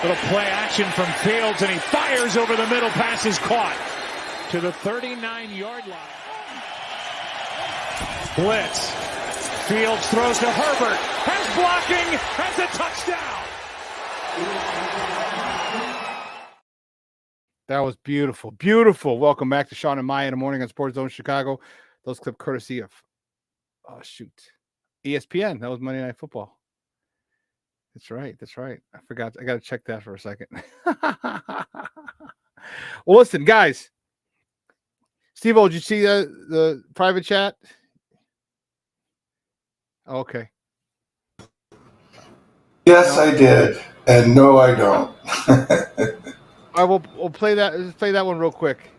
Little play action from Fields, and he fires over the middle. Pass is caught to the 39-yard line. Blitz. Fields throws to Herbert. Has blocking. Has a touchdown. That was beautiful. Beautiful. Welcome back to Shawn and Maya in the morning on Sports Zone Chicago. Those clip courtesy of, ESPN. That was Monday Night Football. That's right. That's right. I forgot. I got to check that for a second. Well, listen, guys. Steve-O, did you see the private chat? Okay. Yes, I did. And no, I don't. I will. We'll play that. Play that one real quick.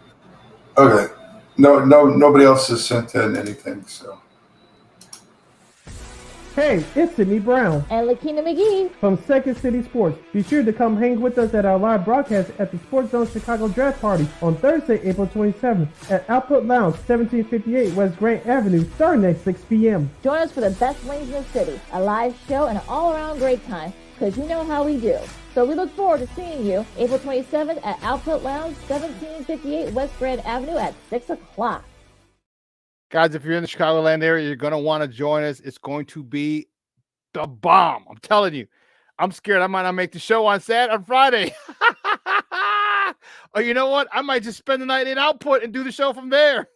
Okay. No. Nobody else has sent in anything. So. Hey, it's Sydney Brown and Lakina McGee from Second City Sports. Be sure to come hang with us at our live broadcast at the Sports Zone Chicago Draft Party on Thursday, April 27th at Output Lounge, 1758 West Grant Avenue, starting at 6 p.m. Join us for the best wings in the city, a live show, and an all-around great time, because you know how we do. So we look forward to seeing you April 27th at Output Lounge, 1758 West Grand Avenue at 6 o'clock. Guys, if you're in the Chicagoland area, you're going to want to join us. It's going to be the bomb. I'm telling you. I'm scared I might not make the show on Friday. Or you know what? I might just spend the night in Output and do the show from there.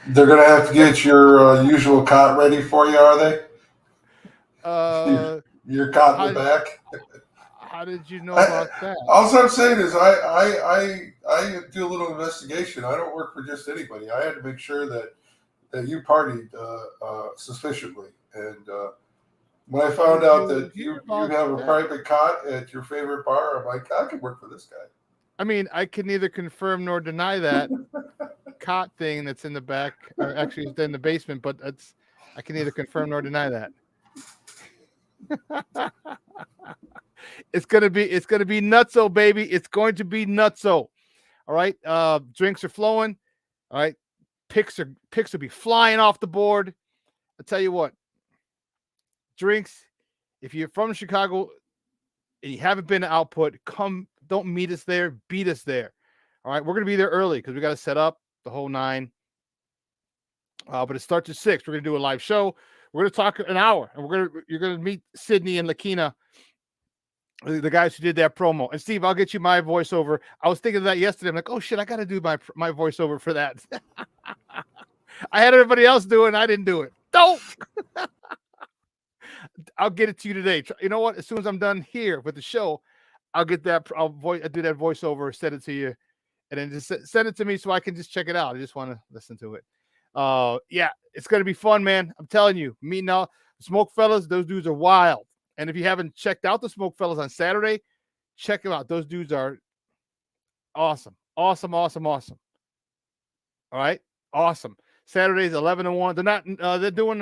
They're going to have to get your usual cot ready for you, are they? Your cot in the back? How did you know about that? All I'm saying is I do a little investigation. I don't work for just anybody. I had to make sure that you partied sufficiently. And When I found out that hear you about have a that. private cot at your favorite bar, I'm like, I could work for this guy. I mean, I can neither confirm nor deny that cot thing that's in the back, or actually it's in the basement, but I can neither confirm nor deny that. It's gonna be nutso, baby. It's going to be nutso. All right. Drinks are flowing. All right. Picks will be flying off the board. I'll tell you what. Drinks, if you're from Chicago and you haven't been to Output, don't meet us there, beat us there. All right. We're gonna be there early because we got to set up the whole 9. But it starts at 6. We're gonna do a live show. We're gonna talk an hour, and you're gonna meet Sydney and Lakina, the guys who did that promo. And Steve, I'll get you my voiceover. I was thinking of that yesterday. I'm like, oh shit, I got to do my voiceover for that. I had everybody else do it, and I didn't do it. Don't. I'll get it to you today. You know what? As soon as I'm done here with the show, I'll get that. I'll do that voiceover, send it to you, and then just send it to me so I can just check it out. I just want to listen to it. Yeah, it's gonna be fun, man. I'm telling you. Meeting all Smoke Fellas, those dudes are wild. And if you haven't checked out the Smoke Fellas on Saturday, check them out. Those dudes are awesome. Awesome. All right. Awesome. Saturday's 11-1. They're not, they're doing,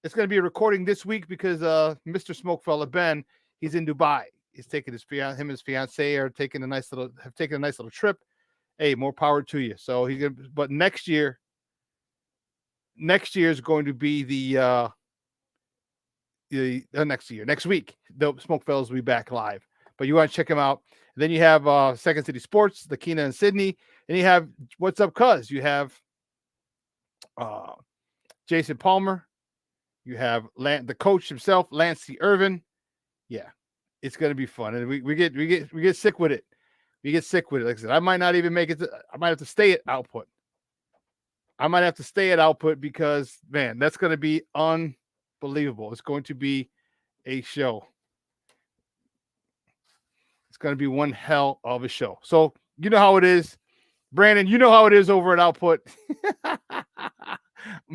it's going to be a recording this week because Mr. Smoke Fella, Ben, he's in Dubai. He's taking him and his fiance have taken a nice little trip. Hey, more power to you. So but next year is going to be next week, the Smoke Fellas will be back live. But you want to check them out. Then you have Second City Sports, the Keena and Sydney. And you have What's Up Cuz. You have Jason Palmer. You have the coach himself, Lance C. Irvin. Yeah, it's gonna be fun. And we get sick with it. We get sick with it. Like I said, I might not even make it. I might have to stay at Output. Because man, that's gonna be unbelievable. It's going to be a show. It's going to be one hell of a show. So you know how it is, Brandon. You know how it is over at Output.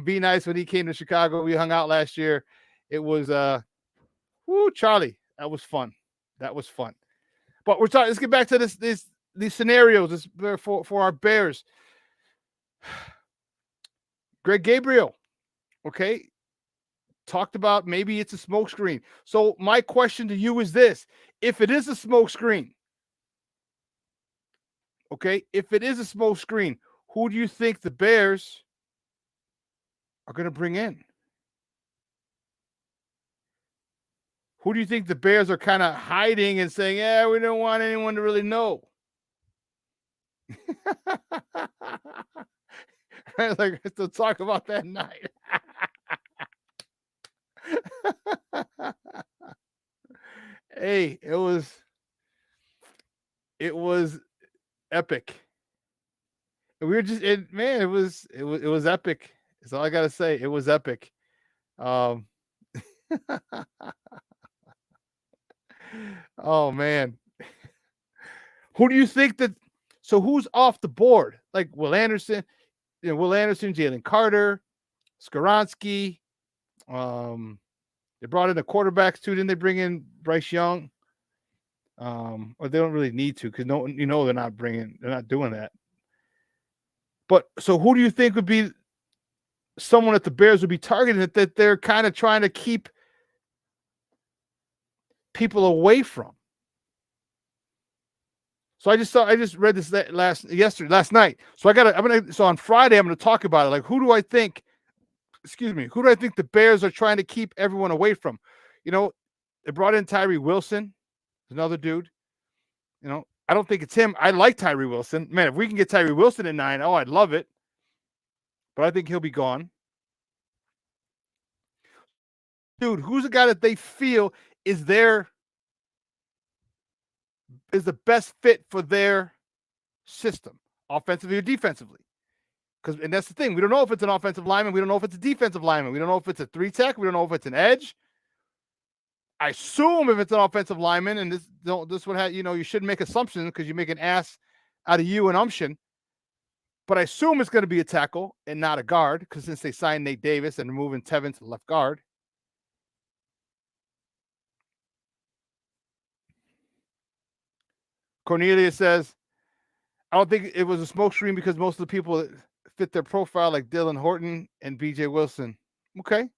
Be nice when he came to Chicago. We hung out last year. It was Charlie. That was fun. But we're talking. Let's get back to these scenarios for our Bears. Greg Gabriel, okay, talked about maybe it's a smokescreen. So my question to you is this: if it is a smokescreen, okay, who do you think the Bears are going to bring in? Who do you think the Bears are kind of hiding and saying, yeah, we don't want anyone to really know? Right? Like, let's still talk about that night. Hey, it was epic. We were just it was epic. That's all I gotta say. It was epic. Oh man. Who do you think who's off the board? Like Will Anderson, Jalen Carter, Skoronski. They brought in the quarterbacks too. Didn't they bring in Bryce Young? Or they don't really need to because they're not doing that. But so who do you think would be someone that the Bears would be targeting that they're kind of trying to keep people away from? So I just read this last night. So on Friday I'm gonna talk about it. Like who do I think the Bears are trying to keep everyone away from? They brought in Tyree Wilson, another dude. I don't think it's him. I like Tyree Wilson. Man, if we can get Tyree Wilson at 9, I'd love it. But I think he'll be gone. Dude, who's the guy that they feel is the best fit for their system, offensively or defensively? And that's the thing. We don't know if it's an offensive lineman. We don't know if it's a defensive lineman. We don't know if it's a 3-tech. We don't know if it's an edge. I assume if it's an offensive lineman, and this would have, you shouldn't make assumptions because you make an ass out of you and Umption. But I assume it's going to be a tackle and not a guard because since they signed Nate Davis and removing Tevin to left guard. Cornelia says, I don't think it was a smoke screen because most of the people that fit their profile, like Dylan Horton and BJ Wilson. Okay.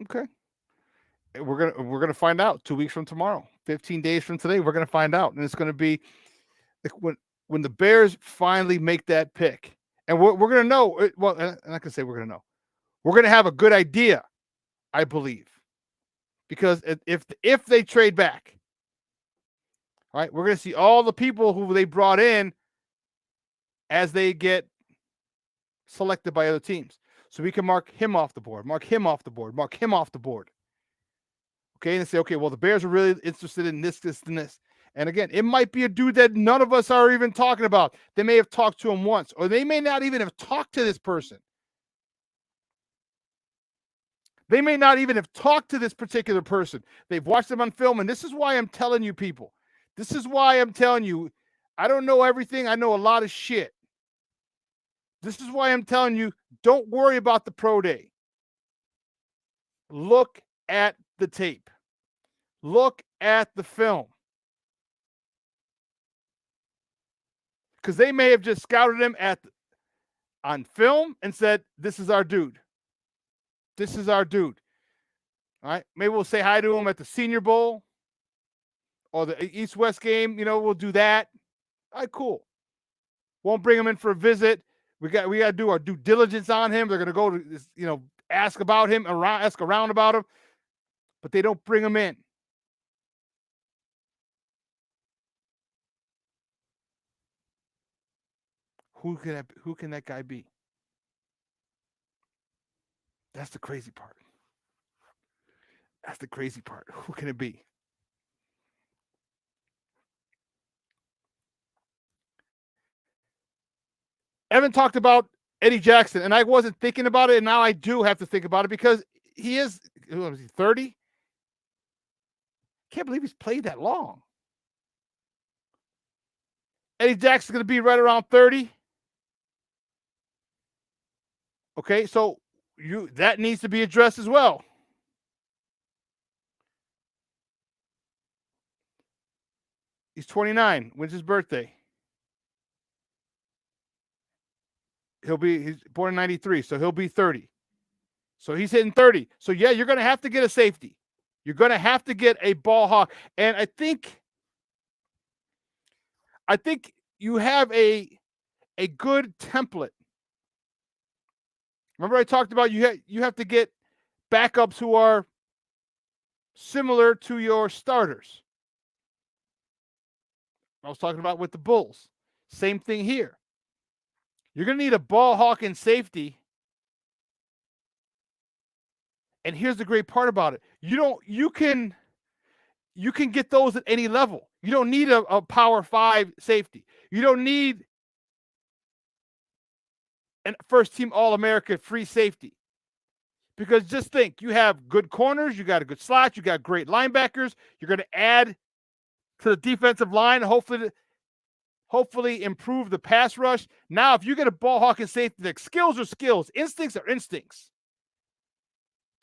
Okay. We're gonna find out 2 weeks from tomorrow, 15 days from today. We're gonna find out, and it's gonna be like when the Bears finally make that pick, and we're gonna know. Well, and I can say we're gonna know. We're gonna have a good idea, I believe, because if they trade back, all right, we're gonna see all the people who they brought in as they get selected by other teams, so we can mark him off the board, mark him off the board, mark him off the board. Okay, and say, okay, well, the Bears are really interested in this, this, and this. And again, it might be a dude that none of us are even talking about. They may have talked to him once, or they may not even have talked to this person. They may not even have talked to this particular person. They've watched them on film, and this is why I'm telling you, people. This is why I'm telling you, I don't know everything. I know a lot of shit. This is why I'm telling you, don't worry about the pro day. Look at the tape. Look at the film. Because they may have just scouted him on film and said, this is our dude. This is our dude. All right. Maybe we'll say hi to him at the Senior Bowl or the East-West game. We'll do that. All right, cool. Won't bring him in for a visit. We got to do our due diligence on him. They're going to go to, ask about him, ask around about him, but they don't bring him in. Who can that guy be? That's the crazy part. That's the crazy part. Who can it be? Evan talked about Eddie Jackson, and I wasn't thinking about it, and now I do have to think about it because he is 30? Can't believe he's played that long. Eddie Jackson's going to be right around 30. Okay, so that needs to be addressed as well. He's 29. When's his birthday? He's born in 93, so he'll be 30. So he's hitting 30. So yeah, you're going to have to get a safety. You're going to have to get a ball hawk. And I think you have a good template. Remember I talked about you have to get backups who are similar to your starters. I was talking about with the Bulls. Same thing here. You're going to need a ball hawk and safety. And here's the great part about it. You can get those at any level. You don't need a power 5 safety. You don't need a first team All-America free safety. Because just think, you have good corners, you got a good slot, you got great linebackers. You're going to add to the defensive line, hopefully improve the pass rush. Now, if you get a ball hawk and safety, the skills are skills, instincts are instincts.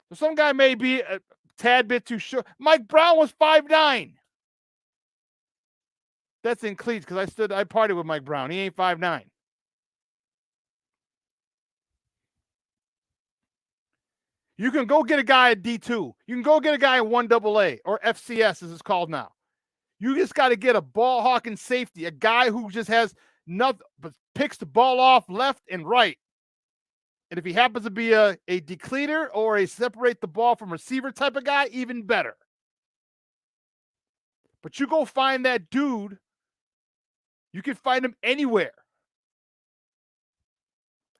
So some guy may be a tad bit too short. Mike Brown was 5'9". That's in cleats because I partied with Mike Brown. He ain't 5'9". You can go get a guy at D2. You can go get a guy at 1AA or FCS as it's called now. You just got to get a ball hawking safety, a guy who just has nothing but picks the ball off left and right. And if he happens to be a decleater or a separate the ball from receiver type of guy, even better. But you go find that dude, you can find him anywhere.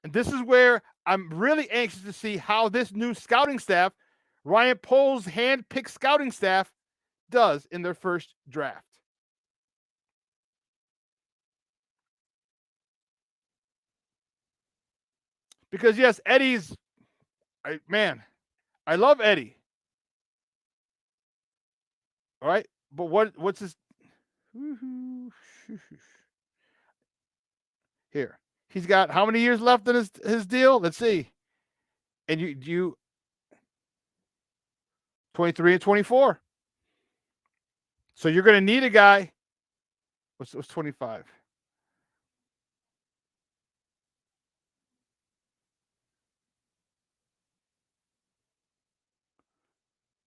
And this is where I'm really anxious to see how this new scouting staff, Ryan Pohl's hand-picked scouting staff, does in their first draft. Because yes, I love Eddie. All right, but what's his? Here, he's got how many years left in his deal? Let's see. And you 23 and 24. So you're going to need a guy. What's 25?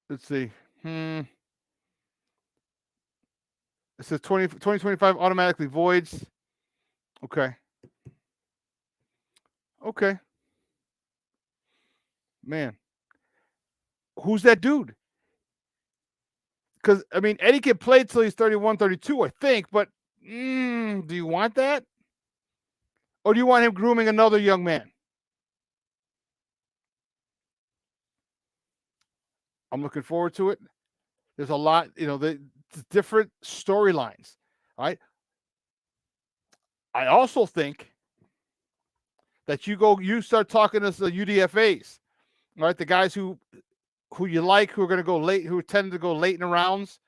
Let's see. It says 2025 automatically voids. Okay. Okay. Man. Who's that dude? Because, I mean, Eddie can play till he's 31, 32, I think. But do you want that? Or do you want him grooming another young man? I'm looking forward to it. There's a lot, the different storylines. All right. I also think that you start talking to the UDFAs, all right, the guys who you like, who are going to go late, who tend to go late in the rounds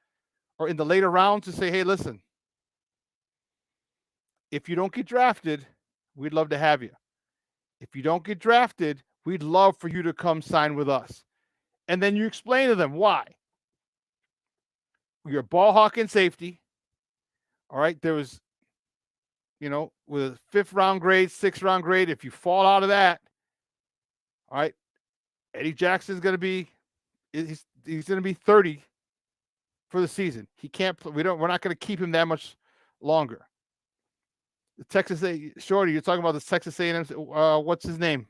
or in the later rounds, to say, hey, listen, if you don't get drafted, we'd love to have you. If you don't get drafted, we'd love for you to come sign with us. And then you explain to them why. You're a ball hawk in safety. All right. There was, with a 5th round grade, 6th round grade, if you fall out of that, all right, Eddie Jackson's going to be, he's going to be 30 for the season. He can't, we're not going to keep him that much longer. The Texas A, Shorty, you're talking about the Texas A&M, what's his name?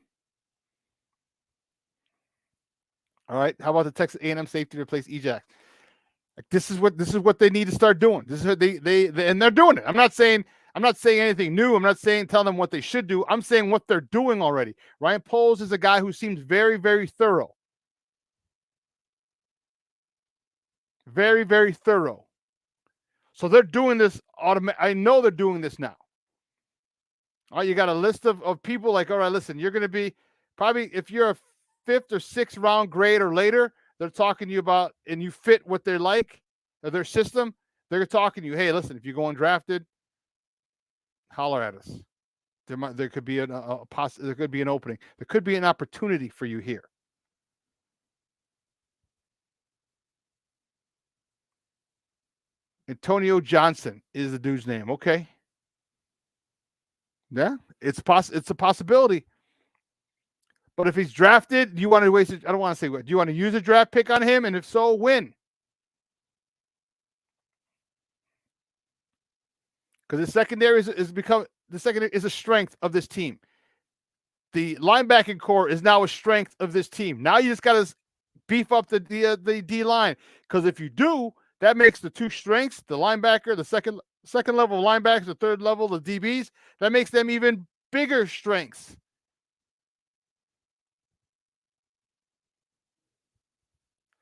All right. How about the Texas A&M safety to replace Ejax? Like, this is what they need to start doing. This is what they and they're doing it. I'm not saying anything new. I'm not telling them what they should do. I'm saying what they're doing already. Ryan Poles is a guy who seems very, very thorough. Very, very thorough. So they're doing this I know they're doing this now. All right, you got a list of people like, all right, listen, you're going to be probably, if you're a 5th or 6th round grade or later, they're talking to you about, and you fit what they like, or their system, they're talking to you, hey, listen, if you're going drafted, holler at us. There could be there could be an opening. There could be an opportunity for you here. Antonio Johnson is the dude's name. Okay. Yeah, it's a possibility. But if he's drafted, do you want to waste it? I don't want to say what. Do you want to use a draft pick on him? And if so, when? Because the secondary is a strength of this team. The linebacking core is now a strength of this team. Now you just got to beef up the D line. Because if you do, that makes the two strengths, the linebacker, the second level linebackers, the third level, the DBs, that makes them even bigger strengths.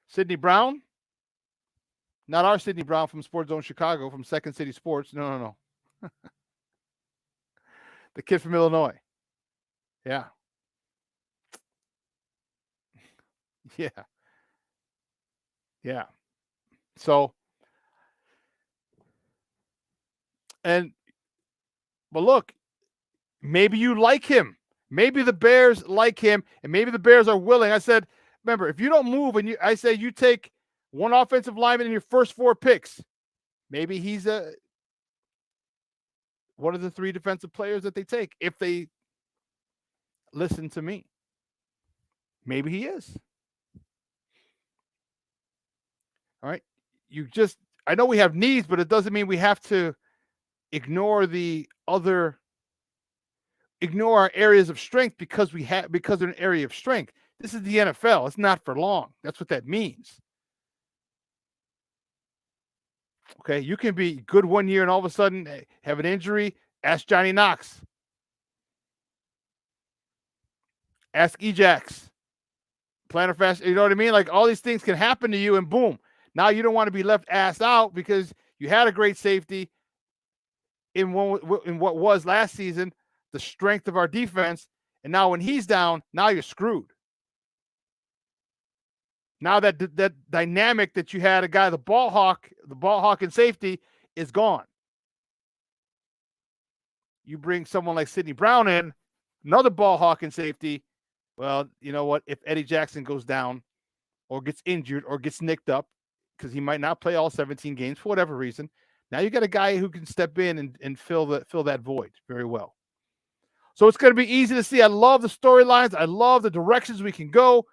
Sidney Brown, not our Sidney Brown from Sports Zone Chicago, from Second City Sports. No. The kid from Illinois. Yeah. Yeah. So, but look, maybe you like him. Maybe the Bears like him, and maybe the Bears are willing. I said, remember, if you don't move, and I say you take one offensive lineman in your first 4 picks, maybe he's one of the 3 defensive players that they take if they listen to me. Maybe he is. All right. I know we have needs, but it doesn't mean we have to ignore our areas of strength because they're an area of strength. This is the NFL. It's not for long. That's what that means. Okay. You can be good one year and all of a sudden have an injury. Ask Johnny Knox. Ask Ejax. Plantar fascia. You know what I mean? Like, all these things can happen to you, and boom. Now you don't want to be left ass out because you had a great safety in what was last season, the strength of our defense. And now when he's down, now you're screwed. Now that dynamic that you had, a guy, the ball hawk in safety, is gone. You bring someone like Sidney Brown in, another ball hawk in safety. Well, you know what? If Eddie Jackson goes down or gets injured or gets nicked up, because he might not play all 17 games for whatever reason. Now you got a guy who can step in and fill that void very well. So it's going to be easy to see. I love the storylines. I love the directions we can go.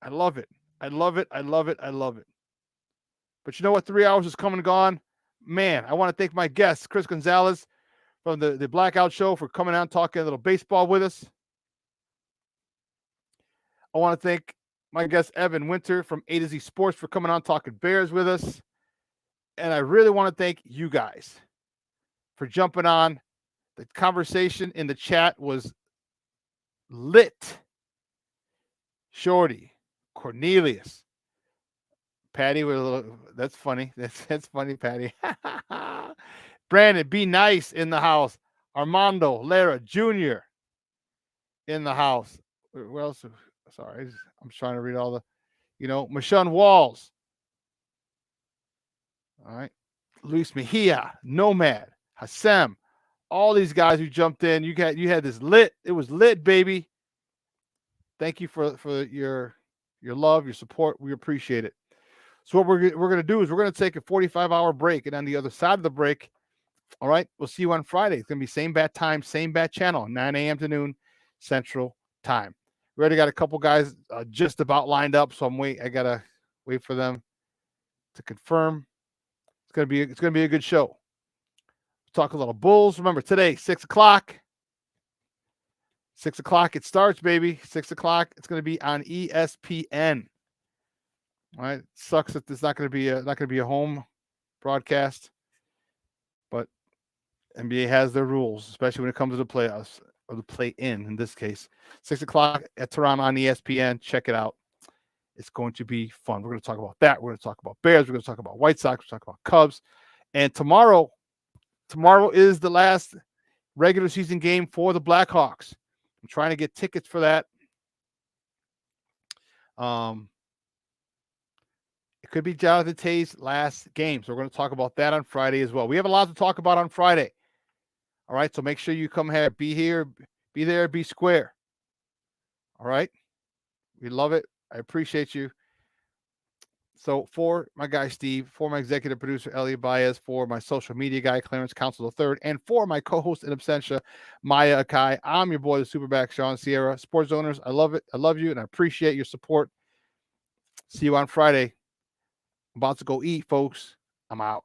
I love it. I love it. I love it. I love it. But you know what? 3 hours is come and gone. Man, I want to thank my guest, Chris Gonzalez from the Blackout Show, for coming out and talking a little baseball with us. I want to thank my guest, Evan Winter from A to Z Sports, for coming on talking Bears with us. And I really want to thank you guys for jumping on. The conversation in the chat was lit. Shorty, Cornelius, Patty with a little. That's funny. That's funny, Patty. Brandon, be nice in the house. Armando Lara Jr. in the house. Where else? Sorry, I'm trying to read all the. Michonne Walls. All right, Luis Mejia, Nomad, Hassem, all these guys who jumped in. You had this lit. It was lit, baby. Thank you for your love, your support. We appreciate it. So what we're going to do is we're going to take a 45-hour break, and on the other side of the break, all right, we'll see you on Friday. It's going to be same bat time, same bat channel, 9 a.m. to noon Central Time. We already got a couple guys just about lined up, so I gotta wait for them to confirm. It's gonna be a good show. We'll talk a little Bulls. Remember today, 6 o'clock. 6 o'clock it starts, baby. 6 o'clock. It's gonna be on ESPN. All right. Sucks that there's not gonna be a home broadcast, but NBA has their rules, especially when it comes to the playoffs or the play-in in this case. 6 o'clock at Toronto on ESPN. Check it out. It's going to be fun. We're going to talk about that. We're going to talk about Bears. We're going to talk about White Sox. We're going to talk about Cubs. And tomorrow is the last regular season game for the Blackhawks. I'm trying to get tickets for that. It could be Jonathan Tay's last game. So we're going to talk about that on Friday as well. We have a lot to talk about on Friday. All right. So make sure you come here, be there, be square. All right. We love it. I appreciate you. So for my guy, Steve, for my executive producer, Elliot Baez, for my social media guy, Clarence Council III, and for my co-host in absentia, Maya Akai, I'm your boy, the Superback, Shawn Sierra. Sports owners, I love it. I love you, and I appreciate your support. See you on Friday. I'm about to go eat, folks. I'm out.